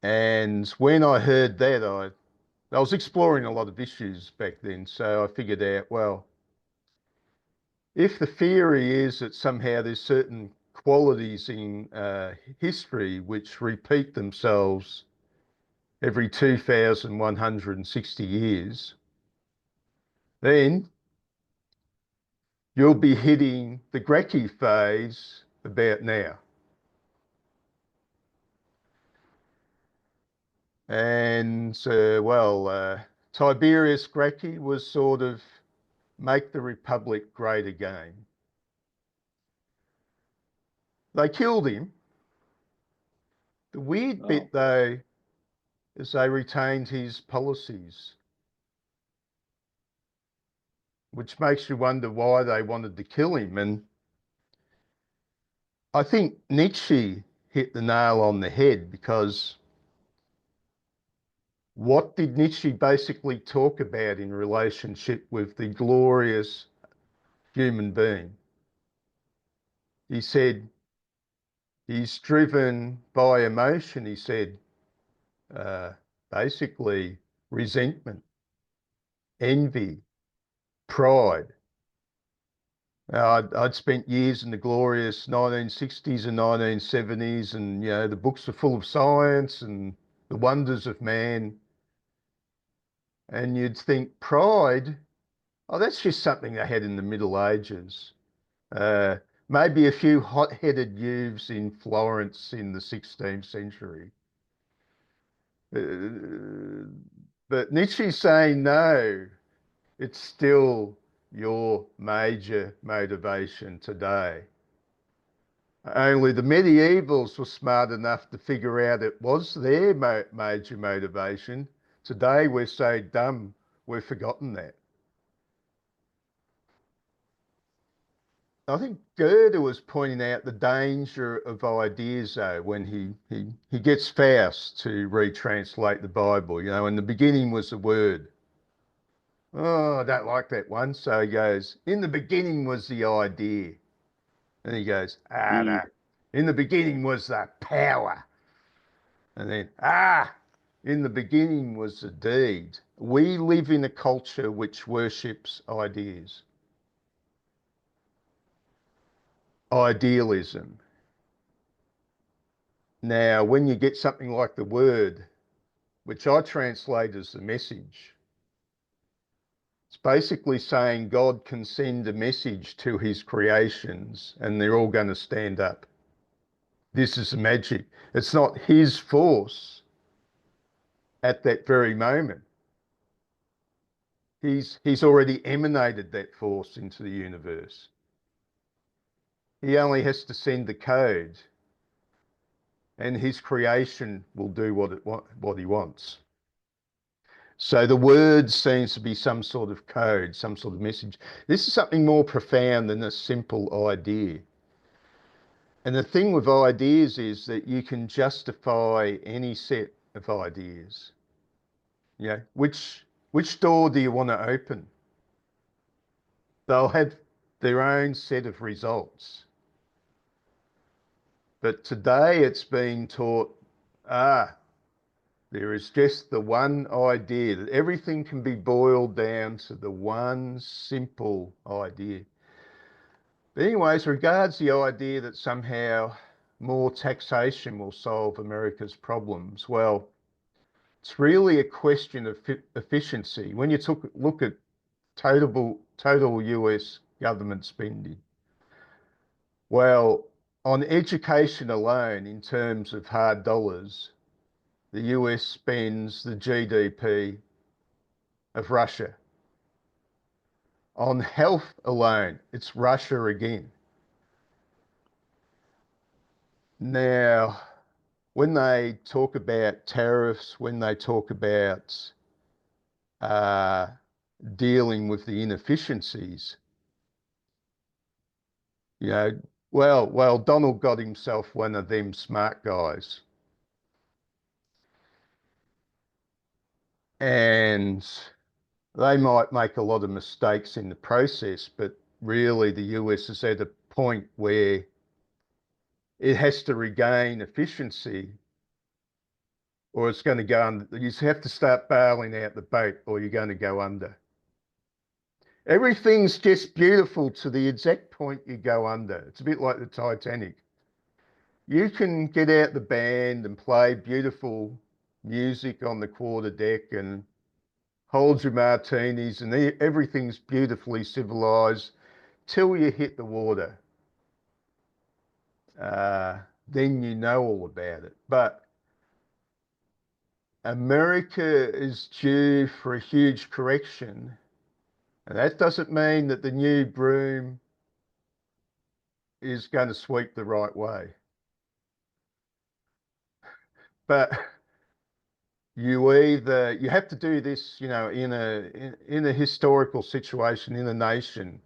Speaker 9: And when I heard that, I was exploring a lot of issues back then. So I figured out, well, if the theory is that somehow there's certain qualities in history which repeat themselves every 2,160 years, then you'll be hitting the Gracchi phase about now. And Tiberius Gracchi was sort of make the Republic great again. They killed him. The weird bit, though, is they retained his policies, which makes you wonder why they wanted to kill him. And I think Nietzsche hit the nail on the head, because what did Nietzsche basically talk about in relationship with the glorious human being? He said he's driven by emotion. He said basically resentment, envy, pride. I'd spent years in the glorious 1960s and 1970s, and the books are full of science and the wonders of man. And you'd think pride, oh, that's just something they had in the Middle Ages. Maybe a few hot-headed youths in Florence in the 16th century. But Nietzsche's saying, no, it's still your major motivation today. Only the medievals were smart enough to figure out it was their major motivation. Today we're so dumb, we've forgotten that. I think Goethe was pointing out the danger of ideas, though, when he gets Faust to retranslate the Bible. In the beginning was the Word. Oh, I don't like that one. So he goes, in the beginning was the idea. And he goes, no. In the beginning was the power. And then, in the beginning was the deed. We live in a culture which worships ideas. Idealism. Now, when you get something like the Word, which I translate as the message, it's basically saying God can send a message to his creations and they're all going to stand up. This is the magic. It's not his force at that very moment. He's already emanated that force into the universe. He only has to send the code, and his creation will do what he wants. So the word seems to be some sort of code, some sort of message. This is something more profound than a simple idea. And the thing with ideas is that you can justify any set of ideas. Which door do you want to open? They'll have their own set of results. But today it's being taught, there is just the one idea, that everything can be boiled down to the one simple idea. But anyways, regards the idea that somehow more taxation will solve America's problems, well, it's really a question of efficiency. When you look at total US government spending, well, on education alone, in terms of hard dollars, the US spends the GDP of Russia. On health alone, it's Russia again. Now, when they talk about tariffs, when they talk about dealing with the inefficiencies, well, Donald got himself one of them smart guys. And they might make a lot of mistakes in the process, but really the US is at a point where it has to regain efficiency or it's going to go under. You have to start bailing out the boat or you're going to go under. Everything's just beautiful to the exact point you go under. It's a bit like the Titanic. You can get out the band and play beautiful music on the quarter deck and hold your martinis and everything's beautifully civilized till you hit the water. Then you know all about it. But America is due for a huge correction. And that doesn't mean that the new broom is going to sweep the right way. But you have to do this, you know, in a historical situation in a nation.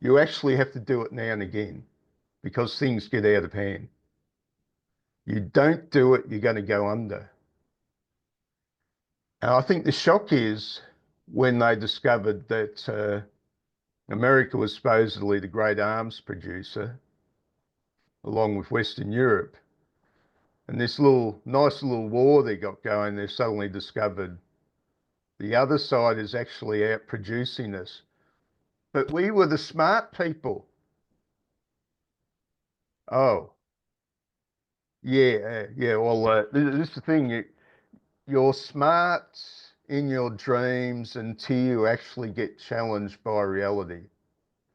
Speaker 9: You actually have to do it now and again because things get out of hand. You don't do it, you're going to go under. And I think the shock is when they discovered that America was supposedly the great arms producer, along with Western Europe. And this nice little war they got going, they've suddenly discovered the other side is actually out producing us. But we were the smart people. Oh, yeah. Well, this is the thing. You're smart in your dreams until you actually get challenged by reality.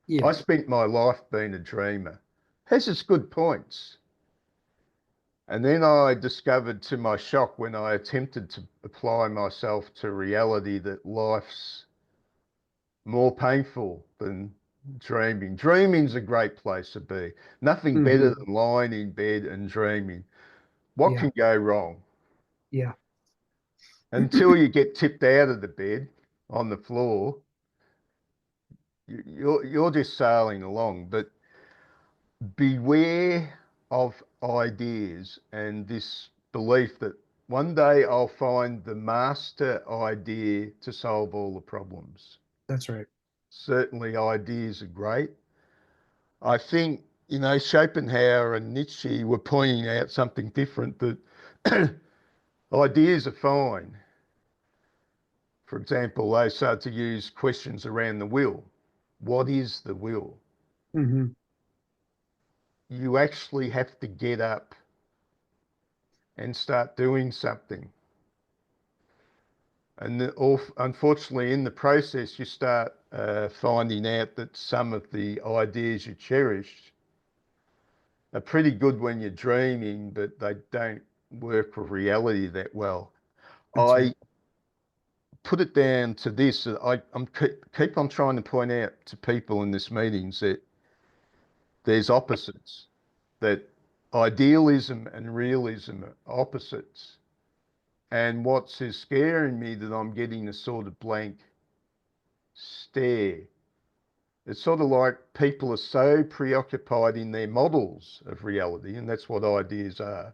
Speaker 4: Yeah.
Speaker 9: I spent my life being a dreamer. Has its good points. And then I discovered to my shock when I attempted to apply myself to reality that life's more painful than dreaming. Dreaming's a great place to be. Nothing better than lying in bed and dreaming. What can go wrong?
Speaker 4: Yeah.
Speaker 9: Until you get tipped out of the bed on the floor, you're just sailing along. But beware of ideas and this belief that one day I'll find the master idea to solve all the problems.
Speaker 4: That's right.
Speaker 9: Certainly ideas are great. I think, you know, Schopenhauer and Nietzsche were pointing out something different, that ideas are fine. For example, they start to use questions around the will. What is the will? You actually have to get up and start doing something. And unfortunately, in the process, you start finding out that some of the ideas you cherish are pretty good when you're dreaming, but they don't work with reality that well. I put it down to this. I'm keep on trying to point out to people in this meetings that there's opposites, that idealism and realism are opposites. And what's scaring me that I'm getting a sort of blank stare. It's sort of like people are so preoccupied in their models of reality, and that's what ideas are.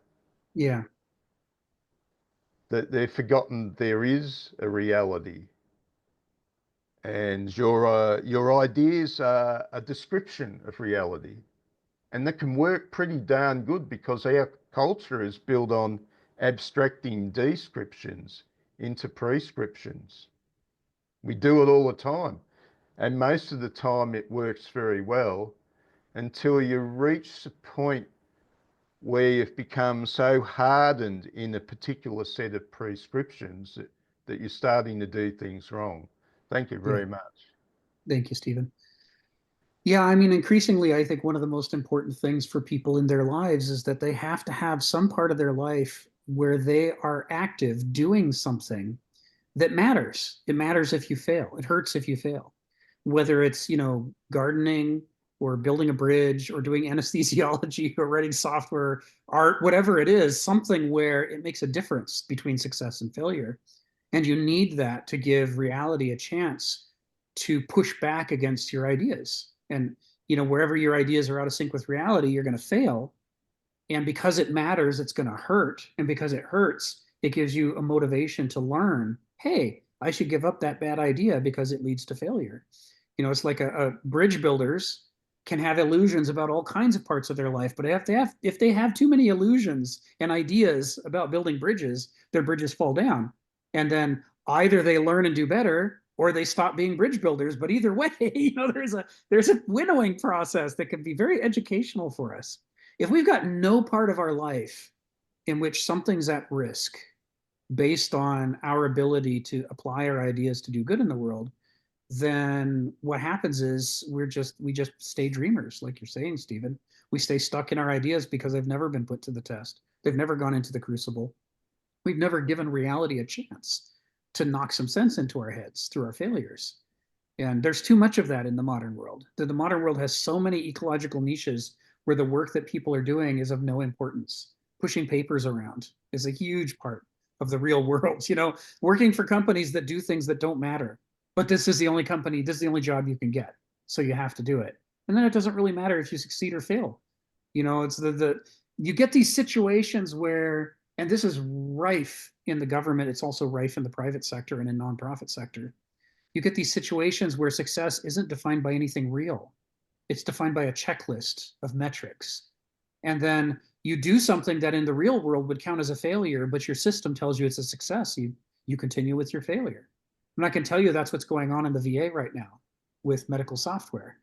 Speaker 4: Yeah.
Speaker 9: That they've forgotten there is a reality. And your ideas are a description of reality. And that can work pretty darn good because our culture is built on abstracting descriptions into prescriptions. We do it all the time. And most of the time it works very well until you reach the point where you've become so hardened in a particular set of prescriptions that you're starting to do things wrong. Thank you very much.
Speaker 4: Thank you, Stephen. Yeah, I mean, increasingly, I think one of the most important things for people in their lives is that they have to have some part of their life where they are active doing something that matters. It matters if you fail. It hurts if you fail. Whether it's, you know, gardening or building a bridge or doing anesthesiology or writing software, art, whatever it is, something where it makes a difference between success and failure. And you need that to give reality a chance to push back against your ideas. And, you know, wherever your ideas are out of sync with reality, you're going to fail. And because it matters, it's going to hurt. And because it hurts, it gives you a motivation to learn, hey, I should give up that bad idea because it leads to failure. You know, it's like a bridge builders can have illusions about all kinds of parts of their life, but if they have too many illusions and ideas about building bridges, their bridges fall down. And then either they learn and do better or they stop being bridge builders. But either way, you know, there's a winnowing process that can be very educational for us. If we've got no part of our life in which something's at risk based on our ability to apply our ideas to do good in the world, then what happens is we just stay dreamers, like you're saying, Stephen. We stay stuck in our ideas because they've never been put to the test. They've never gone into the crucible. We've never given reality a chance to knock some sense into our heads through our failures. And there's too much of that in the modern world. The modern world has so many ecological niches where the work that people are doing is of no importance. Pushing papers around is a huge part of the real world. You know, working for companies that do things that don't matter. But this is the only company, this is the only job you can get. So you have to do it. And then it doesn't really matter if you succeed or fail. You know, it's you get these situations where, and this is rife in the government, it's also rife in the private sector and in nonprofit sector. You get these situations where success isn't defined by anything real. It's defined by a checklist of metrics. And then you do something that in the real world would count as a failure, but your system tells you it's a success. You continue with your failure. And I can tell you that's what's going on in the VA right now with medical software.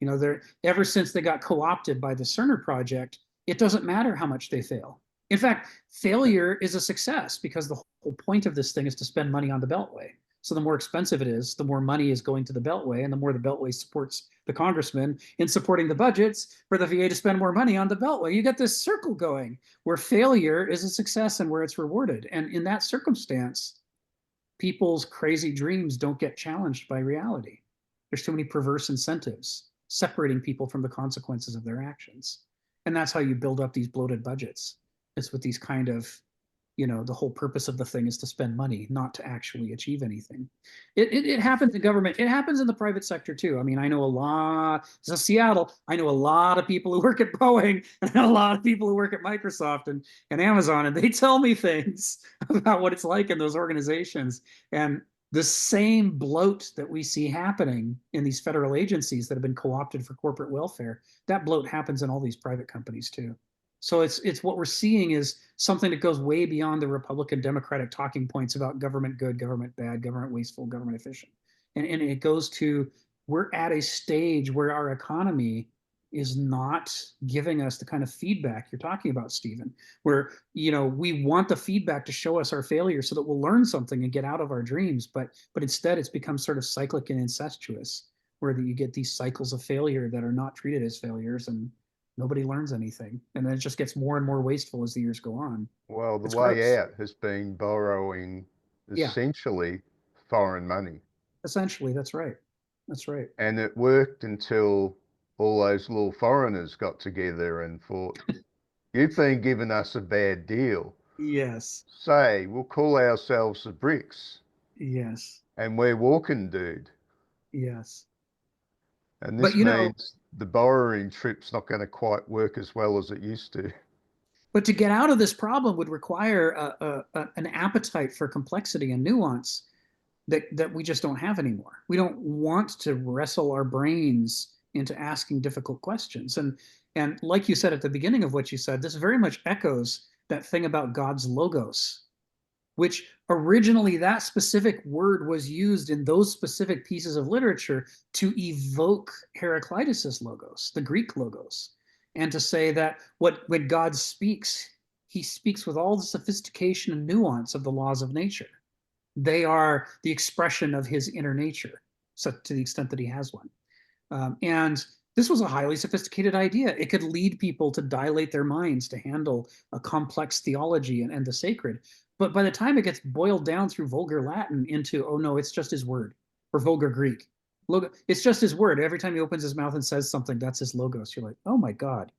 Speaker 4: You know, they're ever since they got co-opted by the Cerner project, it doesn't matter how much they fail. In fact, failure is a success because the whole point of this thing is to spend money on the Beltway. So the more expensive it is, the more money is going to the Beltway, and the more the Beltway supports the congressman in supporting the budgets for the VA to spend more money on the Beltway. You get this circle going where failure is a success and where it's rewarded. And in that circumstance, people's crazy dreams don't get challenged by reality. There's too many perverse incentives separating people from the consequences of their actions. And that's how you build up these bloated budgets. It's with these kind of, you know, the whole purpose of the thing is to spend money, not to actually achieve anything. It happens in government. It happens in the private sector too. I mean, I know a lot, so Seattle, I know a lot of people who work at Boeing and a lot of people who work at Microsoft and Amazon, and they tell me things about what it's like in those organizations. And the same bloat that we see happening in these federal agencies that have been co-opted for corporate welfare, that bloat happens in all these private companies too. So it's what we're seeing is something that goes way beyond the Republican Democratic talking points about government good, government bad, government wasteful, government efficient. And it goes to, we're at a stage where our economy is not giving us the kind of feedback you're talking about, Stephen, where, you know, we want the feedback to show us our failure so that we'll learn something and get out of our dreams. But instead it's become sort of cyclic and incestuous, where you get these cycles of failure that are not treated as failures, and nobody learns anything. And then it just gets more and more wasteful as the years go on.
Speaker 9: Well, the
Speaker 4: It's
Speaker 9: way
Speaker 4: gross.
Speaker 9: out has been borrowing
Speaker 4: Yeah,
Speaker 9: essentially foreign money.
Speaker 4: essentially, that's right. That's right.
Speaker 9: And it worked until all those little foreigners got together and thought, you've been giving us a bad deal.
Speaker 4: Yes.
Speaker 9: Say, we'll call ourselves the BRICS
Speaker 4: Yes.
Speaker 9: and we're walking, dude.
Speaker 4: Yes.
Speaker 9: And
Speaker 4: But
Speaker 9: this
Speaker 4: you know,
Speaker 9: means the borrowing trip's not going to quite work as well as it used to.
Speaker 4: but to get out of this problem would require an appetite for complexity and nuance that we just don't have anymore. We don't want to wrestle our brains into asking difficult questions. And like you said at the beginning of what you said, this very much echoes that thing about God's logos, which originally that specific word was used in those specific pieces of literature to evoke Heraclitus's logos, the Greek logos, and to say that when God speaks, he speaks with all the sophistication and nuance of the laws of nature. They are the expression of his inner nature, so to the extent that he has one. And this was a highly sophisticated idea. It could lead people to dilate their minds to handle a complex theology and the sacred. But by the time it gets boiled down through vulgar Latin into, oh no, it's just his word, or vulgar Greek. Look, it's just his word. Every time he opens his mouth and says something, that's his logos. You're like, oh my God,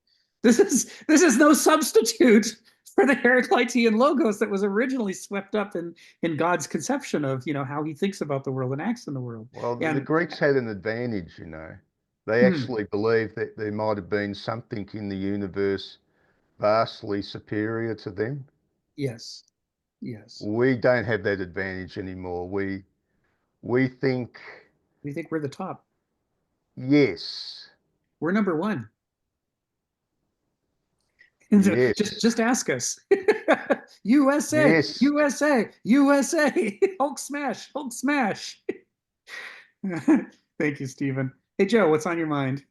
Speaker 4: this is no substitute for the Heraclitean logos that was originally swept up in God's conception of, you know, how he thinks about the world and acts in the world.
Speaker 9: Well, the
Speaker 4: And
Speaker 9: Greeks had an advantage, you know. They actually believed that there might have been something in the universe vastly superior to them.
Speaker 4: yes, yes,
Speaker 9: We don't have that advantage anymore. we think,
Speaker 4: We think we're the top.
Speaker 9: yes,
Speaker 4: We're number one.
Speaker 9: yes,
Speaker 4: Just ask us. USA,
Speaker 9: yes.
Speaker 4: USA, USA. Hulk smash, Hulk smash. Thank you, Stephen. Hey, Joe, what's on your mind?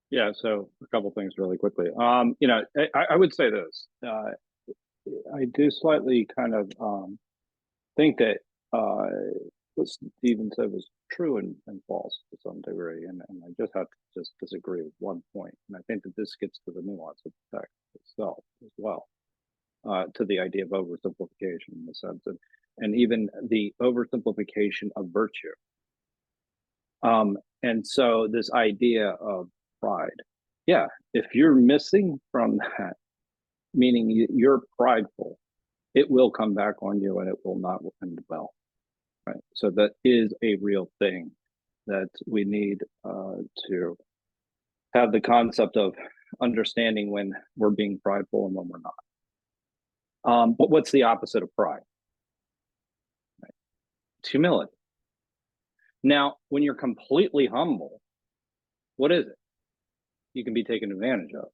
Speaker 8: Yeah, so a couple things really quickly. You know, I would say this. I do slightly kind of think that what Stephen said was true and false to some degree, and I just have to just disagree with one point. And I think that this gets to the nuance of the text itself as well, to the idea of oversimplification in the sense of, and even the oversimplification of virtue. And so this idea of pride, yeah, if you're missing from that, meaning you're prideful, it will come back on you and it will not end well. Right. So that is a real thing that we need to have the concept of understanding when we're being prideful and when we're not. But what's the opposite of pride? Right. It's humility. Now, when you're completely humble, what is it? You can be taken advantage of.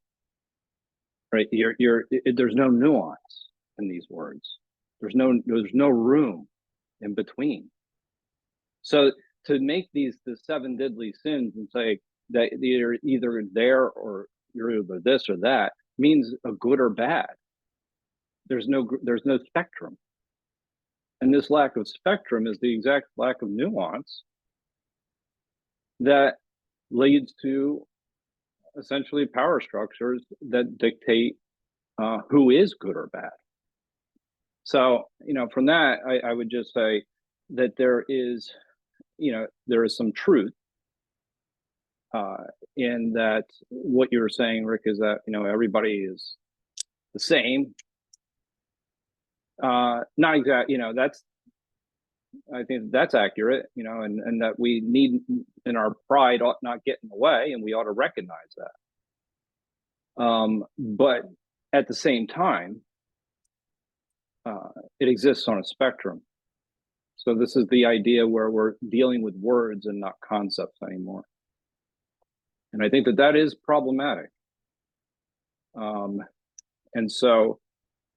Speaker 8: Right? There's no nuance in these words. There's no room in between. So to make the 7 deadly sins and say that you're either there or you're either this or that means a good or bad. There's no spectrum. And this lack of spectrum is the exact lack of nuance that leads to essentially power structures that dictate who is good or bad. So, you know, from that, I would just say that there is some truth in that. What you were saying, Rick, is that, you know, everybody is the same. Not exactly, you know, I think that's accurate, you know, and that we need, in our pride ought not get in the way, and we ought to recognize that. But at the same time, it exists on a spectrum. So this is the idea where we're dealing with words and not concepts anymore. And I think that is problematic. And so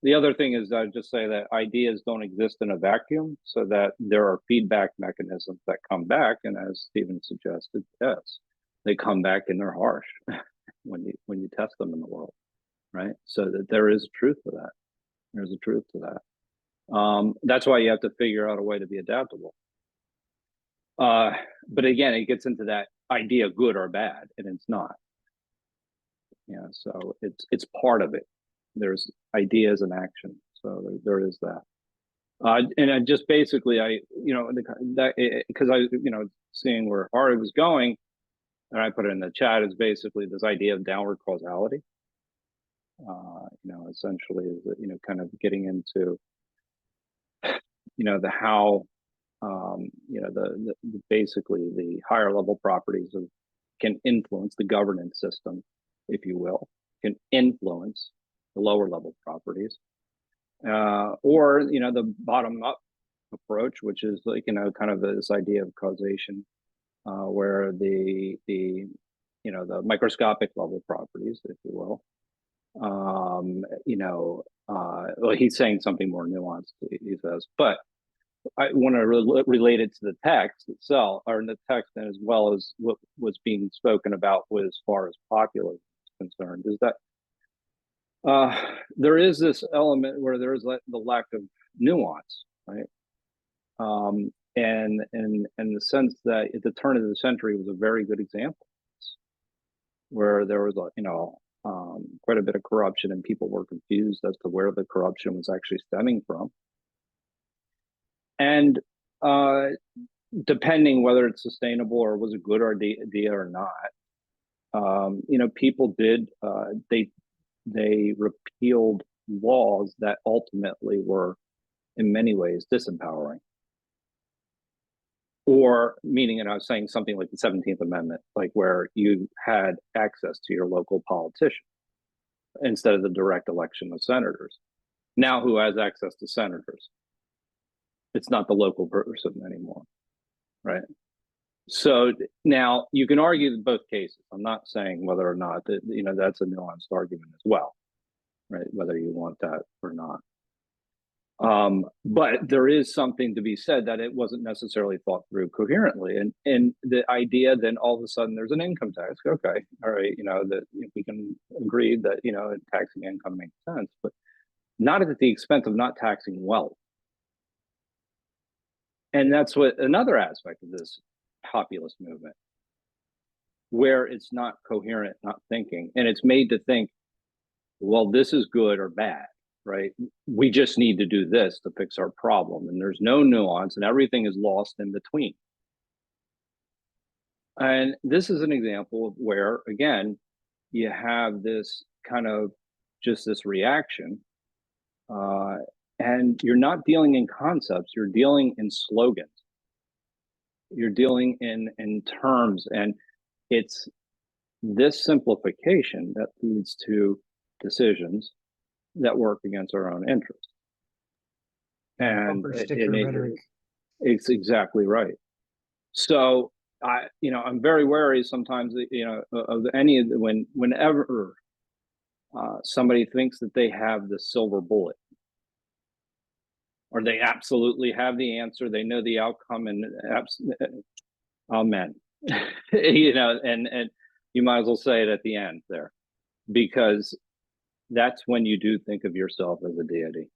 Speaker 8: the other thing is, I'd just say that ideas don't exist in a vacuum, so that there are feedback mechanisms that come back. And as Stephen suggested, yes, they come back and they're harsh when you test them in the world, right? So that there is truth to that. There's a truth to that. That's why you have to figure out a way to be adaptable. But again, it gets into that idea, good or bad, and it's not. Yeah, so it's part of it. There's ideas and action, so there is that. And I just basically, because I seeing where Ari was going, and I put it in the chat, is basically this idea of downward causality. Essentially, is kind of getting into the how the basically the higher level properties can influence the governance system, if you will, can influence the lower level properties, or the bottom up approach, which is like kind of this idea of causation, where the microscopic level properties, if you will, well, he's saying something more nuanced, he says, but I want to relate it to the text itself, or in the text, and as well as what was being spoken about as far as popular is concerned, is that there is this element where there is the lack of nuance, right? And the sense that at the turn of the century was a very good example, where there was quite a bit of corruption, and people were confused as to where the corruption was actually stemming from. And depending whether it's sustainable or was a good idea or not, people did they repealed laws that ultimately were in many ways disempowering. Or meaning, and I was saying something like the 17th Amendment, like where you had access to your local politician instead of the direct election of senators. Now who has access to senators? It's not the local person anymore, right? So now you can argue both cases. I'm not saying whether or not that, you know, that's a nuanced argument as well, right? Whether you want that or not. But there is something to be said that it wasn't necessarily thought through coherently. And the idea then all of a sudden there's an income tax. Okay, all right, you know, that we can agree that, you know, taxing income makes sense, but not at the expense of not taxing wealth. And that's what another aspect of this populist movement, where it's not coherent, not thinking, and it's made to think, well, this is good or bad, right? We just need to do this to fix our problem, and there's no nuance, and everything is lost in between. And this is an example of where, again, you have this kind of just this reaction, and you're not dealing in concepts, you're dealing in slogans. You're dealing in terms, and it's this simplification that leads to decisions that work against our own interests. And it's exactly right. So I'm very wary sometimes, of any of the, whenever somebody thinks that they have the silver bullet, or they absolutely have the answer, they know the outcome, and amen. And you might as well say it at the end there, because that's when you do think of yourself as a deity.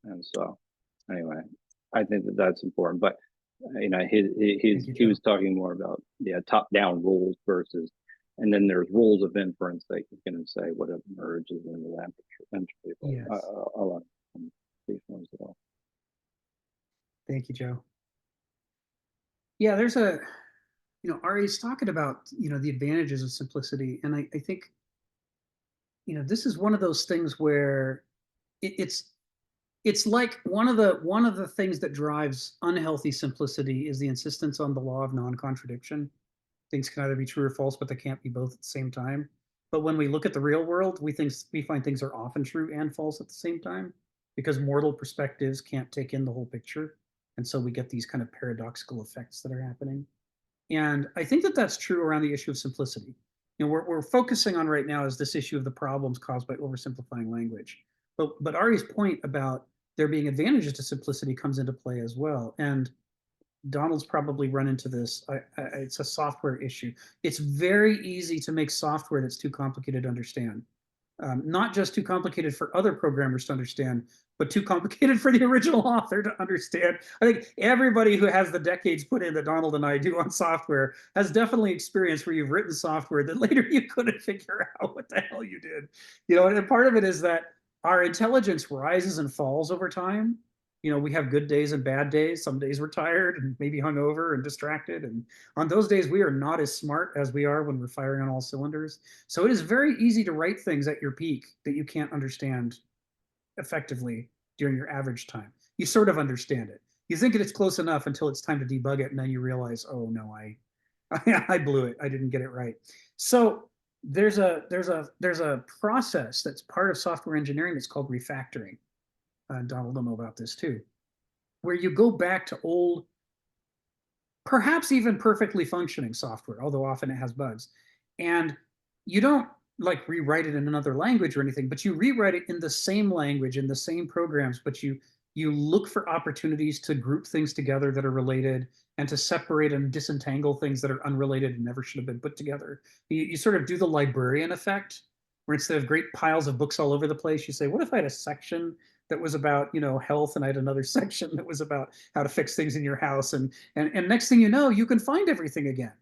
Speaker 8: And so, anyway, I think that that's important. But he was talking more about top-down rules versus, and then there's rules of inference that you can say what emerges into that eventually.
Speaker 4: Yes.
Speaker 8: I'll as well.
Speaker 4: Thank you, Joe. Yeah, there's Ari's talking about, the advantages of simplicity. And I think, this is one of those things where it's like one of the things that drives unhealthy simplicity is the insistence on the law of non-contradiction. Things can either be true or false, but they can't be both at the same time. But when we look at the real world, we find things are often true and false at the same time, because mortal perspectives can't take in the whole picture. And so we get these kind of paradoxical effects that are happening. And I think that that's true around the issue of simplicity. We're focusing on right now is this issue of the problems caused by oversimplifying language. But Ari's point about there being advantages to simplicity comes into play as well. And Donald's probably run into this. It's a software issue. It's very easy to make software that's too complicated to understand. Not just too complicated for other programmers to understand, but too complicated for the original author to understand. I think everybody who has the decades put in that Donald and I do on software has definitely experienced where you've written software that later you couldn't figure out what the hell you did. And part of it is that our intelligence rises and falls over time. We have good days and bad days. Some days we're tired and maybe hungover and distracted. And on those days, we are not as smart as we are when we're firing on all cylinders. So it is very easy to write things at your peak that you can't understand effectively during your average time. You sort of understand it. You think it's close enough until it's time to debug it. And then you realize, oh no, I blew it. I didn't get it right. So there's a process that's part of software engineering that's called refactoring. Donald will know about this too, where you go back to old, perhaps even perfectly functioning software, although often it has bugs. And you don't like rewrite it in another language or anything, but you rewrite it in the same language, in the same programs, but you look for opportunities to group things together that are related and to separate and disentangle things that are unrelated and never should have been put together. You sort of do the librarian effect, where instead of great piles of books all over the place, you say, what if I had a section that was about, health, and I had another section that was about how to fix things in your house. And next thing you know, you can find everything again,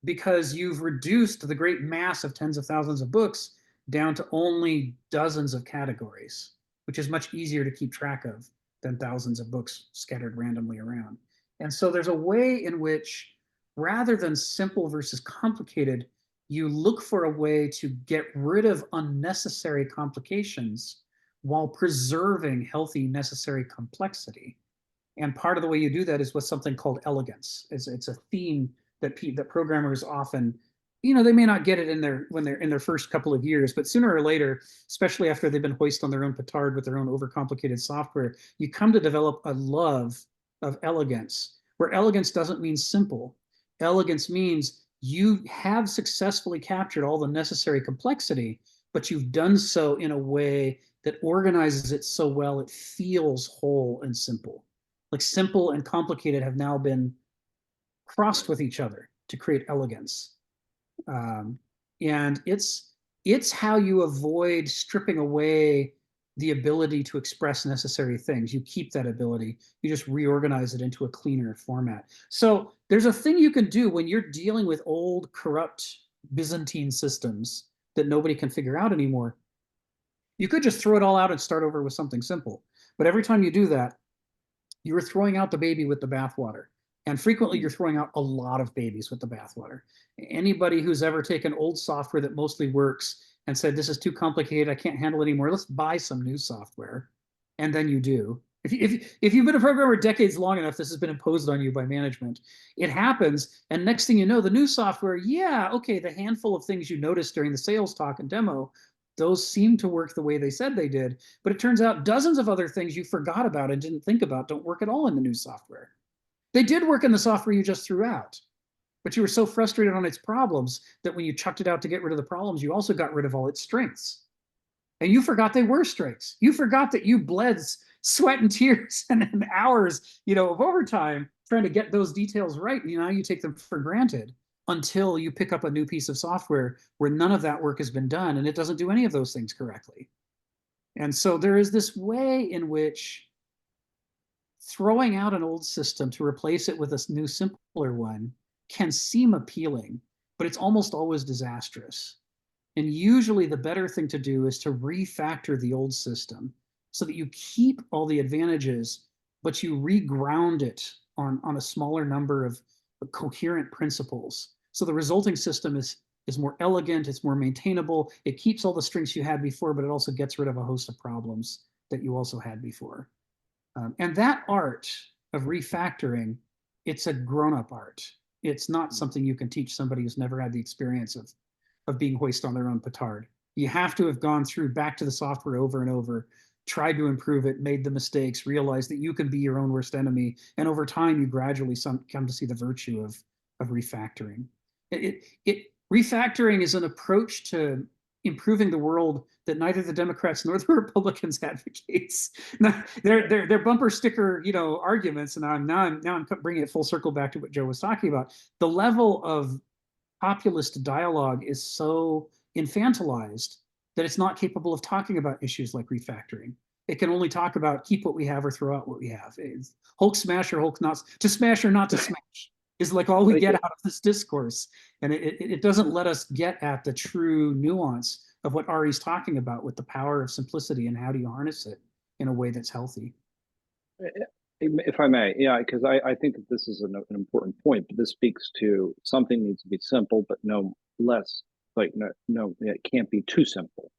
Speaker 4: because you've reduced the great mass of tens of thousands of books down to only dozens of categories, which is much easier to keep track of than thousands of books scattered randomly around. And so there's a way in which, rather than simple versus complicated, you look for a way to get rid of unnecessary complications while preserving healthy, necessary complexity. And part of the way you do that is with something called elegance. It's a theme that programmers often they may not get it in their when they're in their first couple of years, but sooner or later, especially after they've been hoist on their own petard with their own overcomplicated software, you come to develop a love of elegance, where elegance doesn't mean simple. Elegance means you have successfully captured all the necessary complexity, but you've done so in a way that organizes it so well it feels whole and simple. Like simple and complicated have now been crossed with each other to create elegance. And it's how you avoid stripping away the ability to express necessary things. You keep that ability. You just reorganize it into a cleaner format. So there's a thing you can do when you're dealing with old, corrupt Byzantine systems that nobody can figure out anymore. You could just throw it all out and start over with something simple. But every time you do that, you are throwing out the baby with the bathwater. And frequently you're throwing out a lot of babies with the bathwater. Anybody who's ever taken old software that mostly works and said, this is too complicated, I can't handle it anymore, let's buy some new software. And then you do. If you've been a programmer decades long enough, this has been imposed on you by management. It happens, and next thing you know, the new software, yeah, okay, the handful of things you noticed during the sales talk and demo, those seem to work the way they said they did. But it turns out dozens of other things you forgot about and didn't think about don't work at all in the new software. They did work in the software you just threw out, but you were so frustrated on its problems that when you chucked it out to get rid of the problems, you also got rid of all its strengths. And you forgot they were strengths. You forgot that you bled sweat and tears and hours, of overtime trying to get those details right. And now you take them for granted until you pick up a new piece of software where none of that work has been done and it doesn't do any of those things correctly. And so there is this way in which throwing out an old system to replace it with a new, simpler one can seem appealing, but it's almost always disastrous. And usually the better thing to do is to refactor the old system so that you keep all the advantages, but you reground it on a smaller number of coherent principles. So the resulting system is more elegant, it's more maintainable, it keeps all the strengths you had before, but it also gets rid of a host of problems that you also had before. And that art of refactoring, it's a grown-up art. It's not something you can teach somebody who's never had the experience of being hoist on their own petard. You have to have gone through back to the software over and over, tried to improve it, made the mistakes, realized that you can be your own worst enemy. And over time, you gradually come to see the virtue of refactoring. Refactoring is an approach to improving the world that neither the Democrats nor the Republicans advocates. They're bumper sticker, arguments. And now I'm bringing it full circle back to what Joe was talking about. The level of populist dialogue is so infantilized that it's not capable of talking about issues like refactoring. It can only talk about keep what we have or throw out what we have. It's Hulk smash or Hulk not to smash or not to smash is like all we get out of this discourse. And it doesn't let us get at the true nuance of what Ari's talking about with the power of simplicity and how do you harness it in a way that's healthy.
Speaker 8: If I may, yeah, because I think that this is an important point, but this speaks to something needs to be simple, but no less, it can't be too simple.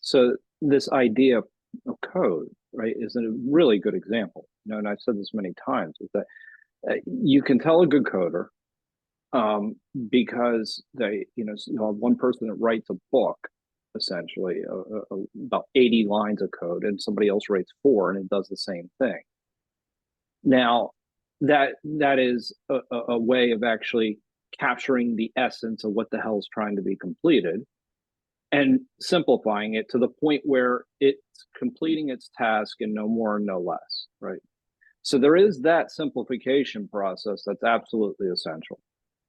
Speaker 8: So this idea of code, right, is a really good example. And I've said this many times, is that you can tell a good coder because they, one person that writes a book, essentially about 80 lines of code, and somebody else writes 4 and it does the same thing. Now, that is a way of actually capturing the essence of what the hell is trying to be completed and simplifying it to the point where it's completing its task and no more and no less, right? So there is that simplification process that's absolutely essential.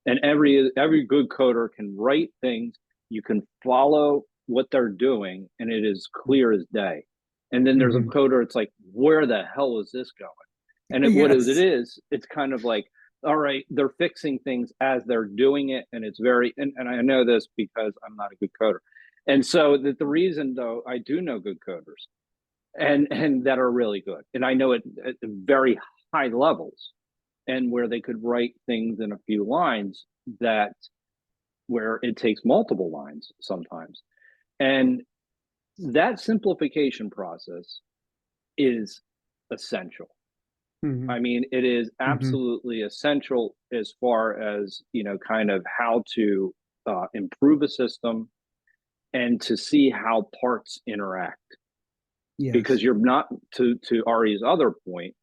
Speaker 8: And every good coder can write things, you can follow what they're doing, and it is clear as day. And then there's a coder, it's like, where the hell is this going? And what it is, it's kind of like, all right, they're fixing things as they're doing it. And it's very, and I know this because I'm not a good coder. And so the reason, though, I do know good coders and that are really good. And I know it at very high levels and where they could write things in a few lines where it takes multiple lines sometimes. And that simplification process is essential. I mean, it is absolutely essential as far as, kind of how to improve a system and to see how parts interact.
Speaker 4: Yes.
Speaker 8: Because you're not, to Ari's other point,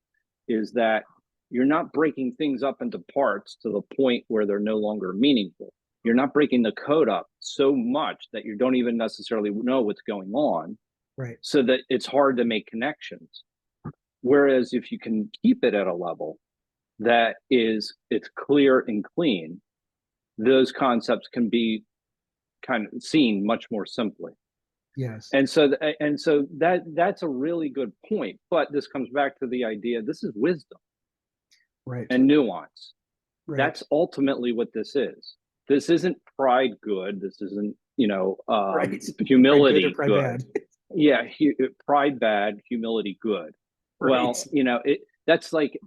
Speaker 8: is that you're not breaking things up into parts to the point where they're no longer meaningful. You're not breaking the code up so much that you don't even necessarily know what's going on.
Speaker 4: Right.
Speaker 8: So that it's hard to make connections. Whereas if you can keep it at a level that it's clear and clean, those concepts can be kind of seen much more simply.
Speaker 4: Yes.
Speaker 8: And so that's a really good point. But this comes back to the idea, this is wisdom.
Speaker 4: Right.
Speaker 8: And nuance.
Speaker 4: Right.
Speaker 8: That's ultimately what this is. This isn't pride good. This isn't,
Speaker 4: Right.
Speaker 8: humility
Speaker 4: Pride good. Or pride
Speaker 8: good.
Speaker 4: bad.
Speaker 8: Yeah, pride bad, humility good.
Speaker 4: Right.
Speaker 8: Well, that's like,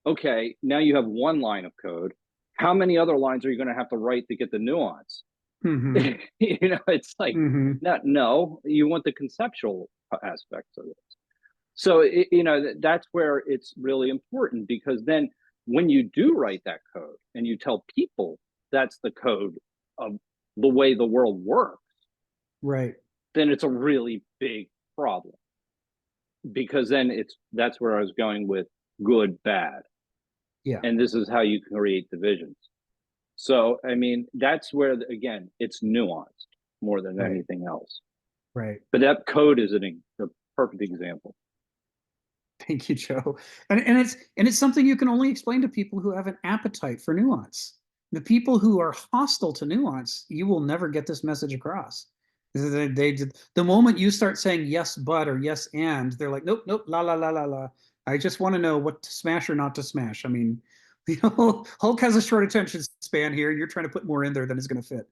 Speaker 8: okay, now you have one line of code. How many other lines are you going to have to write to get the nuance?
Speaker 4: Mhm.
Speaker 8: It's like,
Speaker 4: Mhm.
Speaker 8: no, you want the conceptual aspects of this. So, that's where it's really important, because then when you do write that code and you tell people that's the code of the way the world works,
Speaker 4: Right.
Speaker 8: then it's a really big problem, because then that's where I was going with good, bad.
Speaker 4: Yeah.
Speaker 8: And this is how you can create divisions. So, I mean, that's where, again, it's nuanced more than
Speaker 4: Right.
Speaker 8: anything else.
Speaker 4: Right.
Speaker 8: But that code is a perfect example.
Speaker 4: Thank you, Joe. And it's something you can only explain to people who have an appetite for nuance. The people who are hostile to nuance, you will never get this message across. The moment you start saying yes, but, or yes, and, they're like, nope, la, la, la, la, la. I just want to know what to smash or not to smash. I mean, Hulk has a short attention span here, and you're trying to put more in there than is going to fit.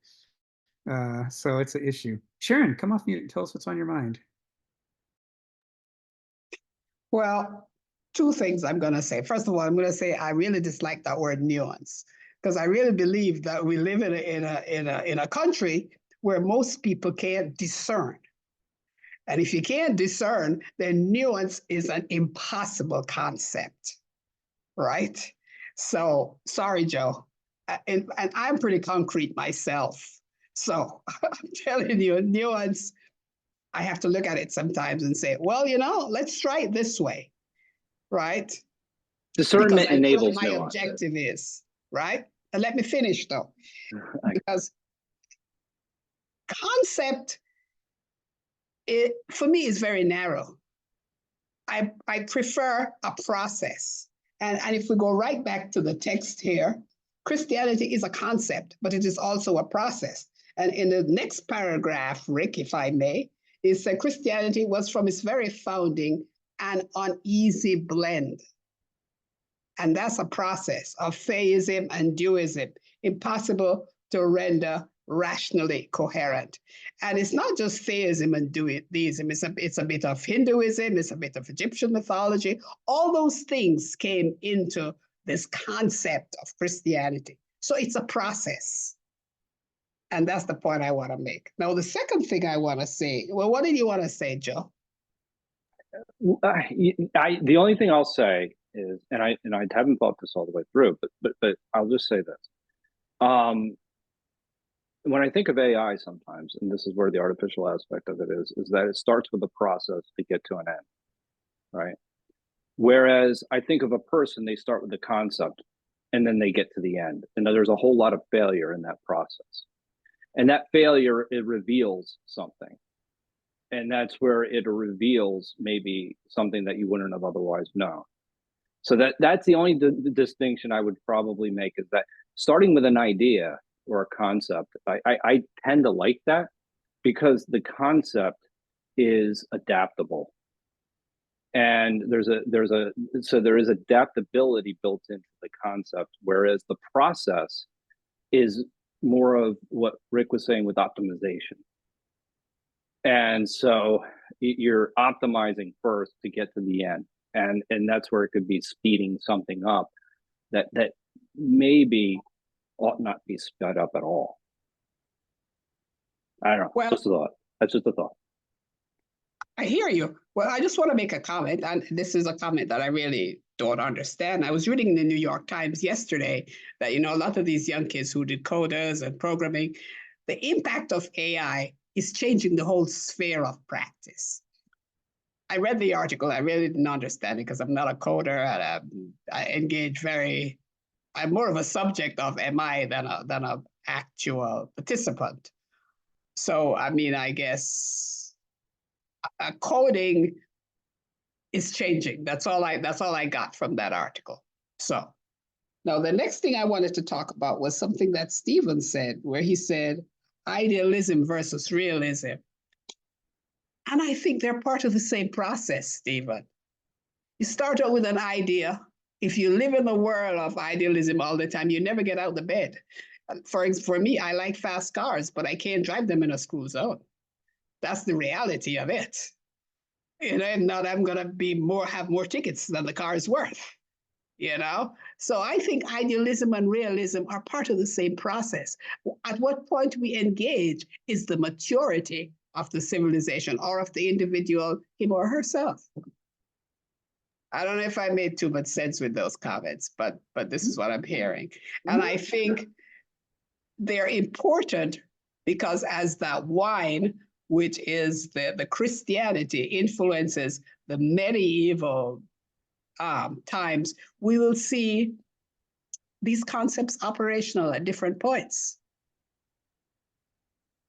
Speaker 4: So it's an issue. Sharon, come off mute and tell us what's on your mind.
Speaker 2: Well, two things I'm going to say. First of all, I'm going to say I really dislike that word nuance, because I really believe that we live in a country where most people can't discern. And if you can't discern, then nuance is an impossible concept, right? So sorry, Joe. And I'm pretty concrete myself. So I'm telling you, nuance, I have to look at it sometimes and say, well, let's try it this way, right?
Speaker 8: Discernment enables
Speaker 2: what my
Speaker 8: nuance.
Speaker 2: objective is, right? And let me finish though, because concept, for me, is very narrow. I prefer a process. And if we go right back to the text here, Christianity is a concept, but it is also a process. And in the next paragraph, Rick, if I may, it said Christianity was from its very founding an uneasy blend. And that's a process of theism and dualism, impossible to render rationally coherent. And it's not just theism and deism, it's a bit of Hinduism, it's a bit of Egyptian mythology. All those things came into this concept of Christianity. So it's a process. And that's the point I want to make. Now, the second thing I want to say, well, what did you want to say, Joe?
Speaker 8: The only thing I'll say is, and I haven't thought this all the way through, but I'll just say this. When I think of AI sometimes, and this is where the artificial aspect of it is that it starts with a process to get to an end, right? Whereas I think of a person, they start with the concept and then they get to the end. And there's a whole lot of failure in that process. And that failure, it reveals something. And that's where it reveals maybe something that you wouldn't have otherwise known. So that's the only distinction I would probably make, is that starting with an idea or a concept, I tend to like that, because the concept is adaptable. And there is adaptability built into the concept, whereas the process is more of what Rick was saying with optimization. And so you're optimizing first to get to the end. And that's where it could be speeding something up that maybe ought not be sped up at all. I don't know.
Speaker 2: Well,
Speaker 8: just a thought. That's just a thought.
Speaker 2: I hear you. Well, I just want to make a comment, and this is a comment that I really don't understand. I was reading in the New York Times yesterday that, a lot of these young kids who did coders and programming, the impact of AI is changing the whole sphere of practice. I read the article. I really didn't understand it because I'm not a coder, and I engage very. I'm more of a subject of MI than a actual participant. So I mean, I guess coding is changing. That's all I got from that article. So now the next thing I wanted to talk about was something that Stephen said, where he said idealism versus realism. And I think they're part of the same process, Stephen. You start out with an idea. If you live in a world of idealism all the time, you never get out of bed. For me, I like fast cars, but I can't drive them in a school zone. That's the reality of it. And not I'm gonna have more tickets than the car is worth. So I think idealism and realism are part of the same process. At what point we engage is the maturity of the civilization or of the individual, him or herself. I don't know if I made too much sense with those comments, but this is what I'm hearing. And I think they're important because as that wine, which is the Christianity, influences the medieval times, we will see these concepts operational at different points.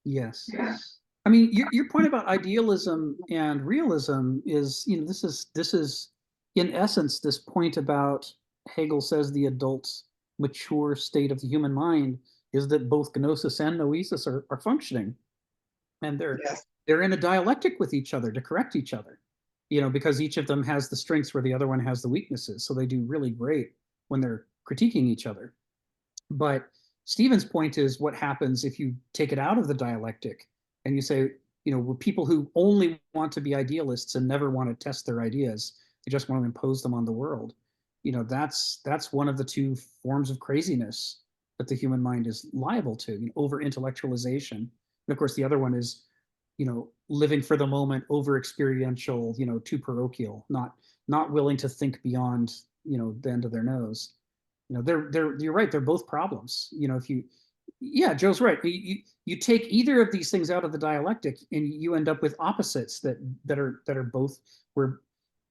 Speaker 4: Yes. I mean, your point about idealism and realism is, this is in essence this point about Hegel says the adult mature state of the human mind is that both gnosis and noesis are functioning, and they're in a dialectic with each other to correct each other, because each of them has the strengths where the other one has the weaknesses. So they do really great when they're critiquing each other. But Stephen's point is what happens if you take it out of the dialectic and you say, people who only want to be idealists and never want to test their ideas, they just want to impose them on the world. That's one of the two forms of craziness that the human mind is liable to, over intellectualization. And of course, the other one is, living for the moment, over experiential, too parochial, not willing to think beyond, the end of their nose. You're right. They're both problems. Joe's right. You take either of these things out of the dialectic, and you end up with opposites that are both where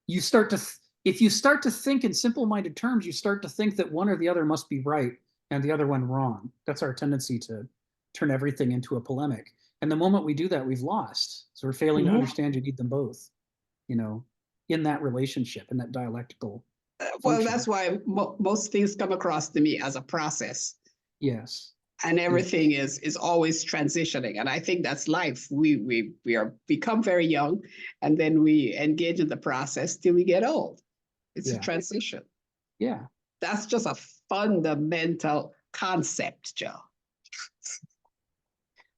Speaker 4: you start to. If you start to think in simple-minded terms, you start to think that one or the other must be right and the other one wrong. That's our tendency to turn everything into a polemic. And the moment we do that, we've lost. So we're failing to understand you need them both, in that relationship, in that dialectical.
Speaker 2: Well, that's why most things come across to me as a process.
Speaker 4: Yes.
Speaker 2: And everything is always transitioning. And I think that's life. We become very young, and then we engage in the process till we get old. It's a transition.
Speaker 4: Yeah.
Speaker 2: That's just a fundamental concept, Joe.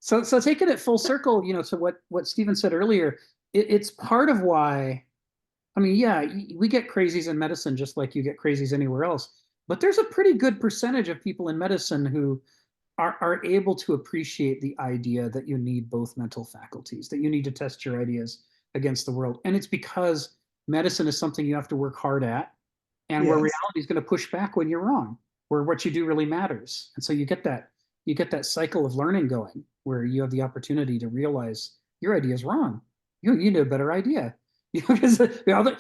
Speaker 4: So taking it full circle, to what Stephen said earlier, it's part of why, we get crazies in medicine just like you get crazies anywhere else. But there's a pretty good percentage of people in medicine who are able to appreciate the idea that you need both mental faculties, that you need to test your ideas against the world. And it's because medicine is something you have to work hard at, and where reality is going to push back when you're wrong, where what you do really matters. And so you get that cycle of learning going, where you have the opportunity to realize your idea is wrong. You need a better idea. Because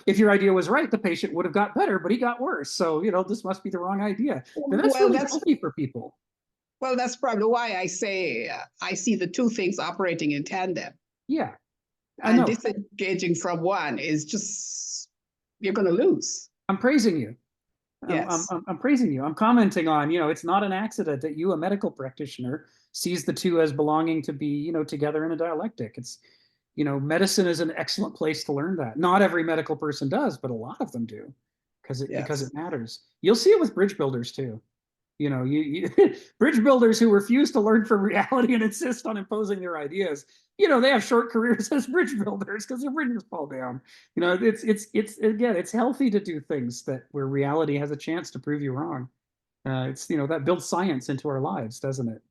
Speaker 4: if your idea was right, the patient would have got better, but he got worse. So, this must be the wrong idea. And that's really healthy for people.
Speaker 2: Well, that's probably why I say I see the two things operating in tandem.
Speaker 4: Yeah, I know.
Speaker 2: Disengaging from one is just, you're going to lose.
Speaker 4: I'm praising you.
Speaker 2: Yes.
Speaker 4: I'm praising you. I'm commenting on, it's not an accident that you, a medical practitioner, sees the two as belonging to be, together in a dialectic. It's, medicine is an excellent place to learn that. Not every medical person does, but a lot of them do, because it matters. You'll see it with bridge builders too. Bridge builders who refuse to learn from reality and insist on imposing their ideas, they have short careers as bridge builders because their bridges fall down. It's healthy to do things where reality has a chance to prove you wrong. That builds science into our lives, doesn't it?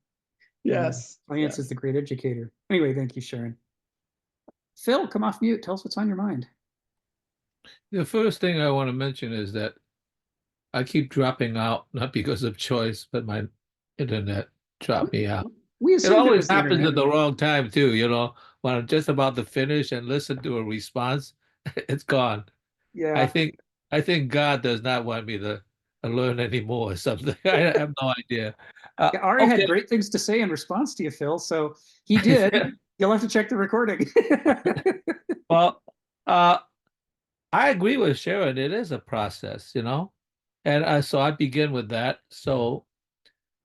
Speaker 2: Yes.
Speaker 4: Science is the great educator. Anyway, thank you, Sharon. Phil, come off mute. Tell us what's on your mind.
Speaker 5: The first thing I want to mention is that I keep dropping out, not because of choice, but my internet dropped me out.
Speaker 4: We
Speaker 5: It
Speaker 4: assumed it
Speaker 5: always
Speaker 4: was the
Speaker 5: happens
Speaker 4: internet.
Speaker 5: at the wrong time too, when I'm just about to finish and listen to a response, it's gone. I
Speaker 4: Yeah.
Speaker 5: think I think God does not want me to learn anymore or something. I have no idea.
Speaker 4: Yeah, Ari
Speaker 5: Okay.
Speaker 4: had great things to say in response to you, Phil. So he did. You'll have to check the recording.
Speaker 5: Well, I agree with Sharon. It is a process, and so I begin with that. So,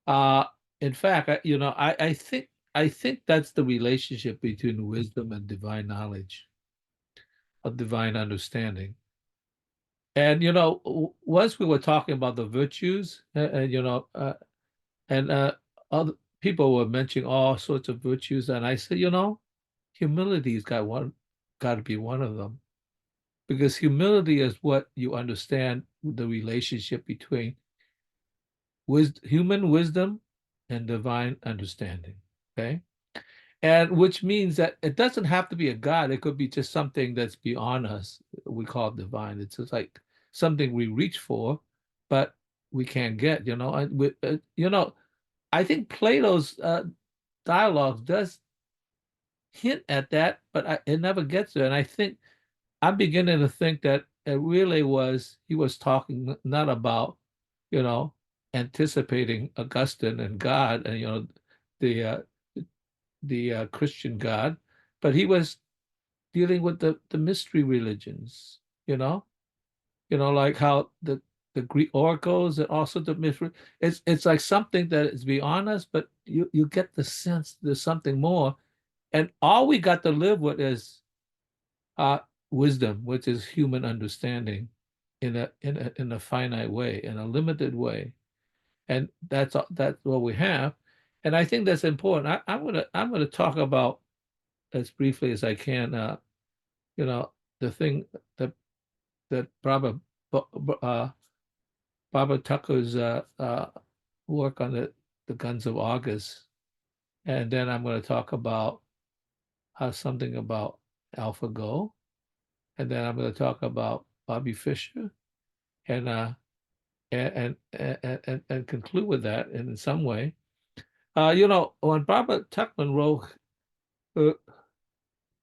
Speaker 5: uh, in fact, I think that's the relationship between wisdom and divine knowledge, of divine understanding. And once we were talking about the virtues, and other people were mentioning all sorts of virtues, and I said, humility's got to be one of them, because humility is what you understand the relationship between human wisdom and divine understanding. Okay. And which means that it doesn't have to be a God. It could be just something that's beyond us. We call it divine. It's just like something we reach for, but we can't get, I think Plato's dialogues does hint at that, but it never gets there. And I think I'm beginning to think that it really he was talking not about, you know, anticipating Augustine and God and, the uh, Christian God, but he was dealing with the mystery religions, like how the Greek oracles and also the mystery. It's like something that is beyond us, but you get the sense there's something more, and all we got to live with is uh, wisdom, which is human understanding in a finite way, in a limited way, and that's what we have, and I think that's important. I'm gonna talk about as briefly as I can. You know, the thing that uh, Barbara Tucker's work on the Guns of August, and then I'm going to talk about something about AlphaGo, and then I'm going to talk about Bobby Fischer, and and conclude with that in some way. When Barbara Tuckman wrote her,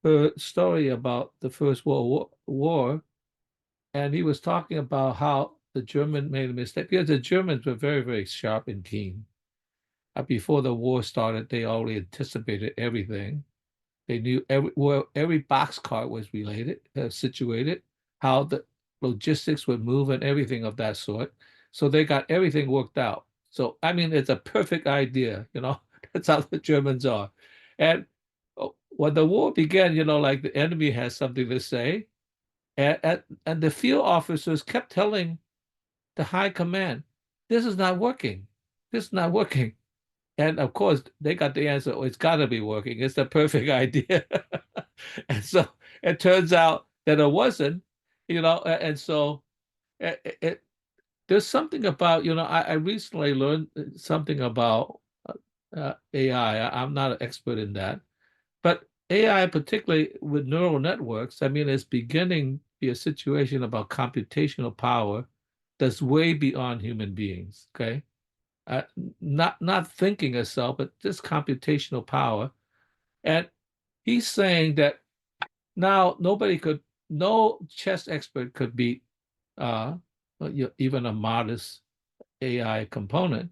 Speaker 5: her story about the First World War, and he was talking about how the German made a mistake, because the Germans were very, very sharp and keen. Before the war started, they already anticipated everything. They knew where every boxcar was situated, how the logistics would move, and everything of that sort. So they got everything worked out. So I mean, it's a perfect idea. That's how the Germans are. And when the war began, like the enemy has something to say, and the field officers kept telling the high command, "This is not working. This is not working." And of course, they got the answer. Oh, it's got to be working. It's the perfect idea. And so it turns out that it wasn't, and so there's something about, I recently learned something about AI. I'm not an expert in that, but AI, particularly with neural networks, I mean, it's beginning to be a situation about computational power that's way beyond human beings. Okay, uh, not thinking itself, but just computational power. And he's saying that now no chess expert could beat uh, even a modest AI component,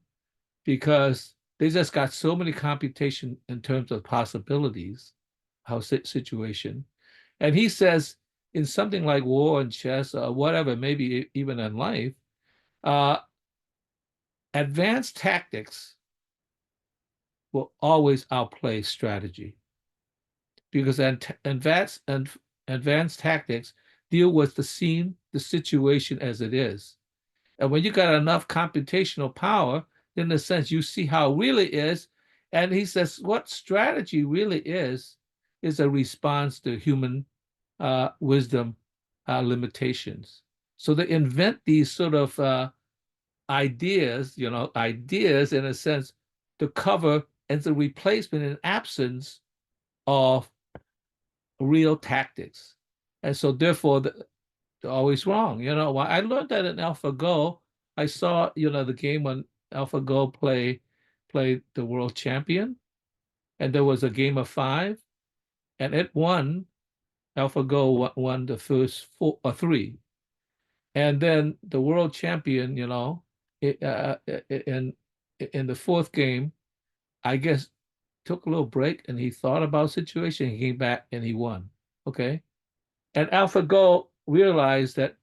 Speaker 5: because they just got so many computation in terms of possibilities, how situation. And he says in something like war and chess or whatever, maybe even in life, uh, advanced tactics will always outplay strategy, because advanced tactics deal with the scene, the situation as it is. And when you got enough computational power, then in a sense you see how it really is. And he says what strategy really is a response to human wisdom limitations. So they invent these sort of ideas in a sense to cover as a replacement in absence of real tactics. And so therefore they're always wrong. I learned that in AlphaGo. I saw, the game when AlphaGo played the world champion. and there was a game of 5, and it won. AlphaGo won the first 4 or 3, and then the world champion, in the 4th game, I guess took a little break and he thought about the situation. He came back and he won. Okay, and AlphaGo realized that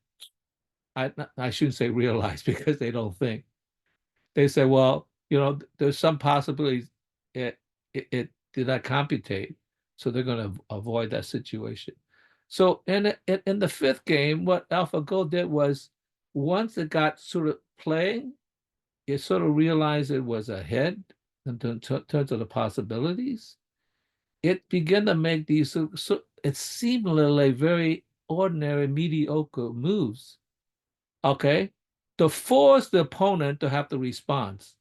Speaker 5: I shouldn't say realize because they don't think. They say, well, there's some possibilities it did not computate, so they're going to avoid that situation. So in the 5th game, what AlphaGo did was, once it got sort of playing, it sort of realized it was ahead in terms of the possibilities. It began to make these it seemingly very ordinary, mediocre moves, okay, to force the opponent to have the response.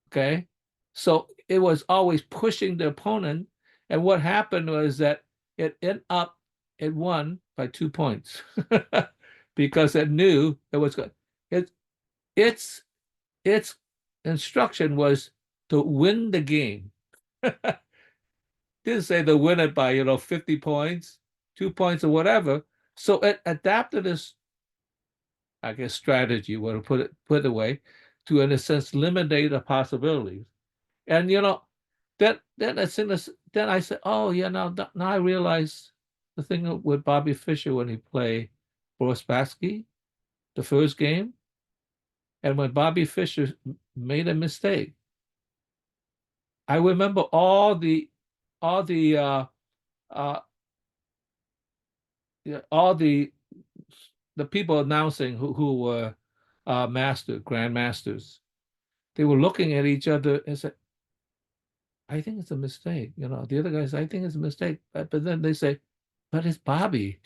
Speaker 5: Okay, so it was always pushing the opponent, and what happened was that it won by 2 points because it knew it was good. Its instruction was to win the game. Didn't say to win it by 50 points, 2 points, or whatever. So it adapted this, I guess, strategy, what to put it away, to in a sense eliminate the possibilities. And then I said, oh yeah, now I realize the thing with Bobby Fischer when he played Boris Spassky, the first game, and when Bobby Fischer made a mistake, I remember all the people announcing who were grandmasters. They were looking at each other and said, I think it's a mistake. The other guys, I think it's a mistake. But then they say, but it's Bobby.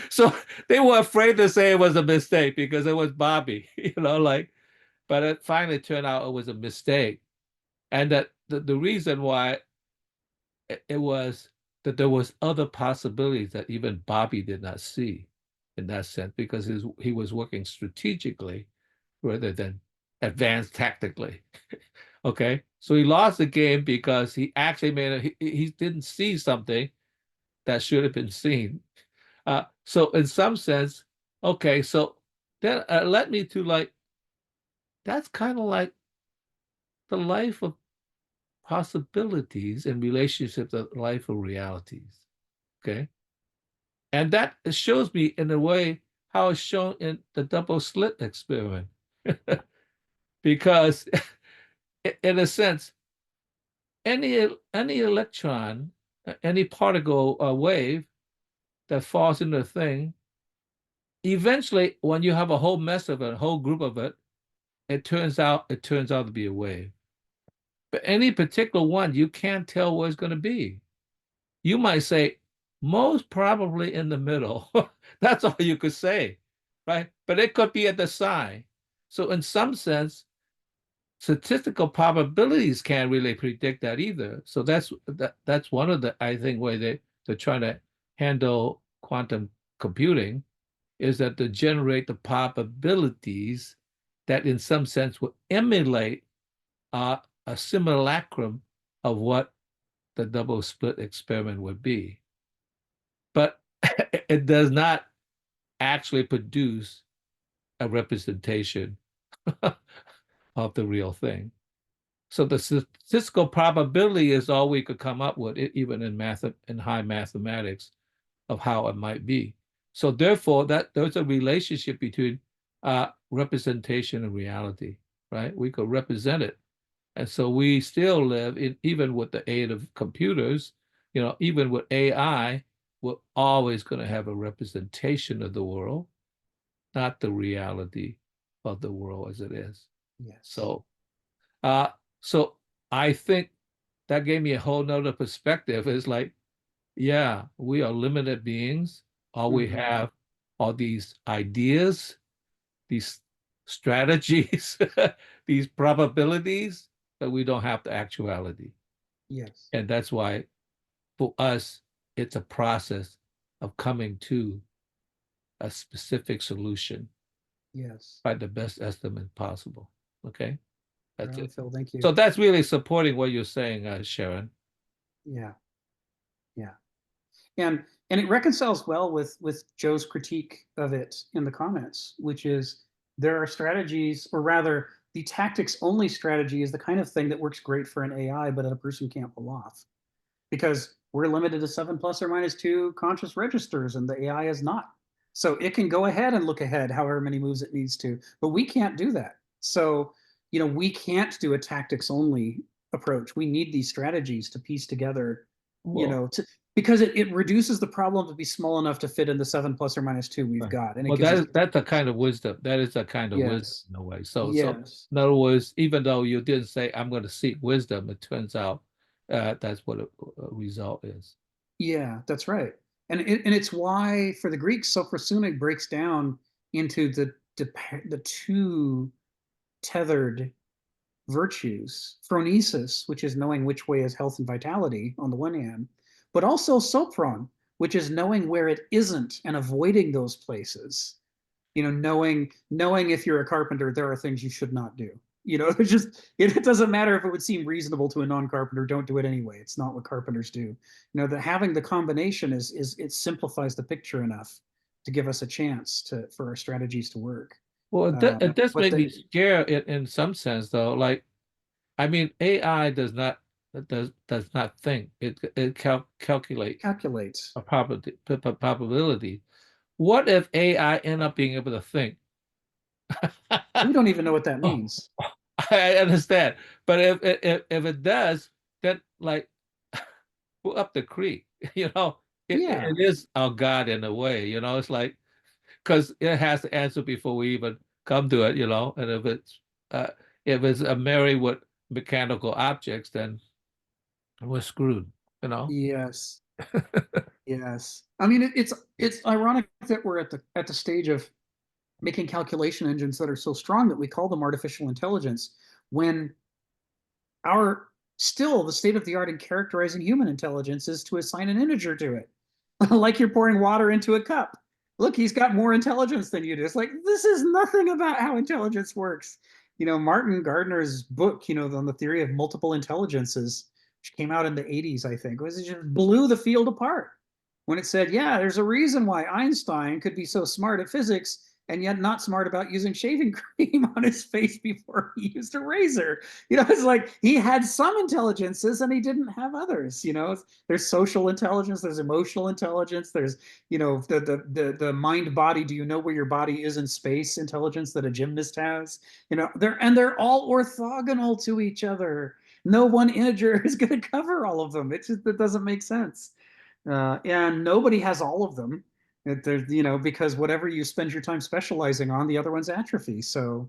Speaker 5: So they were afraid to say it was a mistake because it was Bobby, but it finally turned out it was a mistake. And that the reason why it was that there was other possibilities that even Bobby did not see in that sense, because he was working strategically rather than advanced tactically. Okay, so he lost the game because he actually he didn't see something that should have been seen. So in some sense, okay, so that led me to that's kind of like the life of possibilities in relationship to the life of realities. Okay, and that shows me in a way how it's shown in the double slit experiment, because in a sense, any electron, any particle or wave that falls into a thing, eventually, when you have a whole mess of it, a whole group of it, it turns out to be a wave. But any particular one, you can't tell where it's going to be. You might say, most probably in the middle. That's all you could say, right? But it could be at the side. So in some sense, statistical probabilities can't really predict that either. So that's one of the, I think, way they're trying to handle quantum computing, is that to generate the probabilities that in some sense will emulate a simulacrum of what the double slit experiment would be. But it does not actually produce a representation of the real thing. So the statistical probability is all we could come up with, even in high mathematics, of how it might be. So therefore, there's a relationship between representation and reality, right? We could represent it. And so we still live even with the aid of computers, even with AI, we're always going to have a representation of the world, not the reality of the world as it is.
Speaker 4: Yes.
Speaker 5: So I think that gave me a whole nother perspective. It's like, yeah, we are limited beings. All we have are these ideas, these strategies, these probabilities, but we don't have the actuality.
Speaker 4: Yes.
Speaker 5: And that's why for us, it's a process of coming to a specific solution
Speaker 4: Yes.
Speaker 5: by the best estimate possible. Okay. That's it.
Speaker 4: Phil, thank you.
Speaker 5: So that's really supporting what you're saying, Sharon.
Speaker 4: Yeah. Yeah. And it reconciles well with Joe's critique of it in the comments, which is there are strategies, or rather, the tactics only strategy is the kind of thing that works great for an AI, but a person can't pull off because we're limited to 7 plus or minus 2 conscious registers, and the AI is not. So it can go ahead and look ahead however many moves it needs to, but we can't do that. So, we can't do a tactics only approach. We need these strategies to piece together, because it reduces the problem to be small enough to fit in the 7 plus or minus 2 we've got. And it
Speaker 5: Well,
Speaker 4: gives us,
Speaker 5: that's a kind of wisdom. That is a kind of wisdom
Speaker 4: yes,
Speaker 5: in a way. So
Speaker 4: yes,
Speaker 5: in other words, even though you didn't say I'm going to seek wisdom, it turns out that's what a result is.
Speaker 4: yeah, that's right. And it's why for the Greeks, Sophrosune breaks down into the two tethered virtues: phronesis, which is knowing which way is health and vitality on the one hand, but also sopron, which is knowing where it isn't and avoiding those places. Knowing if you're a carpenter, there are things you should not do. It's just, it doesn't matter if it would seem reasonable to a non-carpenter, don't do it anyway. It's not what carpenters do. That having the combination is it simplifies the picture enough to give us a chance for our strategies to work.
Speaker 5: Well, it does make me scared in some sense, though. Like, I mean, AI does not think. It calculates a probability. What if AI end up being able to think?
Speaker 4: We don't even know what that means.
Speaker 5: I understand, but if it does, then like we're up the creek.
Speaker 4: Yeah.
Speaker 5: It is our God in a way. It's like, because it has to answer before we even come to it. And if it's married with mechanical objects, then we're screwed.
Speaker 4: Yes. Yes. I mean, it's ironic that we're at the stage of making calculation engines that are so strong that we call them artificial intelligence, when still the state of the art in characterizing human intelligence is to assign an integer to it. Like you're pouring water into a cup. Look, he's got more intelligence than you do. It's like, this is nothing about how intelligence works. Martin Gardner's book, on the theory of multiple intelligences, which came out in the 80s, I think, it just blew the field apart when it said, yeah, there's a reason why Einstein could be so smart at physics and yet not smart about using shaving cream on his face before he used a razor. It's like he had some intelligences and he didn't have others. There's social intelligence, there's emotional intelligence, there's the mind body, do you know where your body is in space intelligence that a gymnast has. They're all orthogonal to each other. No one integer is going to cover all of them. It doesn't make sense. And nobody has all of them. Because whatever you spend your time specializing on, the other one's atrophy. So,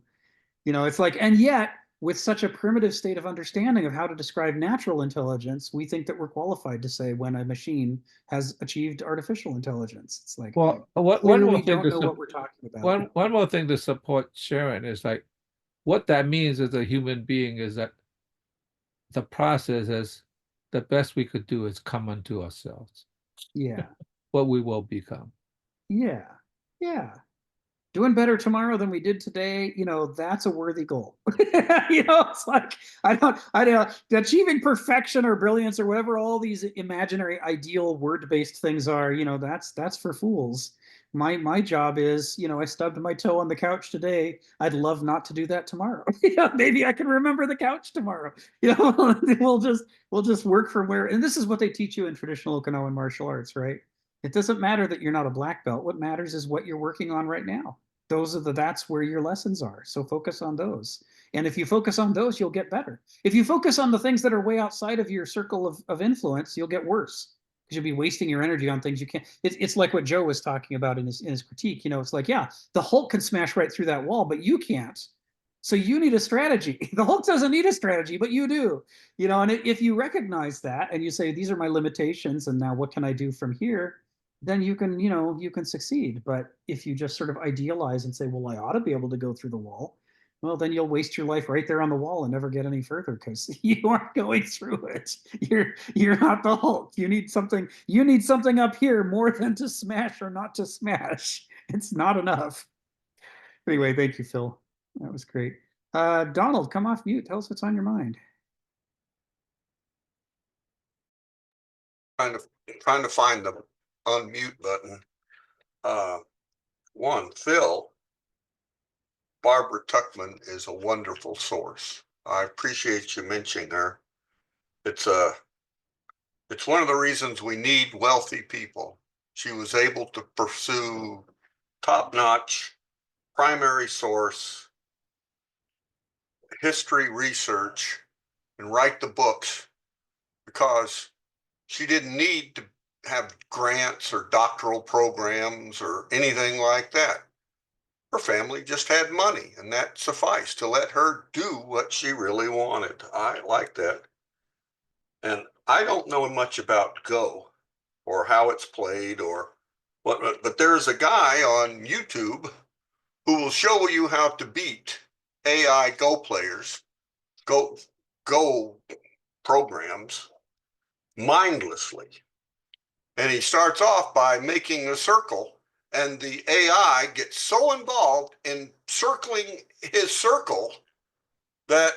Speaker 4: it's like, and yet with such a primitive state of understanding of how to describe natural intelligence, we think that we're qualified to say when a machine has achieved artificial intelligence. It's like,
Speaker 5: well, one more thing
Speaker 4: don't know what we're talking about.
Speaker 5: One more thing to support Sharon is like, what that means as a human being is that the process is the best we could do is come unto ourselves.
Speaker 4: Yeah.
Speaker 5: What we will become.
Speaker 4: Yeah. Yeah. Doing better tomorrow than we did today, that's a worthy goal. It's like, I don't achieving perfection or brilliance or whatever all these imaginary ideal word-based things are, that's for fools. My job is, I stubbed my toe on the couch today. I'd love not to do that tomorrow. Maybe I can remember the couch tomorrow. We'll just work from where, and this is what they teach you in traditional Okinawan martial arts, right? It doesn't matter that you're not a black belt. What matters is what you're working on right now. That's where your lessons are. So focus on those. And if you focus on those, you'll get better. If you focus on the things that are way outside of your circle of influence, you'll get worse, because you'll be wasting your energy on things you can't. It's like what Joe was talking about in his critique. It's like, yeah, the Hulk can smash right through that wall, but you can't. So you need a strategy. The Hulk doesn't need a strategy, but you do. And if you recognize that and you say, these are my limitations, and now what can I do from here? Then you can succeed. But if you just sort of idealize and say, well, I ought to be able to go through the wall, well, then you'll waste your life right there on the wall and never get any further, because you aren't going through it. You're not the Hulk. You need something up here more than to smash or not to smash. It's not enough. Anyway, thank you, Phil. That was great. Donald, come off mute. Tell us what's on your mind.
Speaker 7: Trying to find the unmute button. One, Phil, Barbara Tuckman is a wonderful source. I appreciate you mentioning her. It's one of the reasons we need wealthy people. She was able to pursue top-notch primary source history research and write the books because she didn't need to have grants or doctoral programs or anything like that. Her family just had money, and that sufficed to let her do what she really wanted. I like that. And I don't know much about Go or how it's played or what, but there's a guy on YouTube who will show you how to beat AI Go players, Go programs mindlessly. And he starts off by making a circle, and the AI gets so involved in circling his circle that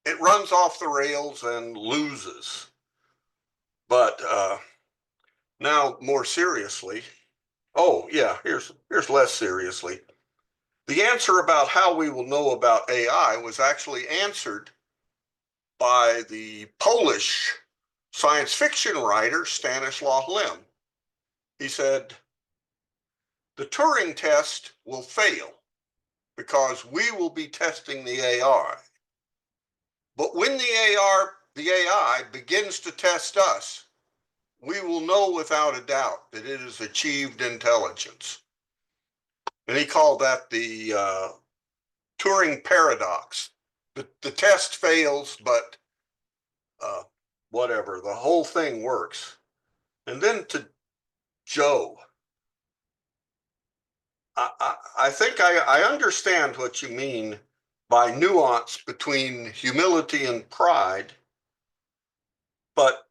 Speaker 7: it runs off the rails and loses. But now more seriously, oh yeah, here's less seriously. The answer about how we will know about AI was actually answered by the Polish science fiction writer Stanislaw Lem. He said, the Turing test will fail because we will be testing the AI. But when the AI begins to test us, we will know without a doubt that it has achieved intelligence. And he called that the Turing paradox. The test fails, but whatever, the whole thing works. And then to Joe, I think I understand what you mean by nuance between humility and pride, but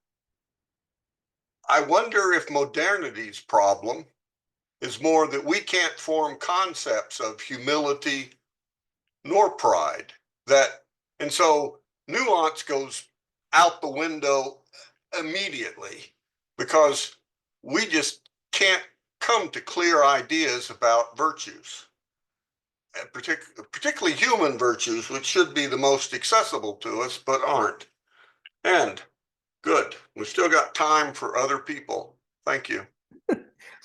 Speaker 7: I wonder if modernity's problem is more that we can't form concepts of humility nor pride. And so nuance goes out the window immediately because we just can't come to clear ideas about virtues, particularly human virtues, which should be the most accessible to us, but aren't. And good, we've still got time for other people. Thank you.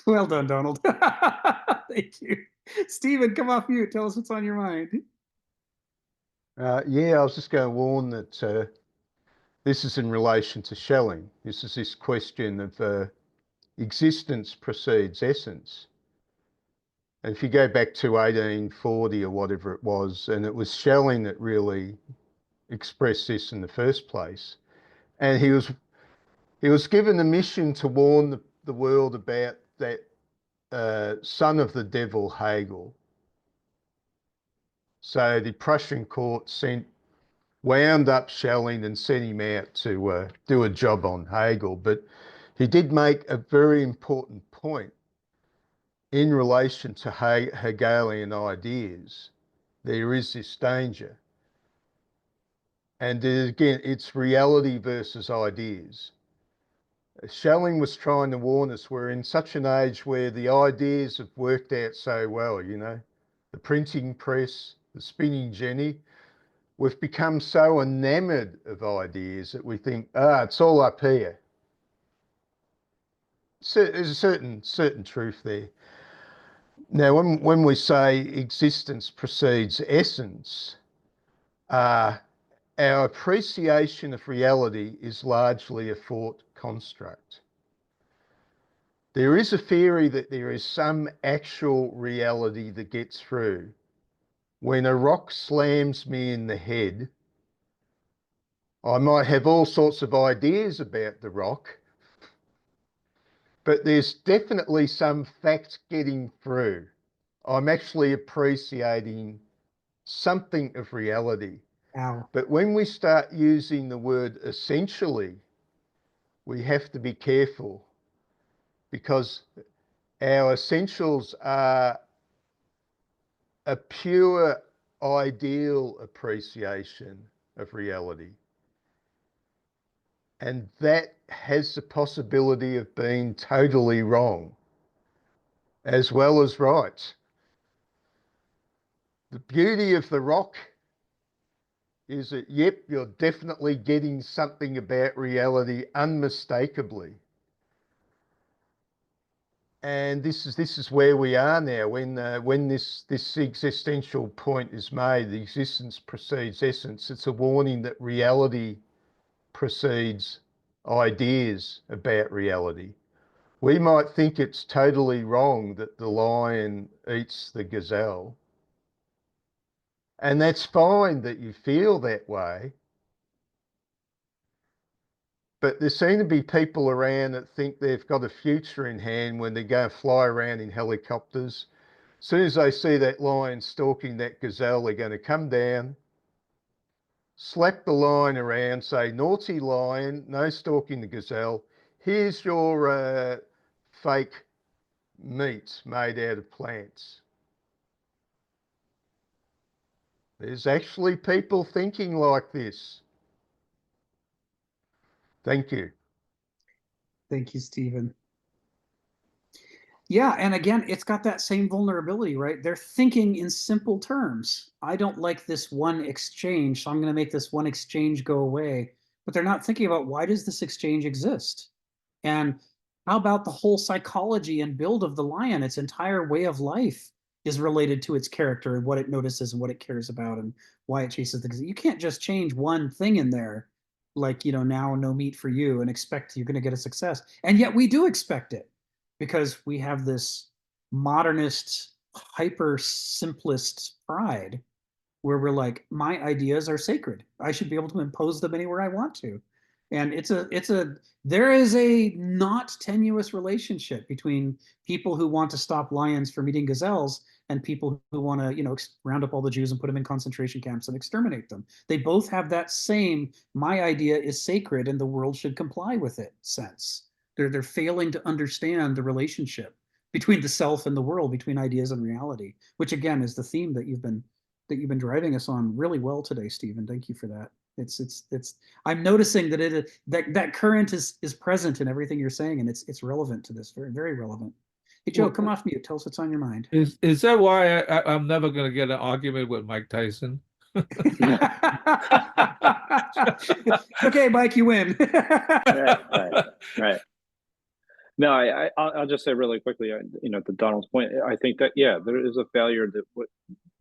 Speaker 4: Well done, Donald. Thank you. Stephen, come off mute. Tell us what's on your mind.
Speaker 9: Yeah, I was just going to warn that this is in relation to Schelling. This is this question of existence precedes essence. And if you go back to 1840 or whatever it was, and it was Schelling that really expressed this in the first place. And he was given a mission to warn the world about that son of the devil, Hegel. So the Prussian court wound up Schelling and sent him out to do a job on Hegel. But he did make a very important point in relation to Hegelian ideas. There is this danger. And again, it's reality versus ideas. Schelling was trying to warn us we're in such an age where the ideas have worked out so well, you know, the printing press, the spinning jenny. We've become so enamored of ideas that we think, it's all up here. There's a certain truth there. Now, when we say existence precedes essence, our appreciation of reality is largely a thought construct. There is a theory that there is some actual reality that gets through. When a rock slams me in the head, I might have all sorts of ideas about the rock, but there's definitely some facts getting through. I'm actually appreciating something of reality.
Speaker 4: Ow.
Speaker 9: But when we start using the word essentially, we have to be careful because our essentials are a pure ideal appreciation of reality. And that has the possibility of being totally wrong as well as right. The beauty of the rock is that, yep, you're definitely getting something about reality unmistakably. And this is where we are now. When this existential point is made, the existence precedes essence. It's a warning that reality precedes ideas about reality. We might think it's totally wrong that the lion eats the gazelle. And that's fine that you feel that way. But there seem to be people around that think they've got a future in hand when they go and fly around in helicopters. As soon as they see that lion stalking that gazelle, they're going to come down, slap the lion around, say, naughty lion, no stalking the gazelle. Here's your fake meat made out of plants. There's actually people thinking like this. Thank you.
Speaker 4: Thank you, Stephen. Yeah, and again, it's got that same vulnerability, right? They're thinking in simple terms. I don't like this one exchange, so I'm going to make this one exchange go away. But they're not thinking about, why does this exchange exist? And how about the whole psychology and build of the lion? Its entire way of life is related to its character and what it notices and what it cares about and why it chases things. You can't just change one thing in there, like, now no meat for you, and expect you're going to get a success. And yet we do expect it, because we have this modernist, hyper simplest pride where we're like, my ideas are sacred. I should be able to impose them anywhere I want to. And there is a not tenuous relationship between people who want to stop lions from eating gazelles and people who want to, round up all the Jews and put them in concentration camps and exterminate them. They both have that same, my idea is sacred and the world should comply with it sense. They're failing to understand the relationship between the self and the world, between ideas and reality, which again is the theme that you've been driving us on really well today, Stephen. Thank you for that. I'm noticing that that current is present in everything you're saying, and it's relevant to this, very, very relevant. Hey, Joe, come off mute. Tell us what's on your mind.
Speaker 5: Is that why I'm never going to get an argument with Mike Tyson?
Speaker 4: Okay, Mike, you win.
Speaker 8: Right. No, I'll just say really quickly, to Donald's point, I think that, yeah, there is a failure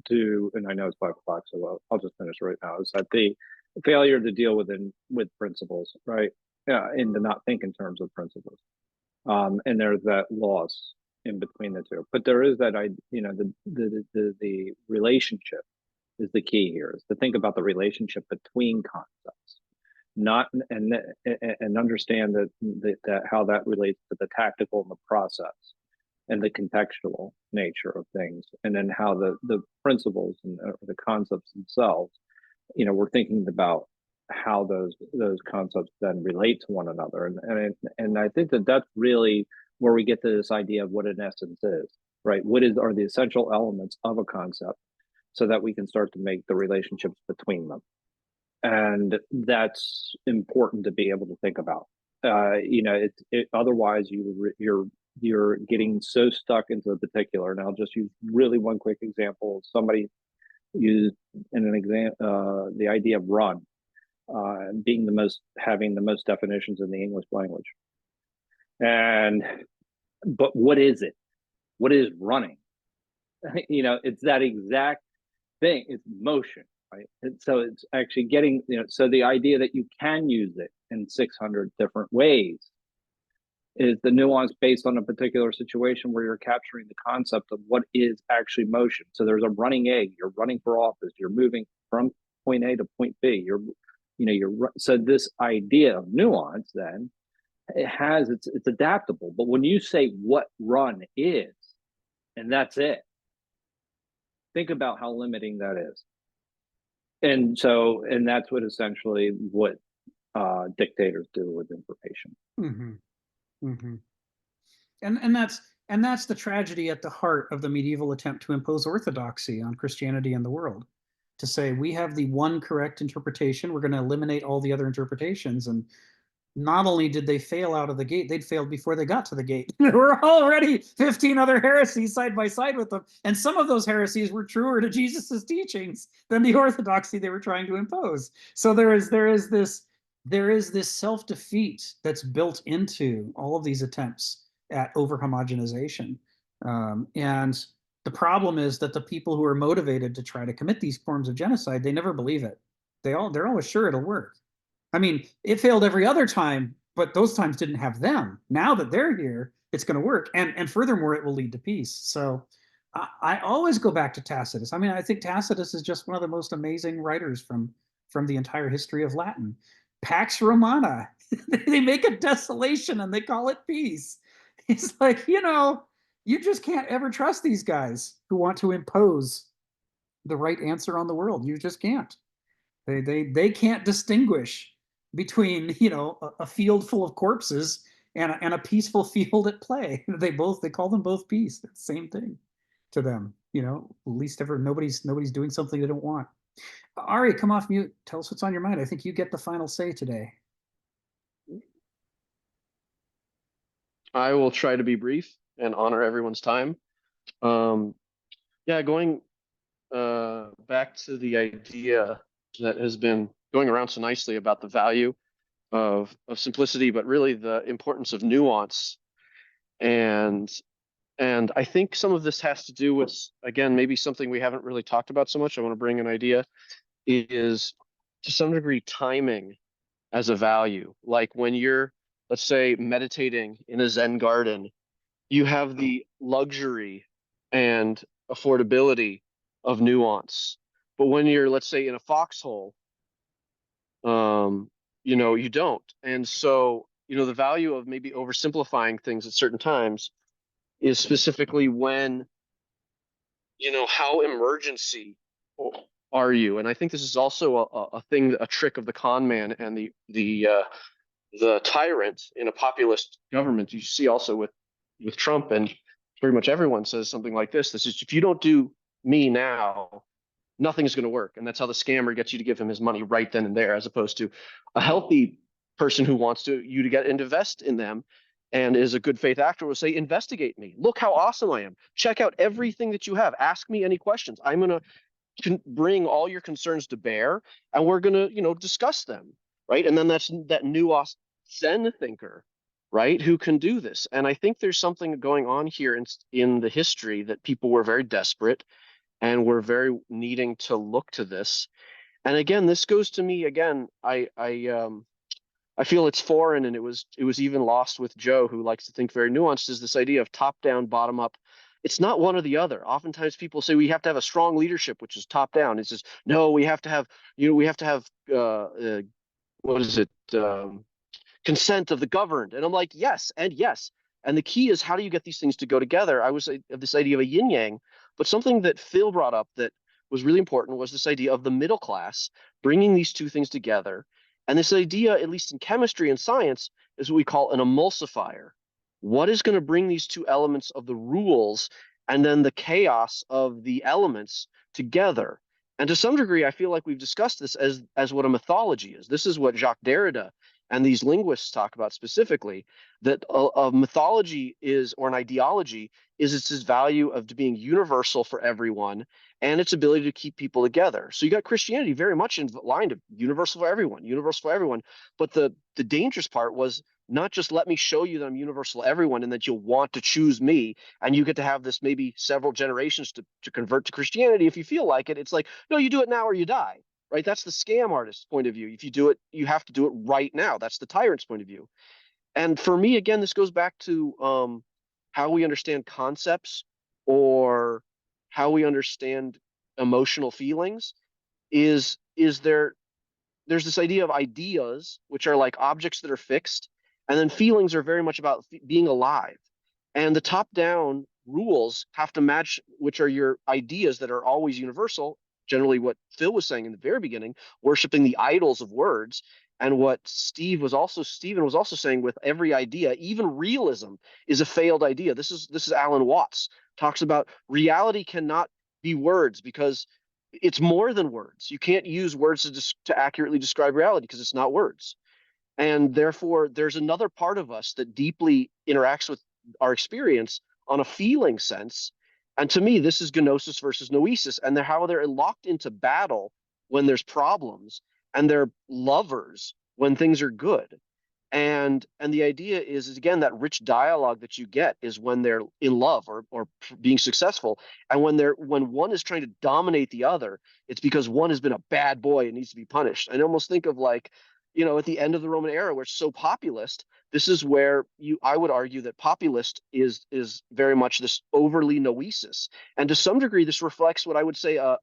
Speaker 8: to, and I know it's 5 o'clock, so I'll just finish right now, is that the failure to deal with principles, right? Yeah, and to not think in terms of principles. And there's that loss in between the two. But there is that, the relationship is the key here, is to think about the relationship between concepts. Not and understand that how that relates to the tactical and the process and the contextual nature of things, and then how the principles and the concepts themselves, we're thinking about how those concepts then relate to one another, and I think that's really where we get to this idea of what an essence is, right? What are the essential elements of a concept, so that we can start to make the relationships between them. And that's important to be able to think about. Otherwise you're getting so stuck into a particular. And I'll just use really one quick example. Somebody used in an example the idea of run being having the most definitions in the English language. But what is it? What is running? It's that exact thing. It's motion. Right? And so it's actually getting, so the idea that you can use it in 600 different ways is the nuance based on a particular situation where you're capturing the concept of what is actually motion. So there's a running egg, you're running for office, you're moving from point A to point B. So this idea of nuance then, it's adaptable. But when you say what run is, and that's it, think about how limiting that is. And that's what essentially what dictators do with information.
Speaker 4: Mm-hmm. Mm-hmm. And that's the tragedy at the heart of the medieval attempt to impose orthodoxy on Christianity and the world. to say we have the one correct interpretation. We're going to eliminate all the other interpretations. And not only did they fail out of the gate, they'd failed before they got to the gate. There were already 15 other heresies side by side with them. And some of those heresies were truer to Jesus's teachings than the orthodoxy they were trying to impose. So there is this self-defeat that's built into all of these attempts at over-homogenization. And the problem is that the people who are motivated to try to commit these forms of genocide, they never believe it. They're always sure it'll work. I mean, it failed every other time, but those times didn't have them. Now that they're here, it's going to work. And furthermore, it will lead to peace. So I always go back to Tacitus. I mean, I think Tacitus is just one of the most amazing writers from the entire history of Latin. Pax Romana. They make a desolation and they call it peace. It's like, you just can't ever trust these guys who want to impose the right answer on the world. You just can't. They can't distinguish between a field full of corpses and a peaceful field at play. They call them both peace. It's the same thing to them. At least ever nobody's doing something they don't want. Ari, come off mute. Tell us what's on your mind. I think you get the final say today.
Speaker 3: I will try to be brief and honor everyone's time. Going back to the idea that has been going around so nicely about the value of simplicity, but really the importance of nuance. And I think some of this has to do with, again, maybe something we haven't really talked about so much. I want to bring an idea is to some degree timing as a value. Like when you're, let's say, meditating in a Zen garden, you have the luxury and affordability of nuance. But when you're, let's say, in a foxhole, you don't. And so, the value of maybe oversimplifying things at certain times is specifically when, how emergency are you? And I think this is also a trick of the con man and the tyrant in a populist government. You see also with Trump, and pretty much everyone says something like this. This is, if you don't do me now, nothing is going to work. And that's how the scammer gets you to give him his money right then and there, as opposed to a healthy person who wants you to get and invest in them and is a good faith actor will say, investigate me. Look how awesome I am. Check out everything that you have. Ask me any questions. I'm going to bring all your concerns to bear, and we're going to, discuss them. Right. And then that's that nuanced Zen thinker, right, who can do this. And I think there's something going on here in the history that people were very desperate and were very needing to look to this. And again, this goes to me again. I feel it's foreign, and it was even lost with Joe, who likes to think very nuanced, is this idea of top down, bottom up. It's not one or the other. Oftentimes people say we have to have a strong leadership, which is top down. It's just, no, we have to have consent of the governed. And I'm like, yes. And the key is, how do you get these things to go together? I was of this idea of a yin yang, but something that Phil brought up that was really important was this idea of the middle class, bringing these two things together. And this idea, at least in chemistry and science, is what we call an emulsifier. What is going to bring these two elements of the rules and then the chaos of the elements together? And to some degree, I feel like we've discussed this as what a mythology is. This is what Jacques Derrida and these linguists talk about specifically, that a mythology is, or an ideology is, it's this value of being universal for everyone and its ability to keep people together. So you got Christianity very much in line to universal for everyone. But the dangerous part was not just let me show you that I'm universal to everyone and that you'll want to choose me and you get to have this maybe several generations to convert to Christianity if you feel like it. It's like, no, you do it now or you die. Right? That's the scam artist's point of view. If you do it, you have to do it right now. That's the tyrant's point of view. And for me, again, this goes back to how we understand concepts or how we understand emotional feelings. There's this idea of ideas, which are like objects that are fixed, and then feelings are very much about being alive. And the top-down rules have to match, which are your ideas that are always universal. Generally what Phil was saying in the very beginning, worshiping the idols of words, and what Stephen was also saying with every idea, even realism is a failed idea. This is Alan Watts talks about reality cannot be words because it's more than words. You can't use words to accurately describe reality because it's not words. And therefore, there's another part of us that deeply interacts with our experience on a feeling sense. And to me, this is gnosis versus noesis, and how they're locked into battle when there's problems, and they're lovers when things are good. And the idea is again, that rich dialogue that you get is when they're in love or being successful. And when one is trying to dominate the other, it's because one has been a bad boy and needs to be punished. I almost think of like, at the end of the Roman era, where it's so populist, this is where I would argue that populist is very much this overly noesis. And to some degree, this reflects what I would say a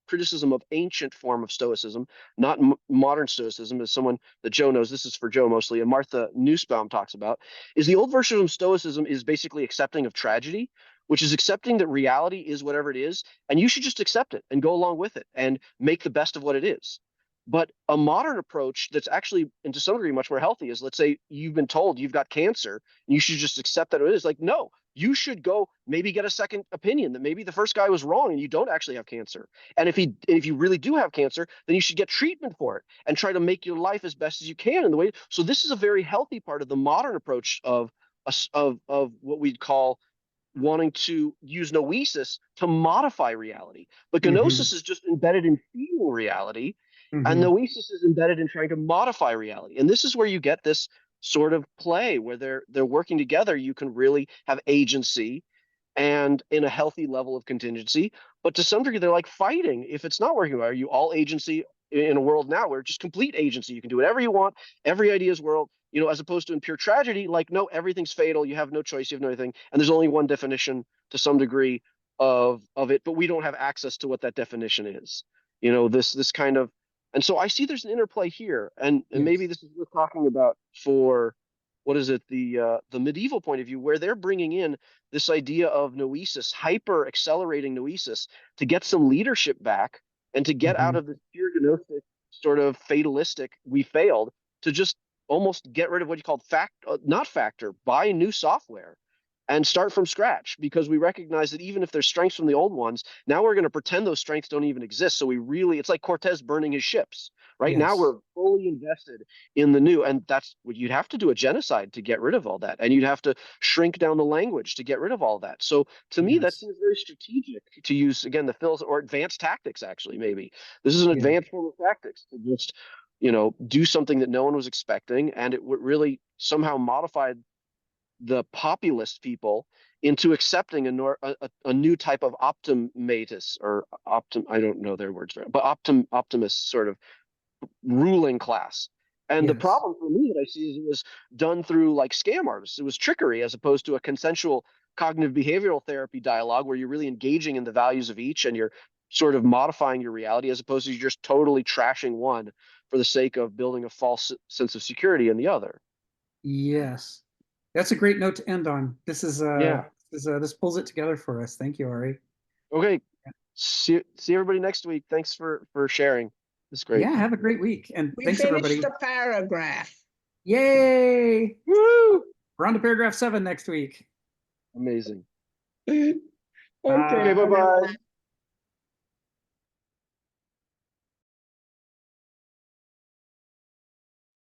Speaker 3: criticism of ancient form of Stoicism, not modern Stoicism, as someone that Joe knows, this is for Joe mostly, and Martha Nussbaum talks about, is the old version of Stoicism is basically accepting of tragedy, which is accepting that reality is whatever it is, and you should just accept it and go along with it and make the best of what it is. But a modern approach that's actually, and to some degree, much more healthy is, let's say you've been told you've got cancer, and you should just accept that it is. Like, no, you should go maybe get a second opinion that maybe the first guy was wrong and you don't actually have cancer. And if you really do have cancer, then you should get treatment for it and try to make your life as best as you can in the way. So this is a very healthy part of the modern approach of what we'd call wanting to use noesis to modify reality. But gnosis is just embedded in feeling reality, and noesis is embedded in trying to modify reality. And this is where you get this sort of play where they're working together. You can really have agency and in a healthy level of contingency. But to some degree, they're like fighting if it's not working well. Are you all agency in a world now where just complete agency? You can do whatever you want, every idea's world, as opposed to in pure tragedy, like, no, everything's fatal. You have no choice. You have no anything. And there's only one definition to some degree of it, but we don't have access to what that definition is. This kind of, and so I see there's an interplay here, and maybe this is worth talking about for, what is it, the medieval point of view, where they're bringing in this idea of noesis, hyper accelerating noesis, to get some leadership back and to get out of the pure gnostic sort of fatalistic, we failed, to just almost get rid of what you call not factor, buy new software and start from scratch, because we recognize that even if there's strengths from the old ones, now we're going to pretend those strengths don't even exist. So it's like Cortez burning his ships, right? Now we're fully invested in the new, and that's what you'd have to do, a genocide to get rid of all that. And you'd have to shrink down the language to get rid of all that. So to me, that seems very strategic to use, again, the Phil's or advanced tactics, actually, maybe. This is an advanced form of tactics to just, do something that no one was expecting. And it would really somehow modified the populist people into accepting a new type of optimatus or I don't know their words, but optimist sort of ruling class. And the problem for me that I see is it was done through like scam artists. It was trickery as opposed to a consensual cognitive behavioral therapy dialogue where you're really engaging in the values of each and you're sort of modifying your reality, as opposed to you're just totally trashing one for the sake of building a false sense of security in the other.
Speaker 4: Yes. That's a great note to end on. This pulls it together for us. Thank you, Ari.
Speaker 3: Okay. See everybody next week. Thanks for sharing. It's great.
Speaker 4: Yeah, have a great week. And
Speaker 2: We
Speaker 4: thanks,
Speaker 2: finished
Speaker 4: everybody.
Speaker 2: the paragraph.
Speaker 4: Yay!
Speaker 3: Woo!
Speaker 4: We're on to paragraph 7 next week.
Speaker 3: Amazing.
Speaker 2: Okay,
Speaker 4: Bye.
Speaker 3: Bye-bye.